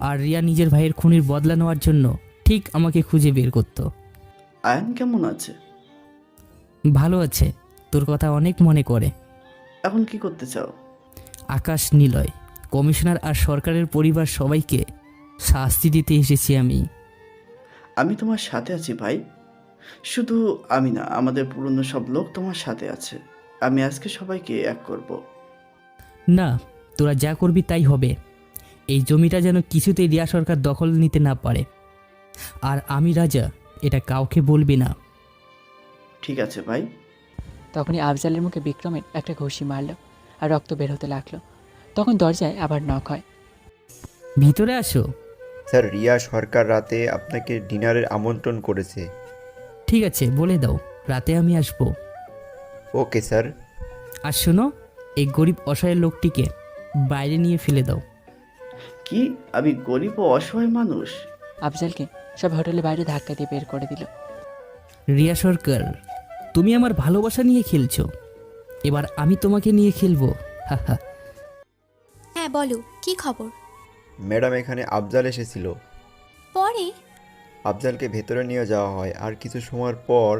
আর রিয়া নিজের ভাইয়ের খুনির বদলা নেওয়ার জন্য ঠিক আমাকে খুঁজে বের করত। আয়ান কেমন আছে? ভালো আছে, তোর কথা অনেক মনে করে। এখন কি করতে চাও? আকাশ নিলয়, কমিশনার আর সরকারের পরিবার সবাইকে শাস্তি দিতে এসেছি আমি। আমি তোমার সাথে আছি ভাই। শুধু আমি না, আমাদের পুরনো সব লোক তোমার সাথে আছে। আমি আজকে সবাইকে এক করব। না, তোরা যা করবি তাই হবে। এই জমিটা যেন কিছুতেই রিয়া সরকার দখল নিতে না পারে। আর আমি রাজা, এটা কাউকে বলবি না। ঠিক আছে ভাই। তখনই আফজালের মুখে বিক্রমের একটা ঘুষি মারল আর রক্ত বের হতে লাগলো। তখন দরজায় আবার নক হয়। ভিতরে আসো। স্যার, রিয়া সরকার রাতে আপনাকে ডিনারের আমন্ত্রণ করেছে। ঠিক আছে, বলে দাও রাতে আমি আসবো। Okay sir. আর শোনো, এই গরিব অসহায় লোকটিকে বাইরে নিয়ে ফেলে দাও। কি? আমি গরিব ও অসহায় মানুষ? আফজালকে সব হোটেলের বাইরে ধাক্কা দিয়ে বের করে দিল। রিয়া সরকার, তুমি আমার ভালোবাসা নিয়ে খেলছো, এবার আমি তোমাকে নিয়ে খেলবো। হা হা। হ্যাঁ বলো, কি খবর? ম্যাডাম, এখানে আফজাল এসেছিল। পরে আফজালকে ভেতরে নিয়ে যাওয়া হয় আর কিছু সময়ের পর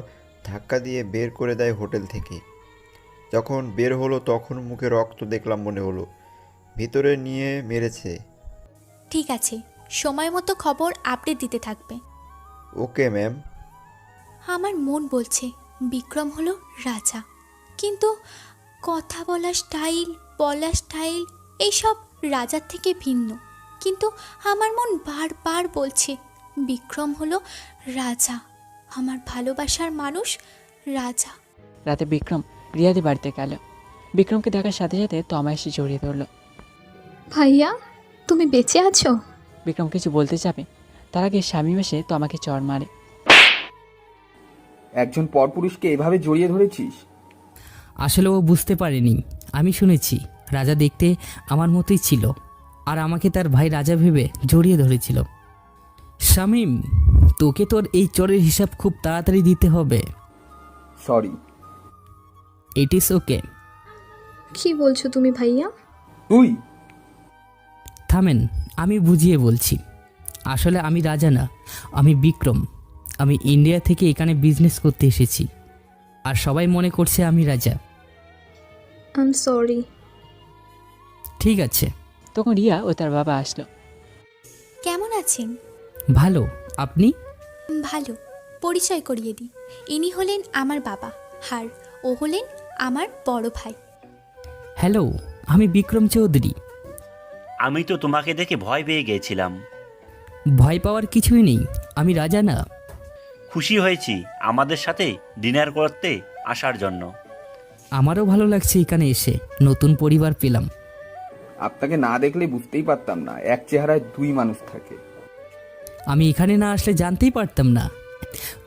ধাক্কা দিয়ে বের করে দেয় হোটেল থেকে। যখন বের হলো তখন মুখে রক্ত দেখলাম, মনে হলো ভিতরে নিয়ে মেরেছে। ঠিক আছে, সময় মতো খবর আপডেট দিতে থাকবে। Okay ma'am. আমার মন বলছে বিক্রম হলো রাজা, কিন্তু কথা বলার স্টাইল এইসব রাজার থেকে ভিন্ন। কিন্তু আমার মন বারবার বলছে বিক্রম হলো রাজা, আমার ভালোবাসার মানুষ রাজা। রাতে বিক্রম রিয়াদের বাড়িতে গেল। বিক্রমকে দেখার সাথে সাথে তমা এসে জড়িয়ে ধরল। ভাইয়া, তুমি বেঁচে আছো? বিক্রম কিছু বলতে যাবে, তার আগে শামীম এসে তমাকে চড় মারে। একজন পরপুরুষকে এভাবে জড়িয়ে ধরেছিস? আসলে ও বুঝতে পারেনি। আমি শুনেছি রাজা দেখতে আমার মতোই ছিল, আর আমাকে তার ভাই রাজা ভেবে জড়িয়ে ধরেছিল। শামীম, তোকে তোর এই চরের হিসাব খুব তাড়াতাড়ি দিতে হবে। সরি। It is okay. কি বলছো তুমি ভাইয়া? তুই থামেন, আমি বুঝিয়ে বলছি। আসলে আমি রাজা না, আমি বিক্রম। আমি ইন্ডিয়া থেকে এখানে বিজনেস করতে এসেছি, আর সবাই মনে করছে আমি রাজা। I am sorry. ঠিক আছে। তখন রিয়া ও তার বাবা আসলো। কেমন আছেন? ভালো, আপনি? ভালো। পরিচয় করিয়ে দিই, ইনি হলেন আমার বাবা, আর ও হলেন আমার বড় ভাই। হ্যালো, আমি বিক্রম চৌধুরী। আমি তো তোমাকে দেখে ভয় পেয়ে গিয়েছিলাম। ভয় পাওয়ার কিছুই নেই, আমি রাজা না। খুশি হয়েছি আমাদের সাথে ডিনার করতে আসার জন্য। আমারও ভালো লাগছে এখানে এসে, নতুন পরিবার পেলাম। আপনাকে না দেখলে বুঝতেই পারতাম না এক চেহারায় দুই মানুষ থাকে। আমি এখানে না আসলে জানতেই পারতাম না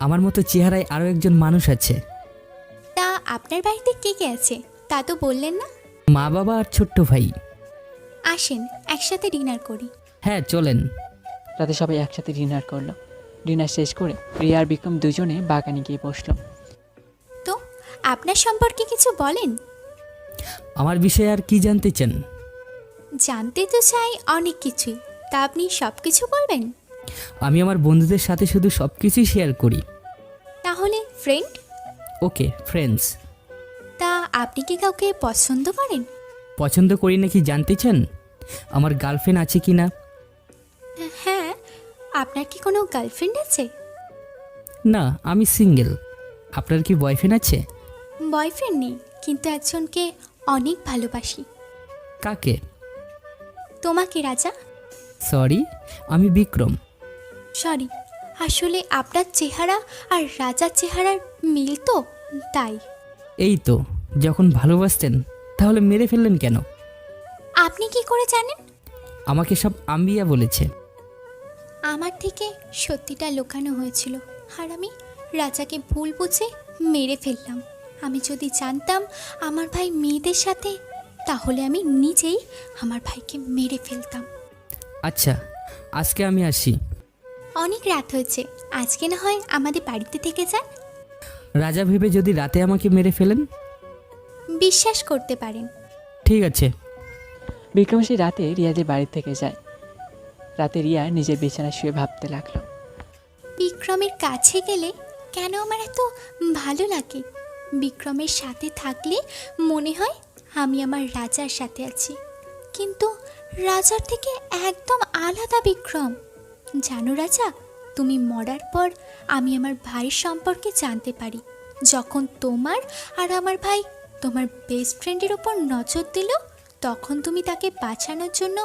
আমার মতো চেহারায় আরও একজন মানুষ আছে। তা আপনার বাড়িতে কে কে আছে তা তো বললেন না? মা, বাবা আর ছোট্ট ভাই। আসেন একসাথে ডিনার করি। হ্যাঁ, চলেন। রাতে সবাই একসাথে ডিনার করলো। ডিনার শেষ করে রিয়া আর বিক্রম দুজনে বাগানে গিয়ে বসলো। তো আপনার সম্পর্কে কিছু বলেন। আমার বিষয়ে আর কি জানতে চান? জানতে তো চাই অনেক কিছুই, তা আপনি সব কিছু বলবেন? আমি আমার বন্ধুদের সাথে শুধু সব কিছুই শেয়ার করি। তাহলে ফ্রেন্ড? ওকে, ফ্রেন্ডস। তা আপনি কি কাউকে পছন্দ করেন? পছন্দ করি নাকি জানতে চান? আমার গার্লফ্রেন্ড আছে কি না? হ্যাঁ, আপনার কি কোনো গার্লফ্রেন্ড আছে? না, আমি সিঙ্গেল। আপনার কি বয়ফ্রেন্ড আছে? বয়ফ্রেন্ড নেই, কিন্তু একজনকে অনেক ভালোবাসি। কাকে? তোমাকে রাজা। সরি, আমি বিক্রম। সরি, আসলে আপনার চেহারা আর রাজার চেহারার মিল তো, তাই। এই তো, যখন ভালোবাসতেন তাহলে মেরে ফেললেন কেন? আপনি কি করে জানেন? আমাকে সব আম্বিয়া বলেছে। আমার থেকে সত্যিটা লুকানো হয়েছিল, আর আমি রাজাকে ভুল বুঝে মেরে ফেললাম। আমি যদি জানতাম আমার ভাই মেয়েদের সাথে, তাহলে আমি নিজেই আমার ভাইকে মেরে ফেলতাম। আচ্ছা, আজকে আমি আসি। অনেক রাত হয়েছে, আজকে না হয় আমাদের বাড়িতে থেকে যান। রাজা ভেবে যদি রাতে আমাকে মেরে ফেলেন? বিশ্বাস করতে পারেন। ঠিক আছে। বিক্রম সেই রাতে রিয়াদের বাড়ি থেকে যায়। রাতে রিয়া নিজের বিছানায় শুয়ে ভাবতে লাগলো, বিক্রমের কাছে গেলে কেন আমার এত ভালো লাগে। বিক্রমের সাথে থাকলে মনে হয় আমি আমার রাজার সাথে আছি, কিন্তু রাজার থেকে একদম আলাদা বিক্রম। জানো রাজা, তুমি মরার পর আমি আমার ভাইয়ের সম্পর্কে জানতে পারি। যখন তোমার আর আমার ভাই তোমার বেস্ট ফ্রেন্ডের ওপর নজর দিল, তখন তুমি তাকে বাঁচানোর জন্য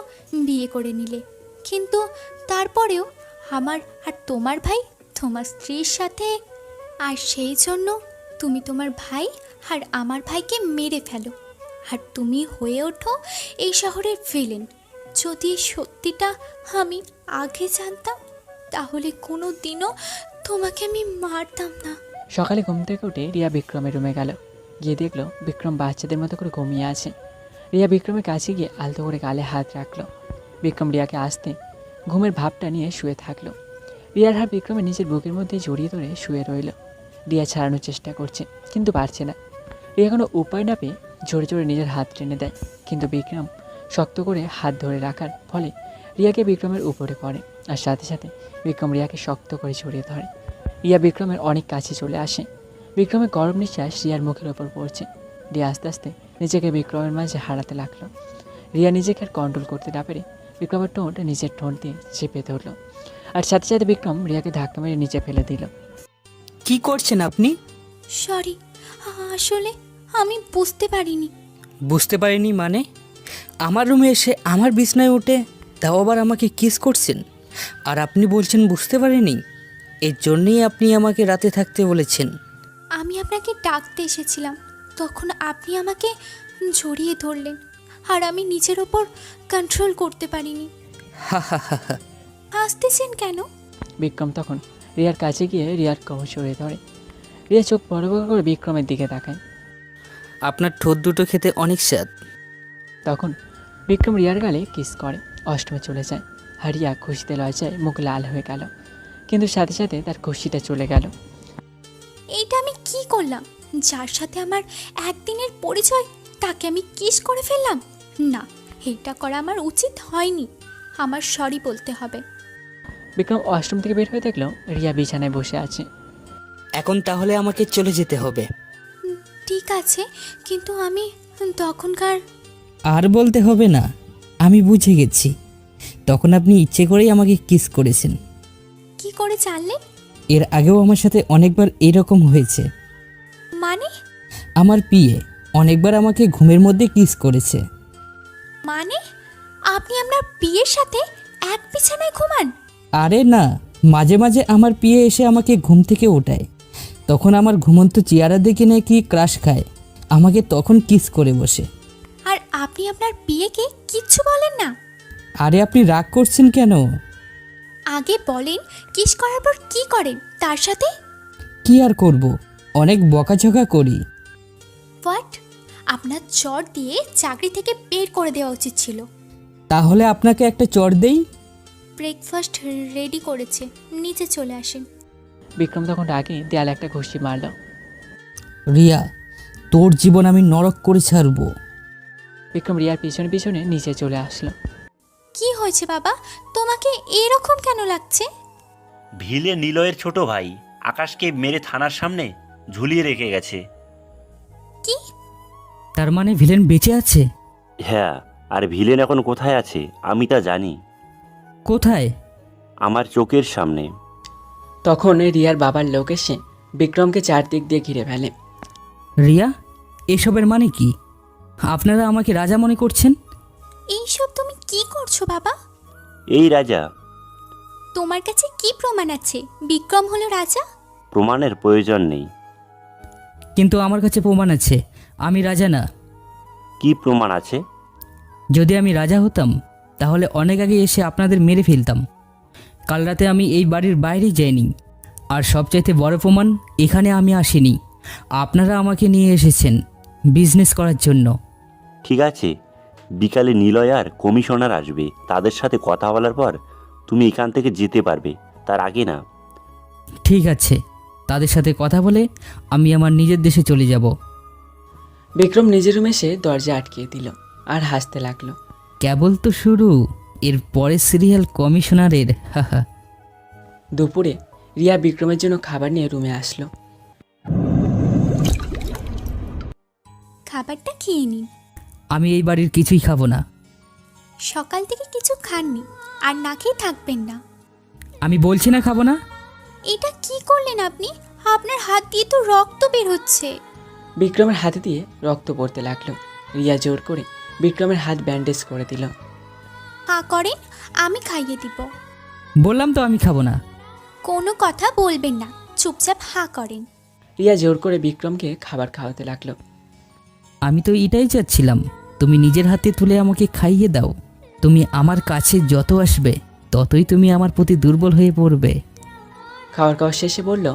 বিয়ে করে নিলে, কিন্তু তারপরেও আমার আর তোমার ভাই তোমার স্ত্রীর সাথে, আর সেই জন্য তুমি তোমার ভাই আর আমার ভাইকে মেরে ফেলো, আর তুমি হয়ে ওঠো এই শহরের ভিলেন। যদি এই সত্যিটা আমি আগে জানতাম, তাহলে কোনো দিনও তোমাকে আমি মারতাম না। সকালে ঘুম থেকে উঠে রিয়া বিক্রমের রুমে গেল। গিয়ে দেখলো বিক্রম বাচ্চাদের মতো করে ঘুমিয়ে আছে। রিয়া বিক্রমের কাছে গিয়ে আলতো করে গালে হাত রাখলো। বিক্রম রিয়াকে আসতে ঘুমের ভাবটা নিয়ে শুয়ে থাকলো। রিয়ার হাত বিক্রমের নিজের বুকের মধ্যে জড়িয়ে ধরে শুয়ে রইল। রিয়া ছাড়ানোর চেষ্টা করছে, কিন্তু পারছে না। রিয়া কোনো উপায় না পেয়ে জোরে জোরে নিজের হাত টেনে দেয়, কিন্তু বিক্রম শক্ত করে হাত ধরে রাখার ফলে রিয়াকে বিক্রমের উপরে পড়ে, আর সাথে সাথে বিক্রম রিয়াকে শক্ত করে জড়িয়ে ধরে। রিয়া বিক্রমের অনেক কাছে চলে আসে। বিক্রমের গরম নিঃশ্বাস রিয়ার মুখের ওপর পড়ছে। রিয়া আস্তে আস্তে নিজেকে বিক্রমের মাঝে হারাতে লাগলো। রিয়া নিজেকে আর কন্ট্রোল করতে না পেরে বিক্রমের ঠোঁট নিজের ঠোঁট দিয়ে চেপে ধরলো, আর সাথে সাথে বিক্রম রিয়াকে ধাক্কা মেরে নিচে ফেলে দিল। কি করছেন আপনি? সরি, আসলে আমি বুঝতে পারিনি। বুঝতে পারিনি মানে? আমার রুমে এসে আমার বিছনায় উঠে তাও আবার আমাকে কিস করছেন, আর আপনি বলছেন বুঝতে পারিনি? এর জন্যই আপনি আমাকে রাতে থাকতে বলেছেন। আমি আপনাকে ডাকতে এসেছিলাম, তখন আপনি আমাকে জড়িয়ে ধরলেন, আর আমি নিজের ওপর কন্ট্রোল করতে পারিনি। হা হা হা হা। হাসতেছেন কেন? বিক্রম তখন রিয়ার কাছে গিয়ে রিয়ার কবর জড়িয়ে ধরে। রিয়া চোখ বড় বড় করে বিক্রমের দিকে তাকায়। আপনার ঠোঁট দুটো খেতে অনেক স্বাদ। তখন বিক্রম রিয়ার গালে কিস করে। অষ্টমে চলে যায়, আর রিয়া খুশিতে লজ্জায় মুখ লাল হয়ে গেল, কিন্তু সাথে সাথে তার খুশিটা চলে গেল। এইটা আমি কি করলাম? যার সাথে আমার একদিনের পরিচয়, তাকে আমি কিস করে ফেললাম। না, এটা করা আমার উচিত হয়নি। আমার সরি বলতে হবে। বিক্রম অষ্টম থেকে বের হয়ে দেখলো রিয়া বিছানায় বসে আছে। এখন তাহলে আমাকে চলে যেতে হবে। ঠিক আছে, কিন্তু আমি তখনকার... আর বলতে হবে না, আমি বুঝে গেছি। তখন আপনি ইচ্ছে করেই আমাকে কিস করেছেন। কি করে জানলেন? এর আগেও আমার সাথে অনেকবার এরকম হয়েছে। মানে? আমার পিয়ে অনেকবার আমাকে ঘুমের মধ্যে কিস করেছে। মানে আপনি আপনার বিয়ের সাথে এক বিছানায় ঘুমান? আরে না, মাঝে মাঝে আমার পিয়ে এসে আমাকে ঘুম থেকে ওঠায়। তখন আমার ঘুমন্ত চেহারা দেখে নাকি ক্রাশ খায়, আমাকে তখন কিস করে বসে। আর আপনি আপনার বিয়েকে কিচ্ছু বলেন না? আরে আপনি রাগ করছেন কেন? আগে বলেন, কিস করার পর কি করেন তার সাথে? কি আর করব, অনেক বকাঝকা করি। হোয়াট? আপনার চর দিয়ে চাকরি থেকে বের করে দেওয়া উচিত ছিল। তাহলে আপনাকে একটা চড় দেই। ব্রেকফাস্ট রেডি করেছে, নিচে চলে আসেন। বিক্রম তখন রাগে দেয়ালে একটা ঘুষি মারল। রিয়া, তোর জীবন আমি নরক করে ছাড়বো। বিক্রম রিয়ার পিছনে পিছনে নিচে চলে আসলো। কি হয়েছে বাবা, তোমাকে এরকম কেন লাগছে? ভিলে নিলয়ের ছোট ভাই আকাশকে মেরে থানার সামনে ঝুলিয়ে রেখে গেছে। কি? তার মানে ভিলেন বেঁচে আছে? হ্যাঁ, আর ভিলেন এখন কোথায় আছে আমি তা জানি। কোথায়? আমার চোখের সামনে। তখন রিয়ার বাবার লোক এসে বিক্রমকে চারদিক দিয়ে ঘিরে ফেলে। রিয়া, এসবের মানে কি? আপনারা আমাকে রাজা মনে করছেন? এইসব তুমি কি করছো বাবা? এই রাজা। তোমার কাছে কি প্রমাণ আছে বিক্রম হলো রাজা? প্রমাণের প্রয়োজন নেই। কিন্তু আমার কাছে প্রমাণ আছে, আমি রাজা না। কি প্রমাণ আছে? যদি আমি রাজা হতাম তাহলে অনেক আগে এসে আপনাদের মেরে ফেলতাম। কাল রাতে আমি এই বাড়ির বাইরে যাইনি, আর সবচাইতে বড় প্রমাণ, এখানে আমি আসিনি, আপনারা আমাকে নিয়ে এসেছেন বিজনেস করার জন্য। ঠিক আছে, বিকালে নিলয় আর কমিশনার আসবে, তাদের সাথে কথা বলার পর তুমি এখান থেকে যেতে পারবে, তার আগে না। ঠিক আছে, তাদের সাথে কথা বলে আমি আমার নিজের দেশে চলে যাব। বিক্রম নিজের রুমে এসে দরজা আটকিয়ে দিল আর হাসতে লাগলো। কেবল তো শুরু, এর পরে সিরিয়াল কমিশনারের। হাহা। দুপুরে রিয়া বিক্রমের জন্য খাবার নিয়ে রুমে আসলো। খাবারটা খেয়ে নিন। আমি এই বাড়ির কিছুই খাবো না। সকাল থেকে কিছু খাননি আর না খেয়ে থাকবেন না। আমি বলছি না খাবো না। এটা কি করলেন আপনি? আপনার হাত দিয়ে তো রক্ত বের হচ্ছে। বিক্রমের হাতে দিয়ে রক্ত পড়তে লাগলো। রিয়া জোর করে বিক্রমের হাত ব্যান্ডেজ করে দিল। হা করেন, আমি খাইয়ে দিব। বললাম তো আমি খাবো না। কোনো কথা বলবেন না, চুপচাপ হা করেন। রিয়া জোর করে বিক্রমকে খাবার খাওয়াতে লাগলো। আমি তো এটাই চাচ্ছিলাম, তুমি নিজের হাতে তুলে আমাকে খাইয়ে দাও। তুমি আমার কাছে যত আসবে ততই তুমি আমার প্রতি দুর্বল হয়ে পড়বে। খাবার খাওয়া শেষে বলল,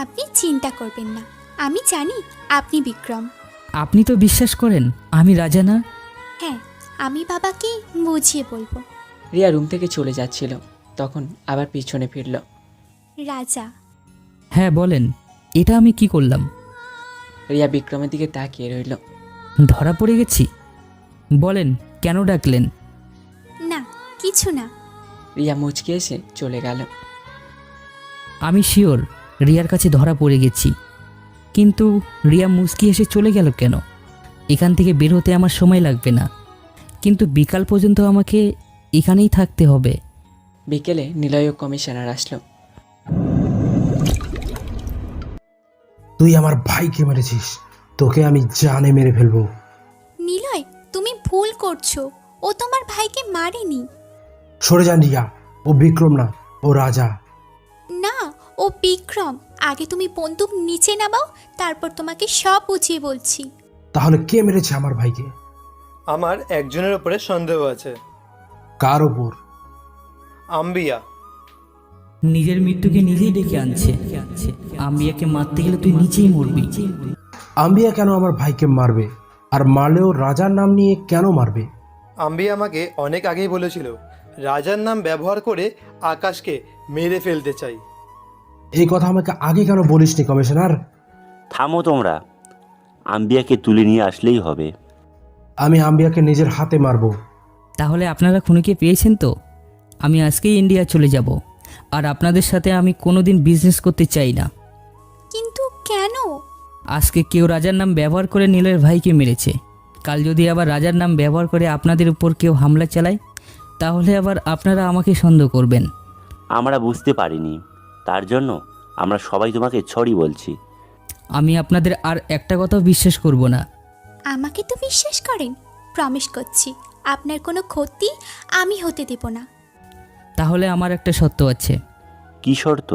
আপনি চিন্তা করবেন না, আমি জানি আপনি বিক্রম। আপনি তো বিশ্বাস করেন আমি রাজা না? হ্যাঁ, আমি বাবাকে বুঝিয়ে বলবো। রিয়া রুম থেকে চলে যাচ্ছিল, তখন আবার পিছনে ফিরল। রাজা। হ্যাঁ বলেন, এটা আমি কি করলাম? রিয়া বিক্রমের দিকে তাকিয়ে রইল। ধরা পড়ে গেছি? বলেন কেন ডাকলেন? না, কিছু না। রিয়া মুচকে এসে চলে গেল। আমি শিওর রিয়ার কাছে ধরা পড়ে গেছি, কিন্তু রিয়া মুচকি এসে চলে গেল কেন? এখান থেকে বের হতে আমার সময় লাগবে না, কিন্তু বিকাল পর্যন্ত আমাকে এখানেই থাকতে হবে। বিকেলে নিলয় কমিশনার আসলো। তুই আমার ভাইকে মেরেছিস, তোকে আমি জানে মেরে ফেলবো। নিলয়, তুমি ভুল করছো, ও তোমার ভাইকে মারেনি। সরে যান রিয়া, ও বিক্রম না, ও রাজা। না, ও বিক্রম। আগে তুমি বন্দুক নিচে নামাও, তারপর তোমাকে সব বুঝিয়ে বলছি। তাহলে কে মেরেছে আমার ভাইকে? আমার একজনের উপরে সন্দেহ আছে। কার ওপর? আম্বিয়া। নিজের মৃত্যুকে নিজেই ডেকে আনছে। আম্বিয়াকে মারতে গেলে তুই নিচেই মরবি। আম্বিয়া কেন আমার ভাইকে মারবে? আর মারলেও রাজার নাম নিয়ে কেন মারবে? আম্বিয়া আমাকে অনেক আগেই বলেছিল রাজার নাম ব্যবহার করে আকাশকে মেরে ফেলতে চাই। এই কথা আমাকে আগে কেন বলিসনি কমিশনার? থামো তোমরা, আম্বিয়াকে তুলে নিয়ে আসলেই হবে। আমি আম্বিয়াকে নিজের হাতে মারবো। তাহলে আপনারা খুনিকে পেয়েছেন তো? আমি আজকেই ইন্ডিয়া চলে যাব, আর আপনাদের সাথে আমি কোনোদিন বিজনেস করতে চাই না। কিন্তু কেন? আজকে কেউ রাজার নাম ব্যবহার করে নীলের ভাইকে মেরেছে, কাল যদি আবার রাজার নাম ব্যবহার করে আপনাদের উপর কেউ হামলা চালায়, তাহলে আবার আপনারা আমাকে সন্দেহ করবেন। আমরা বুঝতে পারিনি, তার জন্য আমরা সবাই তোমাকে ছড়ি বলছি। আমি আপনাদের আর একটা কথাও বিশ্বাস করব না। আমাকে তো বিশ্বাস করেন? প্রমিস করছি আপনার কোনো ক্ষতি আমি হতে দেব না। তাহলে আমার একটা শর্ত আছে। কি শর্ত?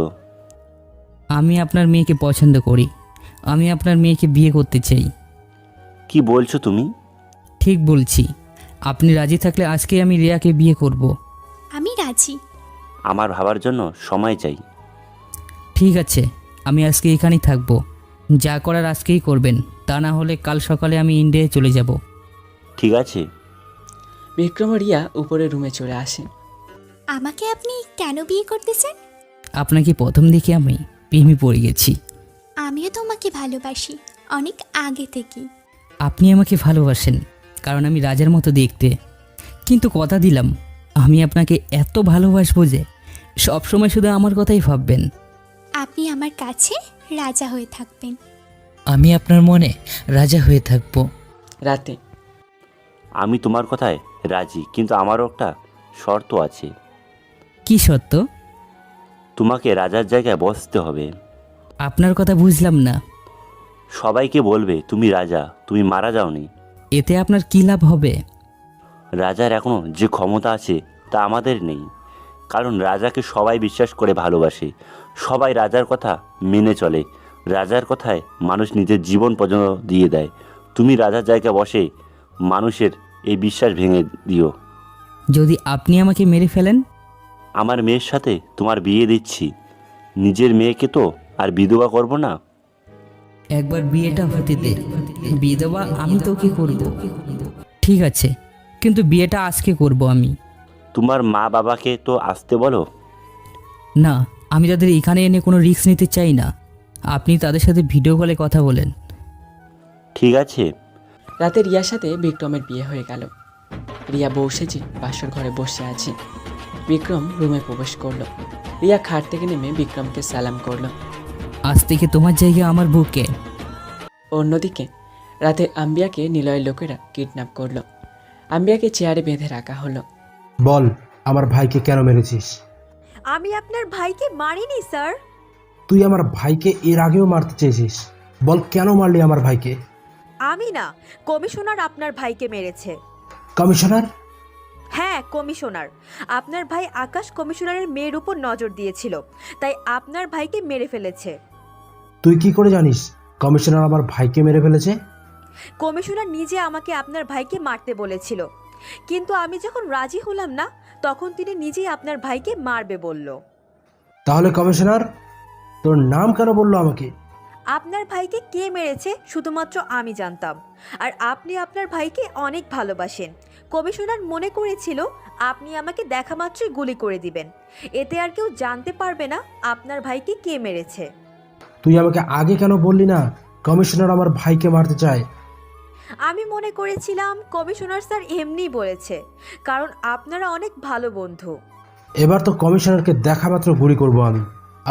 আমি আপনার মেয়েকে পছন্দ করি, আমি আপনার মেয়েকে বিয়ে করতে চাই। কি বলছো তুমি? ঠিক বলছি, আপনি রাজি থাকলে আজকে আমি রিয়াকে বিয়ে করব। আমি রাজি। আমার ভাবার জন্য সময় চাই। ঠিক আছে, আমি আজকে এখানেই থাকবো। যা করার আজকেই করবেন, তা না হলে কাল সকালে আমি ইন্ডিয়ায় চলে যাব। ঠিক আছে। বিক্রম ও রিয়া উপরে রুমে চলে আসে। আমাকে আপনি কেন বিয়ে করতেছেন? আপনাকে প্রথম দেখে আমি প্রেমে পড়ে গেছি। আমিও তোমাকে ভালোবাসি, অনেক আগে থেকে। আপনি আমাকে ভালোবাসেন কারণ আমি রাজার মতো দেখতে, কিন্তু কথা দিলাম আমি আপনাকে এত ভালোবাসবো যে সবসময় শুধু আমার কথাই ভাববেন। আপনি আমার কাছে রাজা হয়ে থাকবেন। আমি আপনার মনে রাজা হয়ে থাকবো। রাতে আমি তোমার কথায় রাজি, কিন্তু আমারও একটা শর্ত আছে। কি শর্ত? তোমাকে রাজার জায়গায় বসতে হবে। আপনার কথা বুঝলাম না। সবাইকে বলবে তুমি রাজা, তুমি মারা যাওনি। এতে আপনার কী লাভ হবে? রাজার এখনও যে ক্ষমতা আছে তা আমাদের নেই, কারণ রাজাকে সবাই বিশ্বাস করে ভালোবাসে, সবাই রাজার কথা মেনে চলে, রাজার কথায় মানুষ নিজের জীবন পর্যন্ত দিয়ে দেয়। তুমি রাজার জায়গায় বসে মানুষের এই বিশ্বাস ভেঙে দিও। যদি আপনি আমাকে মেরে ফেলেন? আমার মেয়ের সাথে তোমার বিয়ে দিচ্ছি, নিজের মেয়েকে তো আর বিধবা করব না। একবার বিয়েটা হতে দে, বিধবা আমি তোকে করব। ঠিক আছে, কিন্তু বিয়েটা আজকে করব আমি। তোমার মা বাবাকে তো আসতে বলো। না, আমি তাদের এখানে এনে কোনো রিস্ক নিতে চাই না। আপনি তাদের সাথে ভিডিও কলে কথা বলেন। ঠিক আছে। রাতে রিয়ার সাথে বিক্রমের বিয়ে হয়ে গেল। রিয়া বউ সেজে বাসর ঘরে বসে আছে। বিক্রম রুমে প্রবেশ করলো। রিয়া খাট থেকে নেমে বিক্রমকে সালাম করলো। আজ থেকে তোমার জায়গা আমার বুকে। অন্যদিকে রাতে আম্বিয়াকে নিলয়ের লোকেরা কিডন্যাপ করলো। আম্বিয়াকে চেয়ারে বেঁধে রাখা হলো। বল আমার ভাইকে কেন মেরেছিস? আমি আপনার ভাইকে মারিনি স্যার। তুই আমার ভাইকে এর আগেও মারতে চেয়েছিস। বল কেন মারলি আমার ভাইকে? আমি না, কমিশনার আপনার ভাইকে মেরেছে। কমিশনার? হ্যাঁ, কমিশনার। আপনার ভাই আকাশ কমিশনারের মেয়ের উপর নজর দিয়েছিল, তাই আপনার ভাইকে মেরে ফেলেছে। তুই কি করে জানিস কমিশনার আমার ভাইকে মেরে ফেলেছে? কমিশনার নিজে আমাকে আপনার ভাইকে মারতে বলেছিল, কিন্তু আমি যখন রাজি হলাম না তখন তিনি নিজেই আপনার ভাইকে মারবে বলল। তাহলে কমিশনার তোর নাম কেন বললো আমাকে? আপনার ভাইকে কে মেরেছে শুধুমাত্র আমি জানতাম, আর আপনি আপনার ভাইকে অনেক ভালোবাসেন। কমিশনার মনে করেছিল আপনি আমাকে দেখা মাত্রই গুলি করে দিবেন, এতে আর কেউ জানতে পারবে না আপনার ভাইকে কে মেরেছে। তুই আমাকে আগে কেন বললি না কমিশনার আমার ভাইকে মারতে চায়? আমি মনে করেছিলাম কমিশনার স্যার এমনিই বলেছে, কারণ আপনারা অনেক ভালো বন্ধু। এবার তো কমিশনারকে দেখা মাত্র গুলি করবো আমি,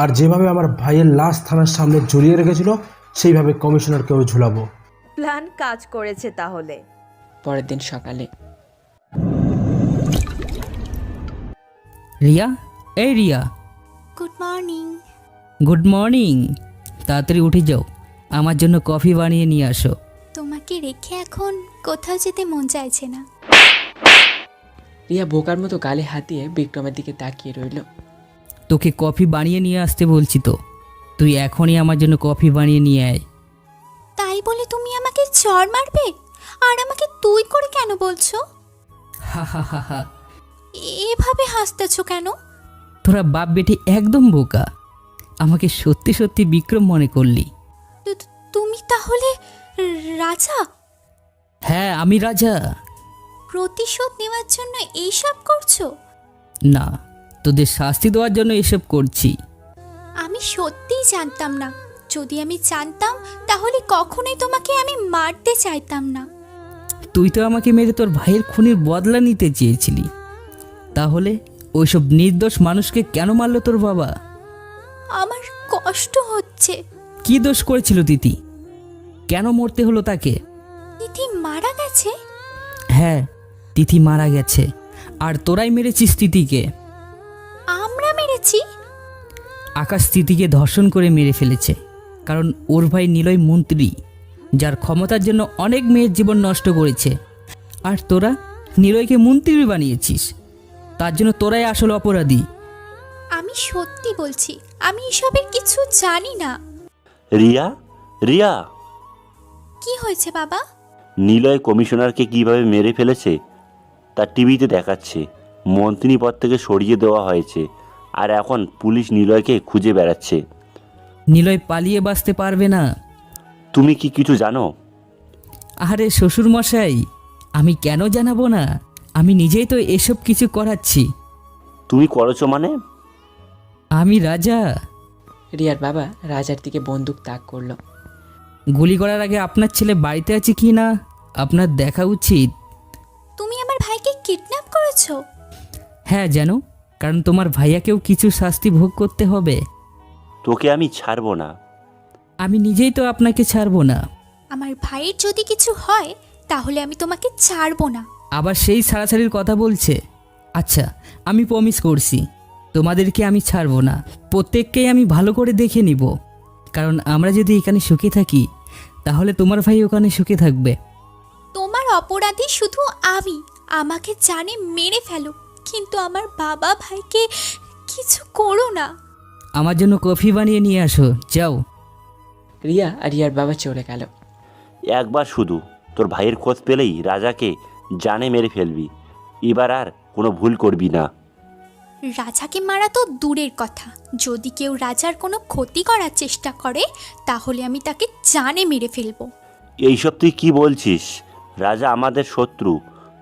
আর যেভাবে আমার ভাইয়ের লাশ থানার সামনে ঝুলিয়ে রেখেছিল সেইভাবে কমিশনারকেও ঝুলাবো। প্ল্যান কাজ করেছে তাহলে। পরের দিন সকালে রিয়া, এই Riya. Good morning. Good morning. তাড়াতাড়ি উঠে যাও, আমার জন্য কফি বানিয়ে নিয়ে আসো। তোমাকে রেখে এখন কোথাও যেতে মন চাইছে না। রিয়া বোকার মতো গালে হাত দিয়ে বিক্রমের দিকে তাকিয়ে রইল। তোকে কফি বানিয়ে নিয়ে আসতে বলছি তো, তুই এখনই আমার জন্য কফি বানিয়ে নিয়ে আয়। তাই বলে তুমি আমাকে চড় মারবে? আর আমাকে তুই করে কেন বলছো? হা হা হা হা। এভাবে হাসতেছো কেন? তোরা বাপ বেটি একদম বোকা, আমাকে সত্যি সত্যি বিক্রম মনে করলি। তুমি তাহলে রাজা? হ্যাঁ আমি রাজা। প্রতিশোধ নেওয়ার জন্য এইসব করছো? না, তোদের শাস্তি দেওয়ার জন্য এসব করছি। আমি সত্যিই জানতাম না। যদি আমি জানতাম তাহলে কখনোই তোমাকে আমি মারতে চাইতাম না। তুই তো আমাকে মেরে তোর ভাইয়ের খুনের বদলা নিতে চেয়েছিলি, তাহলে ওইসব নির্দোষ মানুষকে কেন মারলো তোর বাবা? আমার কষ্ট হচ্ছে। কি দোষ করেছিল তিথি? কেন মরতে হলো তাকে? তিথি মারা গেছে? হ্যাঁ, তিথি মারা গেছে, আর তোরাই মেরেছিস তিথিকে। আমরা মেরেছি? আকাশ তিথিকে ধর্ষণ করে মেরে ফেলেছে, কারণ ওর ভাই নিলয় মন্ত্রী, যার ক্ষমতার জন্য অনেক মেয়ের জীবন নষ্ট করেছে। আর তোরা নিলয়কে মন্ত্রী বানিয়েছিস, তার জন্য তোরাই আসল অপরাধী। আমি সত্যি বলছি, আমি এসবের কিছু জানি না। রিয়া, রিয়া, কি হয়েছে বাবা? নিলয় কমিশনারকে কিভাবে মেরে ফেলেছে তা টিভিতে দেখাচ্ছে। মন্ত্রী পদ থেকে সরিয়ে দেওয়া হয়েছে, আর এখন পুলিশ নিলয়কে খুঁজে বেড়াচ্ছে। নিলয় পালিয়ে বাঁচতে পারবে না। তুমি কি কিছু জানো? আরে শ্বশুর মশাই, আমি কেন জানাবো না? আমি নিজেই তো এসব কিছু করাচ্ছি। তুমি করেছো মানে? আমি রাজা। রিয়ার বাবা রাজার দিকে বন্দুক তাক করলো। গুলি করার আগে আপনার ছেলে বাড়িতে আছে কি না আপনার দেখা উচিত। তুমি আমার ভাইকে কিডন্যাপ করেছো? হ্যাঁ জানো, কারণ তোমার ভাইয়াকেও কিছু শাস্তি ভোগ করতে হবে। তোকে আমি ছাড়বো না। আমি নিজেই তো আপনাকে ছাড়বো না। আমার ভাইয়ের যদি কিছু হয় তাহলে আমি তোমাকে ছাড়বো না। আবার সেই ছাড়াছাড়ির কথা বলছে। আচ্ছা, আমি প্রমিস করছি তোমাদেরকে আমি ছাড়বো না। প্রত্যেককেই আমি ভালো করে দেখে নিব, কারণ আমরা যদি এখানে সুখে থাকি তাহলে তোমার ভাই ওখানে সুখে থাকবে। তোমার অপরাধী শুধু আমি। আমাকে জানে মেরে ফেলো, কিন্তু আমার বাবা ভাইকে কিছু করো না। আমার জন্য কফি বানিয়ে নিয়ে আসো, যাও। রিয়া আর রিয়ার বাবা চলে গেল। একবার শুধু তোর ভাইয়ের খোঁজ পেলেই রাজাকে জানে মেরে ফেলবি। এবার আর কোনো ভুল করবি না। রাজাকে মারা তো দূরের কথা, যদি কেউ রাজার কোনো ক্ষতি করার চেষ্টা করে তাহলে আমি তাকে জানে মেরে ফেলবো। এইসব তুই কি বলছিস? রাজা আমাদের শত্রু,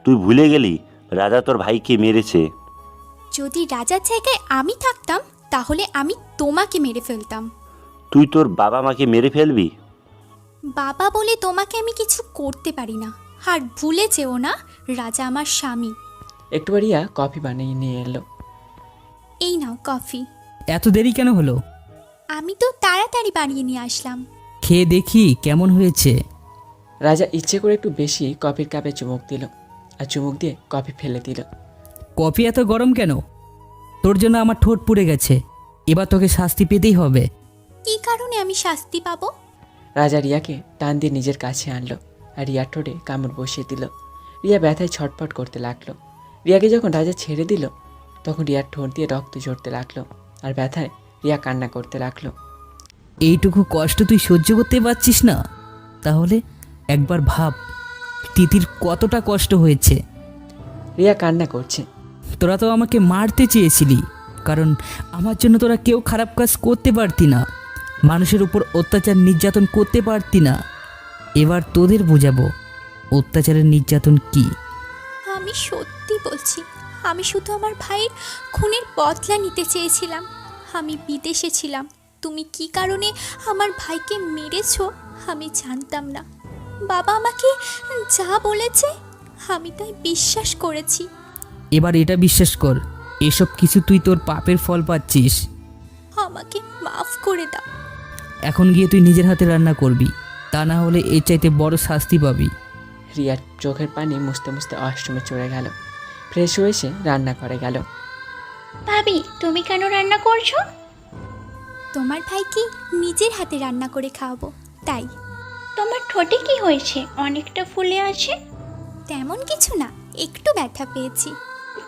তুই ভুলে গেলি রাজা তোর ভাইকে মেরেছে। যদি রাজার জায়গায় আমি থাকতাম তাহলে আমি তোমাকে মেরে ফেলতাম। তুই তোর বাবা মাকে মেরে ফেলবি? বাবা বলে তোমাকে আমি কিছু করতে পারি না। আর ভুলে যেও না, রাজা আমার স্বামী। একটু রিয়া কফি বানিয়ে নিয়ে এলো। এই নাও কফি। এত দেরি কেন হলো? আমি তো তাড়াতাড়ি বানিয়ে নিয়ে আসলাম। খেয়ে দেখি কেমন হয়েছে। রাজা ইচ্ছে করে একটু বেশি কফির কাপে চুমুক দিল আর চুমুক দিয়ে কফি ফেলে দিল। কফি এত গরম কেন? তোর জন্য আমার ঠোঁট পুড়ে গেছে, এবার তোকে শাস্তি পেতেই হবে। কী কারণে আমি শাস্তি পাবো? রাজা রিয়াকে টান দিয়ে নিজের কাছে আনলো আর রিয়ার ঠোঁটে কামড় বসিয়ে দিল। রিয়া ব্যথায় ছটফট করতে লাগলো। রিয়াকে যখন রাজা ছেড়ে দিল তখন রিয়ার ঠোঁট দিয়ে রক্ত ঝরতে লাগলো আর ব্যথায় রিয়া কান্না করতে লাগলো। এইটুকু কষ্ট তুই সহ্য করতে পারছিস না? তাহলে একবার ভাব তিতির কতটা কষ্ট হয়েছে। রিয়া কান্না করছে। তোরা তো আমাকে মারতে চেয়েছিলি, কারণ আমার জন্য তোরা কেউ খারাপ কাজ করতে পারতি না, মানুষের উপর অত্যাচার নির্যাতন করতে পারতি না। এবার তোদের বোঝাবো অত্যাচারের নির্যাতন কি। আমি সত্যি বলছি, আমি শুধু আমার ভাইয়ের খুনের বদলা নিতে চেয়েছিলাম। আমি বিদেশে ছিলাম, তুমি কি কারণে আমার ভাইকে মেরেছো আমি জানতাম না। বাবা আমাকে যা বলেছে আমি তাই বিশ্বাস করেছি। এবার এটা বিশ্বাস কর, এসব কিছু তুই তোর পাপের ফল পাচ্ছিস। আমাকে মাফ করে দাও। এখন গিয়ে তুই নিজের হাতে রান্না করবি, তা না হলে এর চাইতে বড় শাস্তি পাবি। রিয়ার চোখের পানি মুছতে মুছতে ওয়াশরুমে চলে গেল। ফ্রেশ হয়ে এসে রান্না করে গেল। ভাবি, তুমি কেন রান্না করছো? তোমার ভাইকে নিজের হাতে রান্না করে খাওয়াবো তাই। তোমার ঠোঁটে কি হয়েছে? অনেকটা ফুলে আছে। তেমন কিছু না, একটু ব্যথা পেয়েছি।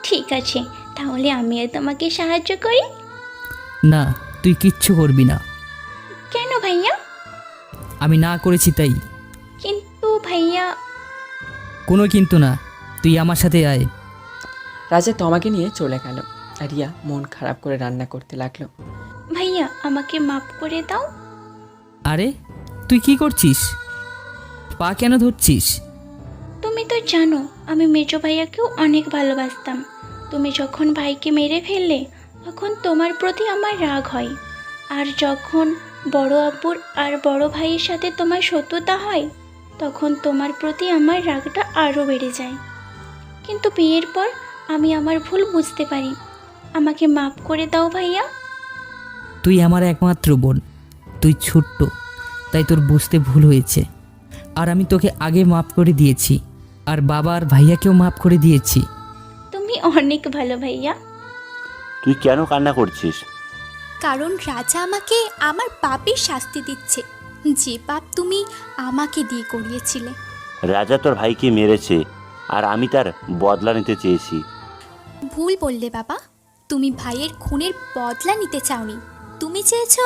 ঠিক আছে, তাহলে আমিও তোমাকে সাহায্য করি। না, তুই কিচ্ছু করবি না। কেন ভাইয়া? আমি না করেছি তাই। কিন্তু ভাইয়া। কোনো কিন্তু না, তুই আমার সাথে আয়। রাজা তোমাকে নিয়ে চলে গেল আর রিয়া মন খারাপ করে রান্না করতে লাগলো। ভাইয়া, আমাকে মাফ করে দাও। আরে তুই কি করছিস? পা কেন ধরছিস? তুমি তো জানো আমি মেজো ভাইয়াকেও অনেক ভালোবাসতাম। তুমি যখন ভাইকে মেরে ফেললে তখন তোমার প্রতি আমার রাগ হয়, আর যখন বড় আব্বুর আর বড় ভাইয়ের সাথে তোমার শত্রুতা হয় তখন তোমার প্রতি আমার রাগটা আরও বেড়ে যায়। কিন্তু বিয়ের পর আমি আমার ভুল বুঝতে পারি। আমাকে মাফ করে দাও ভাইয়া। তুই আমার একমাত্র বোন, তুই ছোট্ট, তাই তোর বুঝতে ভুল হয়েছে। আর আমি তোকে আগে মাফ করে দিয়েছি, আর বাবা আর ভাইয়াকেও মাফ করে দিয়েছি। তুমি অনেক ভালো ভাইয়া। তুই কেন কান্না করছিস? কারণ রাজা আমাকে আমার পাপের শাস্তি দিচ্ছে, যে পাপ তুমি আমাকে দিয়ে করিয়েছিলে। রাজা তোর ভাইকে মেরেছে আর আমি তার বদলা নিতে চেয়েছি। ভুল বললে বাবা, তুমি ভাইয়ের খুনের বদলা নিতে চাওনি, তুমি চেয়েছো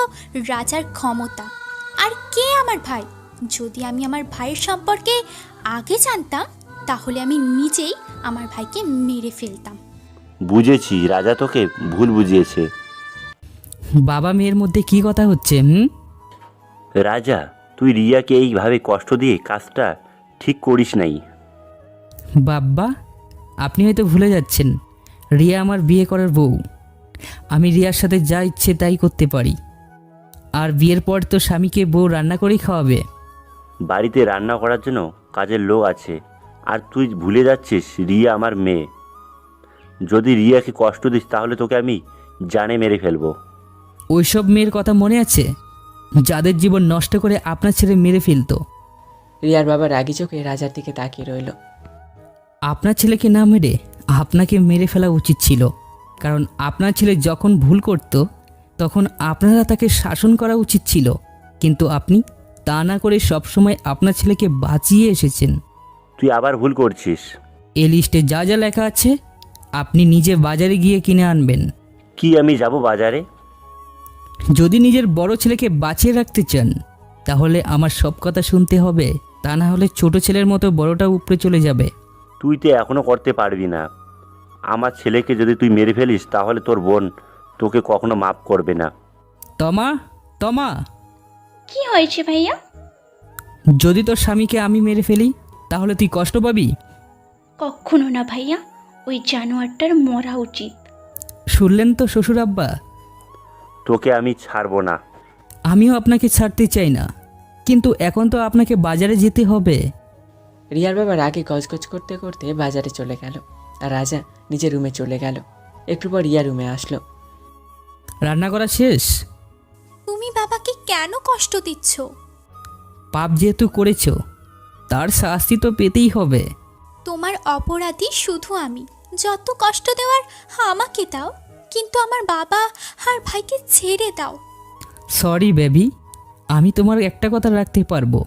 রাজার ক্ষমতা। আর কে আমার ভাই? যদি আমি আমার ভাইয়ের সম্পর্কে আগে জানতাম তাহলে আমি নিজেই আমার ভাইকে মেরে ফেলতাম। বুঝেছি, রাজা তোকে ভুল বুঝিয়েছে। বাবা মেয়ের মধ্যে কি কথা হচ্ছে? রাজা, তুই রিয়াকে এইভাবে কষ্ট দিয়ে কাজটা ঠিক করিস নাই। বাবা, আপনি হয়তো ভুলে যাচ্ছেন, রিয়া আমার বিয়ে করার বউ। আমি রিয়ার সাথে যা ইচ্ছে তাই করতে পারি। আর বিয়ের পর তো স্বামীকে বউ রান্না করেই খাওয়াবে। বাড়িতে রান্না করার জন্য কাজের লোক আছে, আর তুই ভুলে যাচ্ছিস রিয়া আমার মেয়ে। যদি রিয়াকে কষ্ট দিস তাহলে তোকে আমি জানে মেরে ফেলবো। ওইসব মেয়ের কথা মনে আছে যাদের জীবন নষ্ট করে আপনার ছেলে মেরে ফেলতো? রিয়ার বাবা রাগি চোখে রাজার দিকে তাকিয়ে রইল। আপনার ছেলেকে না মেরে আপনাকে মেরে ফেলা উচিত ছিল, কারণ আপনার ছেলে যখন ভুল করত তখন আপনারা তাকে শাসন করা উচিত ছিল, কিন্তু আপনি তা না করে সবসময় আপনার ছেলেকে বাঁচিয়ে এসেছেন। তুই আবার ভুল করছিস। এই লিস্টে যা যা লেখা আছে আপনি নিজে বাজারে গিয়ে কিনে আনবেন। কি আমি যাব বাজারে? যদি নিজের বড় ছেলেকে বাঁচিয়ে রাখতে চান তাহলে আমার সব কথা শুনতে হবে, তা না হলে ছোট ছেলের মতো বড়টা উপরে চলে যাবে। তুই তো এখনো করতে পারবি না। আমার ছেলেকে যদি তুই মেরে ফেলিস তাহলে তোর বোন তোকে কখনো মাফ করবে না। তমা, তমা, কি হয়েছে ভাইয়া? যদি তোর স্বামীকে আমি মেরে ফেলি তাহলে তুই কষ্ট পাবি? কখনো না ভাইয়া, ওই জানোয়ারটার মরা উচিত। শুনলেন তো শ্বশুর আব্বা? তোকে আমি ছাড়বো না। আমিও আপনাকে ছাড়তে চাই না, কিন্তু এখন তো আপনাকে বাজারে যেতে হবে। রিয়ার বাবা রাগে গজগজ করতে করতে বাজারে চলে গেল আর রাজা নিজের রুমে চলে গেল। একটু পর রিয়া রুমে আসলো। রান্না করা শেষ? তুমি বাবাকে কেন কষ্ট দিচ্ছ? পাপ যেহেতু করেছ তার শাস্তি তো পেতেই হবে। তোমার অপরাধী শুধু আমি। যত কষ্ট দেওয়ার আমাকে দাও, কিন্তু আমার বাবা আর ভাইকে ছেড়ে দাও। সরি বেবি, আমি তোমার একটা কথা রাখতে পারবো,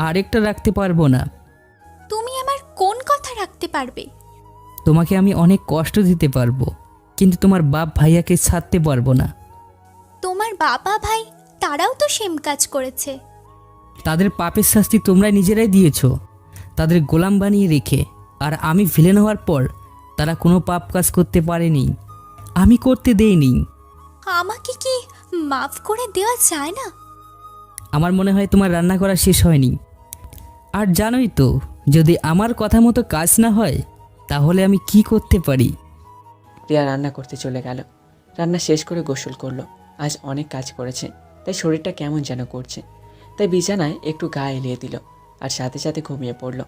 আরেকটা রাখতে পারবো না। তুমি আমার কোন কথা রাখতে পারবে? তোমাকে আমি অনেক কষ্ট দিতে পারবো, কিন্তু তোমার বাপ ভাইয়াকে ছাড়তে পারবো না। তোমার বাবা ভাই তারাও তো সেম কাজ করেছে। তাদের পাপের শাস্তি তোমরা নিজেরাই দিয়েছো, তাদের গোলাম বানিয়ে রেখে। আর আমি ভিলেন হওয়ার পর তারা কোনো পাপ কাজ করতে পারেনি, আমি করতে দেইনি। আমাকে কি মাফ করে দেওয়া যায় না? আমার মনে হয় তোমার রান্না করা শেষ হয়নি। আর জানোই তো, যদি আমার কথা মতো কাজ না হয় তাহলে আমি কি করতে পারি। রিয়া রান্না করতে চলে গেল। রান্না শেষ করে গোসল করলো। আজ অনেক কাজ করেছে, তাই শরীরটা কেমন যেন করছে। তাই বিছানায় একটু গা এলিয়ে দিল আর সাথে সাথে ঘুমিয়ে পড়ল।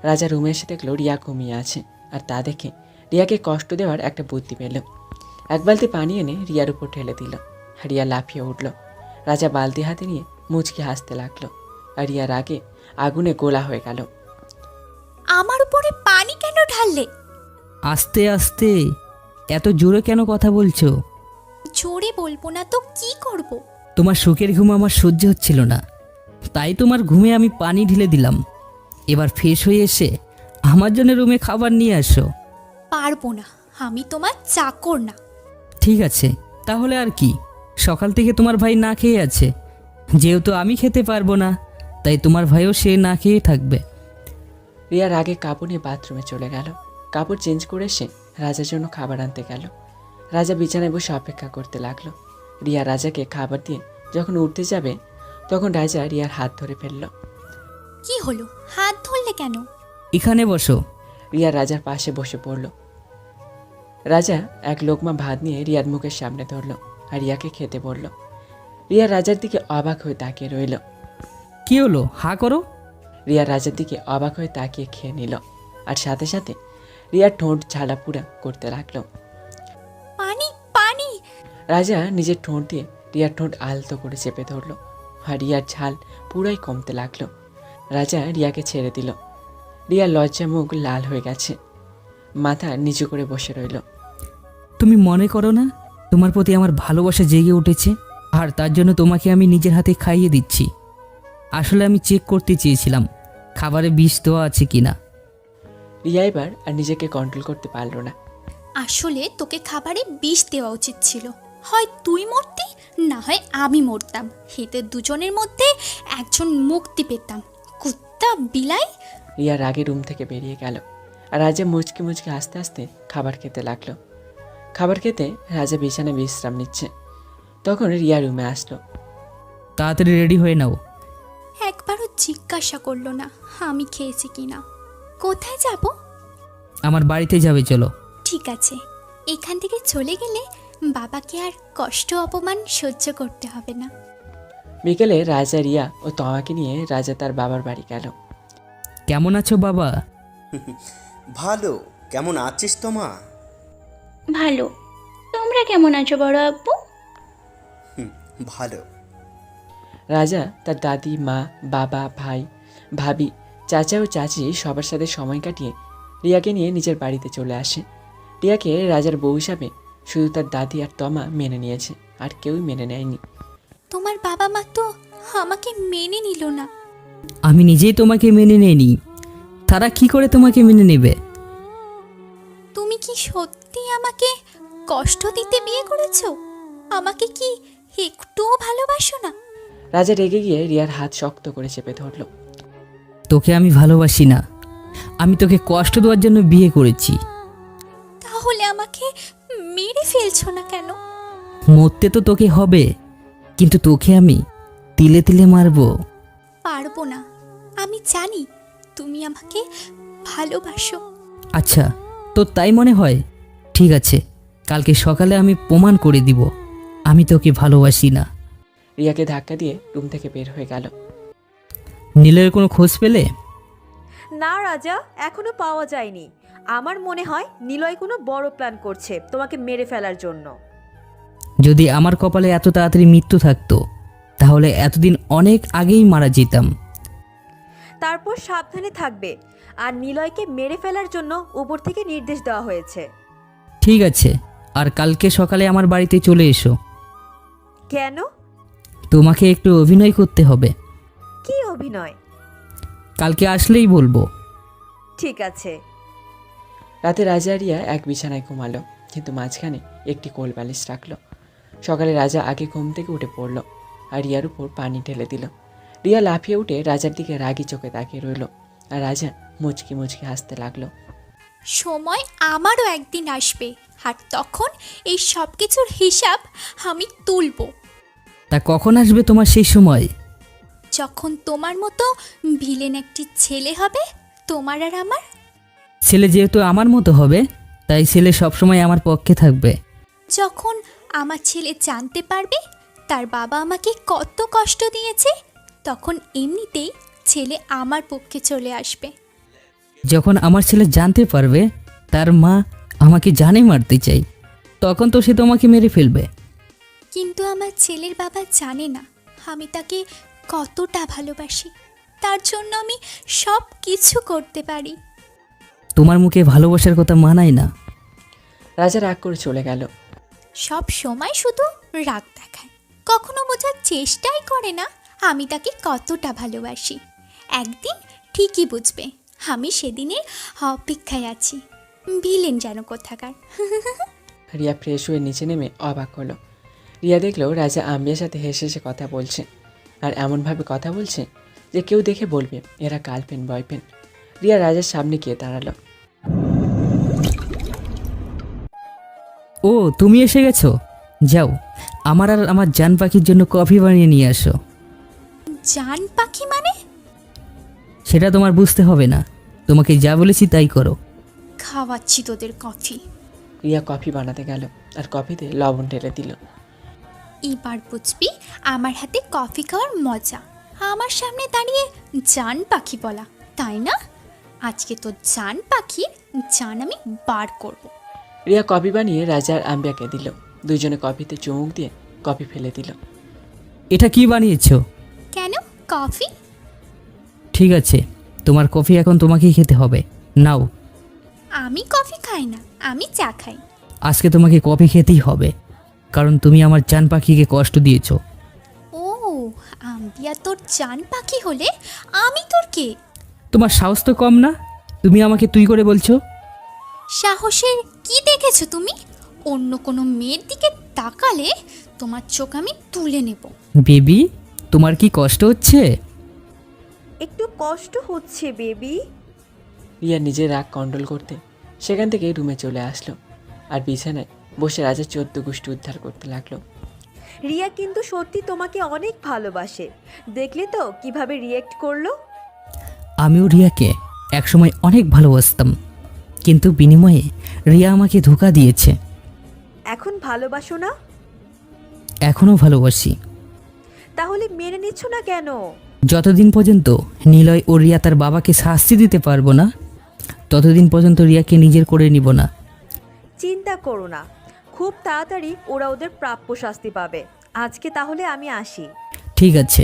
রাজা রুমে এসে দেখলো রিয়া ঘুমিয়ে আছে, আর তা দেখে রিয়াকে কষ্ট দেওয়ার একটা বুদ্ধি পেল। এক বালতি পানি এনে রিয়ার উপর ঢেলে দিল। রিয়া লাফিয়ে উঠল। রাজা বালতি হাতে নিয়ে মুচকি হাসতে লাগলো, আর রিয়া রাগে আগুনে গোলা হয়ে গেল। আমার উপরে পানি কেন ঢাললে? আস্তে আস্তে, এত জোরে কেন কথা বলছো? জোরে বলবো না তো কি করব? তোমার সুখের ঘুম আমার সহ্য হচ্ছিল না, তাই তোমার ঘুমে আমি পানি ঢেলে দিলাম। এবার ফ্রেশ হয়ে এসে আমার জন্য রুমে খাবার নিয়ে আসো। পারবো না, আমি তোমার চাকর না। ঠিক আছে, তাহলে আর কি, সকাল থেকে তোমার ভাই না খেয়ে আছে। যেহেতু আমি খেতে পারবো না, তাই তোমার ভাইও সে না খেয়ে থাকবে। রিয়ার আগে কাপড় নিয়ে বাথরুমে চলে গেল। কাপড় চেঞ্জ করে এসে রাজার জন্য খাবার আনতে গেল। রাজা বিছানায় বসে অপেক্ষা করতে লাগলো। রিয়া রাজাকে খাবার দিয়ে যখন উঠতে যাবে, তখন রাজা রিয়ার হাত ধরে ফেলল। কি হলো, হাত ধরলে কেন? এখানে বসো। রিয়া রাজার পাশে বসে পড়ল। রাজা এক লোকমা ভাত নিয়ে রিয়ার মুখের সামনে ধরল আর রিয়াকে খেতে বলল। রিয়া রাজার দিকে অবাক হয়ে তাকিয়ে রইল। কি হলো, হা করো। রিয়া রাজার দিকে অবাক হয়ে তাকিয়ে খেয়ে নিল, আর সাথে সাথে রিয়ার ঠোঁট ঝালাপুড়া করতে লাগলো। পানি পানি। রাজা নিজের ঠোঁট দিয়ে রিয়ার ঠোঁট আলতো করে চেপে ধরল, আর রিয়ার ঝাল পুরাই কমতে লাগলো। রাজা রিয়াকে ছেড়ে দিল। রিয়া লজ্জা মুখ লাল হয়ে গেছে, মাথা নিচু করে বসে রইল। তুমি মনে করো না তোমার প্রতি আমার ভালোবাসা জেগে উঠেছে, আর তার জন্য তোমাকে আমি নিজের হাতে খাইয়ে দিচ্ছি। আসলে আমি চেক করতে চেয়েছিলাম খাবারে বিষ দেওয়া আছে কিনা। রিয়া এবার আর নিজেকে কন্ট্রোল করতে পারল না। আসলে তোকে খাবারে বিষ দেওয়া উচিত ছিল। হয় তুই মরতি, না হয় আমি মরতাম। এতে দুজনের মধ্যে একজন মুক্তি পেতাম। কুত্তা বিলাই। রিয়া রাগে রুম থেকে বেরিয়ে গেল, আর রাজা মুচকে মুচকে আস্তে আস্তে খাবার খেতে লাগলো। খাবার খেতে রাজা বিছানায় বিশ্রাম নিচ্ছে। তখন রিয়া রুমে আসলো। তাড়াতাড়ি রেডি হয়ে নাও। একবারও জিজ্ঞাসা করলো না আমি খেয়েছি কিনা। কোথায় যাব? আমার বাড়িতে যাবে, চলো। ঠিক আছে, এখান থেকে চলে গেলে বাবাকে আর কষ্ট অপমান সহ্য করতে হবে না। বিকেলে রাজা রিয়া ও তমাকে নিয়ে রাজা তার বাবার বাড়ি গেল। কেমন আছো বাবা? ভালো। কেমন আছিস তোমা? ভালো। তোমরা কেমন আছো বড় আব্বু? ভালো। রাজা তার দাদি, মা, বাবা, ভাই, ভাবি, চাচা ও চাচি সবার সাথে সময় কাটিয়ে রিয়াকে নিয়ে নিজের বাড়িতে চলে আসে। রিয়াকে রাজার বউ হিসাবে শুধু তার দাদি আর তমা মেনে নিয়েছে, আর কেউই মেনে নেয়নি। তোমার বাবা মা তো আমাকে মেনে নিল না। আমি নিজেই তোমাকে মেনে নেইনি, তারা কি করে তোমাকে মেনে নেবে? তুমি কি সত্যি আমাকে কষ্ট দিতে বিয়ে করেছো? আমাকে কি একটুও ভালোবাসো না? রাজা রেগে গিয়ে রিয়ার হাত শক্ত করে চেপে ধরল। তোকে আমি ভালোবাসি না, আমি তোকে কষ্ট দেওয়ার জন্য বিয়ে করেছি। তাহলে আমাকে মেরে ফেলছো না কেন? মরতে তো তোকে হবে, কিন্তু তোকে আমি তিলে তিলে মারবো। পারবো না, আমি জানি তুমি আমাকে ভালোবাসো। আচ্ছা, তোর তাই মনে হয়? ঠিক আছে, কালকে সকালে আমি প্রমাণ করে দিব আমি তোকে ভালোবাসি না। রিয়াকে ধাক্কা দিয়ে রুম থেকে বের হয়ে গেল। নীলের কোনো খোঁজ পেলে? না রাজা, এখনো পাওয়া যায়নি। আমার মনে হয় নিলয় কোনো বড় প্ল্যান করছে তোমাকে মেরে ফেলার জন্য। যদি আমার কপালে এত তাড়াতাড়ি মৃত্যু থাকতো, তাহলে এতদিন অনেক আগেই মারা যেতাম। তারপর সাবধানে থাকবে। আর নিলয়কে মেরে ফেলার জন্য উপর থেকে নির্দেশ দেওয়া হয়েছে। ঠিক আছে, আর কালকে সকালে আমার বাড়িতে চলে এসো। কেন? তোমাকে একটু অভিনয় করতে হবে। কি অভিনয়? কালকে আসলেই বলবো। ঠিক আছে। রাতে রাজা আর রিয়া এক বিছানায় ঘুমালো, কিন্তু মাঝখানে একটি কোল বালিশ রাখলো। সকালে রাজা আগে ঘুম থেকে উঠে পড়ল আর রিয়ার উপর পানি ঢেলে দিল। রিয়া লাফিয়ে উঠে রাজার দিকে রাগি চোখে তাকিয়ে রইল, আর রাজা মুচকি মুচকি হাসতে লাগলো। সময় আমারও একদিন আসবে, আর তখন এই সব কিছুর হিসাব আমি তুলব। তা কখন আসবে তোমার সেই সময়? যখন তোমার মতো ভিলেন একটি ছেলে হবে, তোমার আর আমার। ছেলে যেহেতু আমার মতো হবে, তাই ছেলে সবসময় আমার পক্ষে থাকবে। যখন আমার ছেলে জানতে পারবে তার বাবা আমাকে কত কষ্ট দিয়েছে, তখন এমনিতেই ছেলে আমার পক্ষে চলে আসবে। যখন আমার ছেলে জানতে পারবে তার মা আমাকে জানে মারতে চাই, তখন তো সে তোমাকে মেরে ফেলবে। কিন্তু আমার ছেলের বাবা জানে না আমি তাকে কতটা ভালোবাসি, তার জন্য আমি সব কিছু করতে পারি। তোমার মুখে ভালোবাসার কথা মানায় না। রাজা রাগ করে চলে গেল। সব সময় শুধু রাগ দেখায়, কখনো বোঝার চেষ্টাই করে না আমি তাকে কতটা ভালোবাসি। একদিন ঠিকই বুঝবে, আমি সেদিনের অপেক্ষায় আছি। ভিলেন যেন কোথাকার। রিয়া ফ্রেশ হয়ে নিচে নেমে অবাক হলো। রিয়া দেখলো রাজা আম্বিয়ার সাথে হেসে হেসে কথা বলছে, আর এমনভাবে কথা বলছে যে কেউ দেখে বলবে এরা গার্লফ্রেন্ড বয়ফ্রেন্ড। রিয়া রাজার সামনে গিয়ে দাঁড়ালো। ও, তুমি এসে গেছো? যাও, আমার আর আমার জান পাখির জন্য কফি বানিয়ে নিয়ে আসো। জান পাখি মানে? সেটা তোমার বুঝতে হবে না, তোমাকে যা বলেছি তাই করো। খাওয়াচ্ছি তোদের কফি। রিয়া কফি বানাতে গেল আর কফিতে লবণ ঢেলে দিল। এবার বুঝবি আমার হাতে কফি খাওয়ার মজা। আমার সামনে দাঁড়িয়ে জান পাখি বলা, তাই না? আজকে তো জান পাখির জান আমি বার করব। রিয়া কফি বানিয়ে রাজা আর আম্বিয়াকে দিল। দুইজনে কফিতে চুমুক দিয়ে কফি ফেলে দিল। এটা কি বানিয়েছো? কেন কফি? ঠিক আছে, তোমার কফি এখন তোমাকেই খেতে হবে, নাও। আমি কফি খাই না, আমি চা খাই। আজকে তোমাকে কফি খেতেই হবে, কারণ তুমি আমার জান পাখিকে কষ্ট দিয়েছো। ও, আম্বিয়া তোর জান পাখি হলে আমি তোর কে? তোমার সাহস তো কম না, তুমি আমাকে তুই করে বলছো। সাহসের কি দেখেছো তুমি? অন্য কোনো মেয়ের দিকে তাকালে তোমার চোখ আমি তুলে নেব। বেবি, তোমার কি কষ্ট হচ্ছে? একটু কষ্ট হচ্ছে বেবি। রিয়া নিজের রাগ কন্ট্রোল করতে সেখান থেকে রুমে চলে আসলো, আর বিছানায় বসে রাজার 14 গোষ্ঠী উদ্ধার করতে লাগলো। রিয়া কিন্তু সত্যি তোমাকে অনেক ভালোবাসে, দেখলে তো কিভাবে রিয়েক্ট করলো। আমিও রিয়াকে একসময় অনেক ভালোবাসতাম, কিন্তু বিনিময়ে রিয়া আমাকে ধোঁকা দিয়েছে। এখন ভালোবাসো না? এখনও ভালোবাসি। তাহলে মেনে নিচ্ছ না কেন? যতদিন পর্যন্ত নিলয় ও রিয়া তার বাবাকে শাস্তি দিতে পারবো না, ততদিন পর্যন্ত রিয়াকে নিজের করে নিব না। চিন্তা করো না, খুব তাড়াতাড়ি ওরা ওদের প্রাপ্য শাস্তি পাবে। আজকে তাহলে আমি আসি। ঠিক আছে।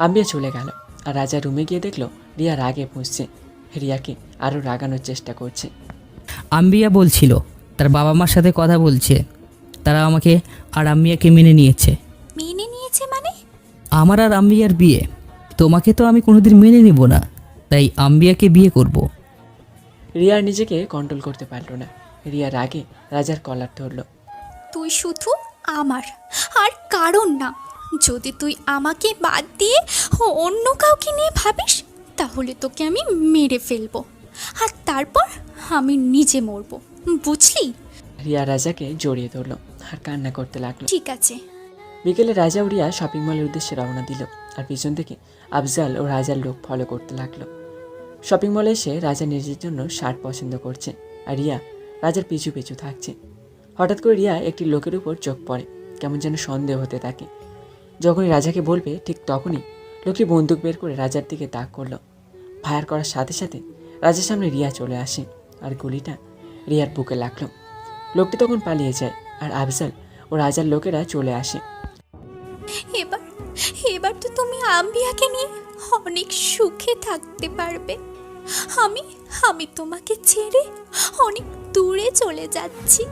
আম্বিয়া চলে গেল, আর রাজা রুমে গিয়ে দেখলো রিয়া রাগে ফুঁসছে, রিয়াকে আরও রাগানোর চেষ্টা করছে। আম্বিয়া বলছিল তার বাবা মার সাথে কথা বলছে, তারা আমাকে আর আম্বিয়াকে মেনে নিয়েছে। মেনে নিয়েছে মানে? আমার আর আম্বিয়ার বিয়ে, তোমাকে তো আমি কোনোদিন মেনে নিব না, তাই আম্বিয়াকে বিয়ে করব। রিয়া নিজেকে কন্ট্রোল করতে পারল না, রিয়া রাগে রাজার কলার ধরল। তুই শুধু আমার, আর কারণ না। যদি তুই আমাকে বাদ দিয়ে অন্য কাউকে নিয়ে ভাবিস, তাহলে তোকে আমি মেরে ফেলবো, আর তারপর আমি নিজে মরবো, বুঝলি? রিয়া রাজাকে জড়িয়ে ধরল আর কান্না করতে লাগলো। ঠিক আছে। বিকেলে রাজা ও রিয়া শপিং মলের উদ্দেশ্যে রওনা দিল, আর পিছন থেকে আফজাল ও রাজার লোক ফলো করতে লাগলো। শপিং মলে এসে রাজা নিজের জন্য শার্ট পছন্দ করছে, আর রিয়া রাজার পিছু পিছু থাকছে। হঠাৎ করে রিয়া একটি লোকের উপর চোখ পড়ে, কেমন যেন সন্দেহ হতে থাকে। যখনই রাজাকে বলবে ঠিক তখনই লোকটি বন্দুক বের করে রাজার দিকে তাক করলো। ফায়ার করার সাথে সাথে রাজার সামনে রিয়া চলে আসে, আর গুলিটা রিয়ার বুকে লাগলো। লোকটি তখন পালিয়ে যায়, আর আফজাল ও রাজার লোকেরা চলে আসে। এবার তো তুমি আম্বিয়াকে নিয়ে অনেক সুখে থাকতে পারবে। আমি আমি তোমাকে ছেড়ে অনেক দূরে চলে যাচ্ছি।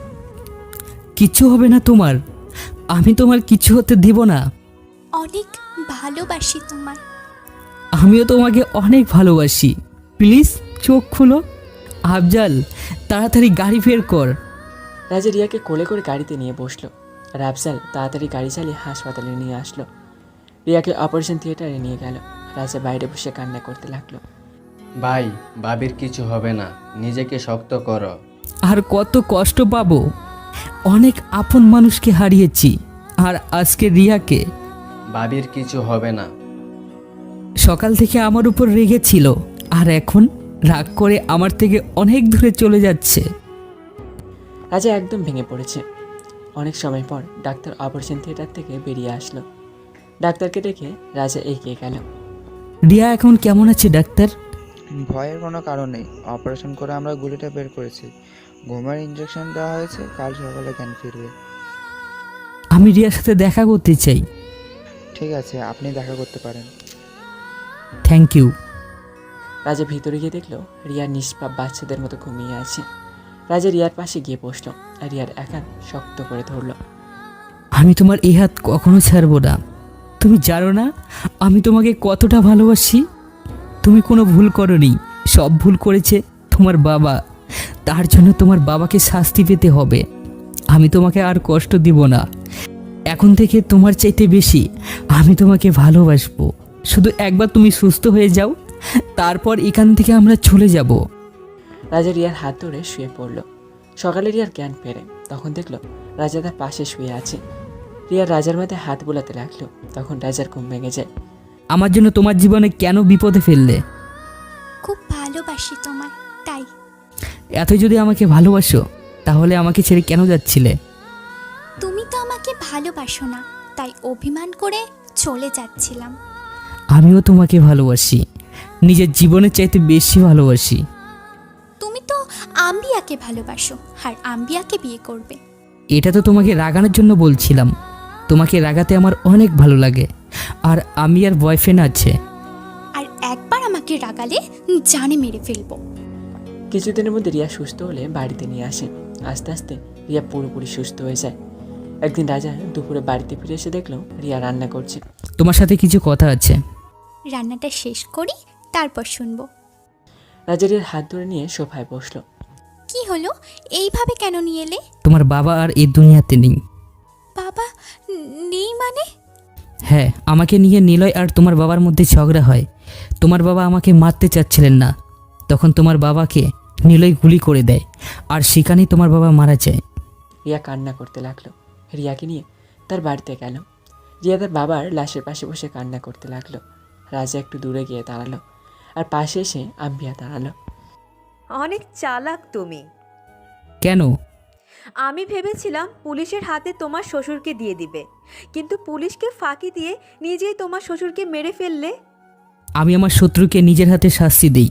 কিচ্ছু হবে না তোমার, আমি তোমার কিছু হতে দিব না। অনেক ভালোবাসি তোমায়। আমিও তোমাকে অনেক ভালোবাসি। প্লিজ চোখ খুলো। আফজাল, তাড়াতাড়ি গাড়ি বের কর। রাজা রিয়াকে কোলে করে গাড়িতে নিয়ে বসলো আর আফজাল তাড়াতাড়ি গাড়ি চালিয়ে হাসপাতালে নিয়ে আসলো। রিয়াকে অপারেশন থিয়েটারে নিয়ে গেল। রাজা বাইরে বসে কান্না করতে লাগলো। ভাই, ভাবির কিছু হবে না, নিজেকে শক্ত করো। আর কত কষ্ট পাবো, অনেক আপন মানুষকে হারিয়েছি, আর আজকে রিয়াকে। ভাবির কিছু হবে না। সকাল থেকে আমার উপর রেগেছিল, আর এখন রাগ করে আমার থেকে অনেক দূরে চলে যাচ্ছে। রাজা একদম ভেঙে পড়েছে। অনেক সময় পর ডাক্তার অপারেশন থিয়েটার থেকে বেরিয়ে আসলো। ডাক্তারকে দেখে রাজা এগিয়ে গেল। রিয়া এখন কেমন আছে ডাক্তার? ভয়ের কোনো কারণ নেই, অপারেশন করে আমরা গুলিটা বের করেছি, ঘুমের ইঞ্জেকশন দেওয়া হয়েছে, কাল সকালে জ্ঞান ফিরবে। আমি রিয়ার সাথে দেখা করতে চাই। ঠিক আছে, আপনি দেখা করতে পারেন। Thank you. রাজা ভিতরে গিয়ে দেখলো রিয়া নিষ্পাপ বাচ্চাদের মতো ঘুমিয়ে আছে। রাজা রিয়ার পাশে গিয়ে বসলো আর রিয়ার এক হাত শক্ত করে ধরলো। আমি তোমার এই হাত কখনো ছাড়বো না। তুমি জানো না আমি তোমাকে কতটা ভালোবাসি। তুমি কোনো ভুল করোনি, সব ভুল করেছে তোমার বাবা। তার জন্য তোমার বাবাকে শাস্তি পেতে হবে। আমি তোমাকে আর কষ্ট দিব না। এখন থেকে তোমার চাইতে বেশি আমি তোমাকে ভালোবাসবো। শুধু একবার তুমি সুস্থ হয়ে যাও, তারপর এখান থেকে আমরা চলে যাব। রাজা রিয়ার হাত ধরে শুয়ে পড়ল। সকালে রিয়ার জ্ঞান ফেরে, তখন দেখলো রাজা তার পাশে শুয়ে আছে। রিয়া রাজার মাথায় হাত বুলাতে লাগলো, তখন রাজার ঘুম ভেঙে যায়। আমার জন্য তোমার জীবনে কেন বিপদে ফেললে? খুব ভালোবাসি তোমায়, তাই। এত যদি আমাকে ভালোবাসো তাহলে আমাকে ছেড়ে কেন যাচ্ছিলে? তুমি তো আমাকে ভালোবাসো না, তাই অভিমান করে চলে যাচ্ছিলাম। আমিও তোমাকে ভালোবাসি, নিজের জীবনের চাইতে বেশি ভালোবাসি। তুমি তো আম্বিয়াকে ভালোবাসো আর আম্বিয়াকে বিয়ে করবে। এটা তো তোমাকে রাগানোর জন্য বলছিলাম। তোমাকে রাগাতে আমার অনেক ভালো লাগে, আর আমি আর বয়ফ্রেন্ড আছে। আর একবার আমাকে রাগালে জানে মেরে ফেলবো। কিছুদিনের মধ্যে রিয়া সুস্থ হলে বাড়িতে নিয়ে আসে। আস্তে আস্তে রিয়া পুরোপুরি সুস্থ হয়ে যায়। একদিন রাজা দুপুরে বাড়িতে ফিরে এসে দেখলো রিয়া রান্না করছে। তোমার সাথে কিছু কথা আছে। রান্নাটা শেষ করি, তারপর শুনবো। রাজা রিয়ার হাত ধরে নিয়ে সোফায় বসলো। কি হলো, এইভাবে কেন নিয়ে এলে? তোমার বাবা আর এই দুনিয়াতে নেই। বাবা নেই মানে? হ্যাঁ, আমাকে নিয়ে নিলয় আর তোমার বাবার মধ্যে ঝগড়া হয়। তোমার বাবা আমাকে মারতে চাচ্ছিলেন না, তখন তোমার বাবাকে নিলয় গুলি করে দেয়, আর সেখানেই তোমার বাবা মারা যায়। রিয়া কান্না করতে লাগলো। রিয়াকে নিয়ে তার বাড়িতে গেল। রিয়া তার বাবার লাশের পাশে বসে কান্না করতে লাগলো। রাজা একটু দূরে গিয়ে দাঁড়ালো, আর পাশে এসে আম্বিয়া দাঁড়ালো। অনেক চালাক তুমি। কেন? আমি ভেবেছিলাম পুলিশের হাতে তোমার শ্বশুরকে দিয়ে দিবে, কিন্তু পুলিশকে ফাঁকি দিয়ে নিজেই তোমার শ্বশুরকে মেরে ফেললে। আমি আমার শত্রুকে নিজের হাতে শাস্তি দিই,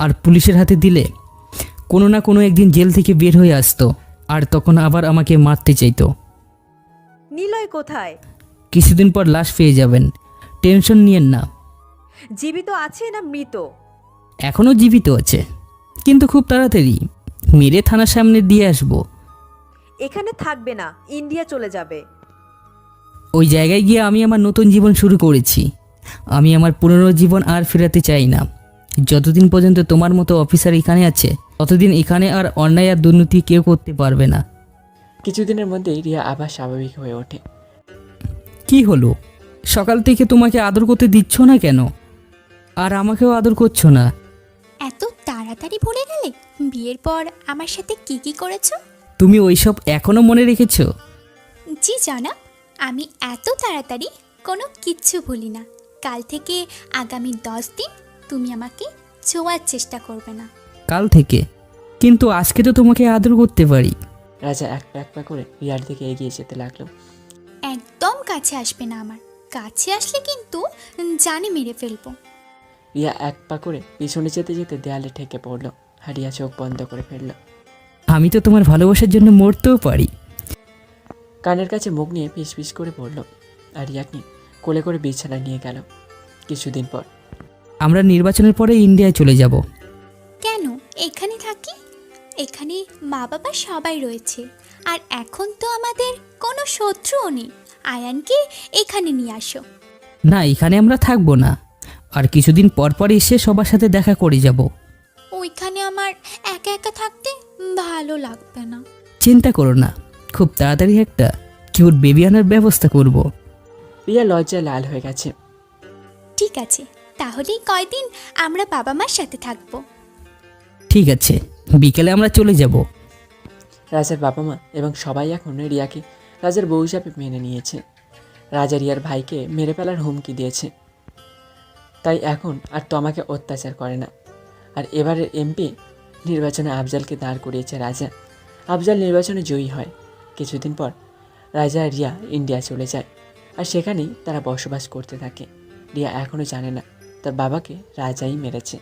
আর পুলিশের হাতে দিলে কোনো না কোনো একদিন জেল থেকে বের হয়ে আসতো, আর তখন আবার আমাকে মারতে চাইতো। নিলয় কোথায়? কিছুদিন পর লাশ পেয়ে যাবেন, টেনশন নিয়েন না। জীবিত আছে না মৃত? এখনও জীবিত আছে, কিন্তু খুব তাড়াতাড়ি মেরে থানার সামনে দিয়ে আসবো। এখানে থাকবে না, ইন্ডিয়া চলে যাবে। ওই জায়গায় গিয়ে আমি আমার নতুন জীবন শুরু করেছি। আমি আমার পুরনো জীবন আর ফেরাতে চাই না। যতদিন পর্যন্ত তোমার মতো অফিসার এখানে আছে, ততদিন এখানে আর অন্যায় আর দুর্নীতি কেউ করতে পারবে না। কিছুদিনের মধ্যেই রিয়া আবার স্বাভাবিক হয়ে ওঠে। কি হলো, সকাল থেকে তোমাকে আদর করতে দিচ্ছ না কেন? আর আমাকেও আদর করছো না? এত তাড়াতাড়ি ভুলে গেলে বিয়ের পর আমার সাথে কি কি করেছো? তুমি ওইসব এখনো মনে রেখেছো? জি জানাব, আমি এত তাড়াতাড়ি কোনো কিচ্ছু ভুলি না। কাল থেকে আগামী 10 দিন তুমি আমাকে ছোঁয়ার চেষ্টা করবে না। কাল থেকে? কিন্তু আজকে তো তোমাকে আদর করতে পারি। রাজা এক পা এক পা করে রিয়ার দিকে এগিয়ে যেতে লাগলো। একদম কাছে আসবে না আমার, কাছে আসলে কিন্তু জানে মেরে ফেলবো। রিয়া এক পা করে পিছনে যেতে যেতে দেয়ালে ঠেকে পড়লো। আর রিয়া চোখ বন্ধ করে ফেললো। আমি তো তোমার ভালোবাসার জন্য মরতেও পারি। কানের কাছে মুখ নিয়ে পিস পিস করে পড়লো, আর রিয়াকে কোলে করে বিছানায় নিয়ে গেল। কিছুদিন পর আমরা নির্বাচনের পরে ইন্ডিয়ায় চলে যাব। কেন এখানে থাকি? এখানে মা বাবা সবাই রয়েছে, আর এখন তো আমাদের কোনো শত্রুও নেই। আয়ানকে এখানে নিয়ে আসো। না, এখানে আমরা থাকবো না, আর কিছুদিন পর পর এসে সবার সাথে দেখা করে যাব। ওইখানে আমার একা একা থাকতে ভালো লাগবে না। চিন্তা করো না, খুব তাড়াতাড়ি একটা কিউট বেবি আনার ব্যবস্থা করব। রিয়া লজ্জায় লাল হয়ে গেছে। ঠিক আছে, তাহলেই কয়দিন আমরা বাবা মার সাথে থাকবো। ঠিক আছে, বিকেলে আমরা চলে যাব। রাজার বাবা মা এবং সবাই এখন রিয়াকে রাজার বউ হিসাবে মেনে নিয়েছে। রাজা রিয়ার ভাইকে মেরে ফেলার হুমকি দিয়েছে, তাই এখন আর তমাকে অত্যাচার করে না। আর এবারের এমপি নির্বাচনে আফজালকে দাঁড় করিয়েছে রাজা। আফজাল নির্বাচনে জয়ী হয়। কিছুদিন পর রাজা আর রিয়া ইন্ডিয়া চলে যায়, আর সেখানেই তারা বসবাস করতে থাকে। রিয়া এখনও জানে না তার বাবাকে রাজাই মেরেছে।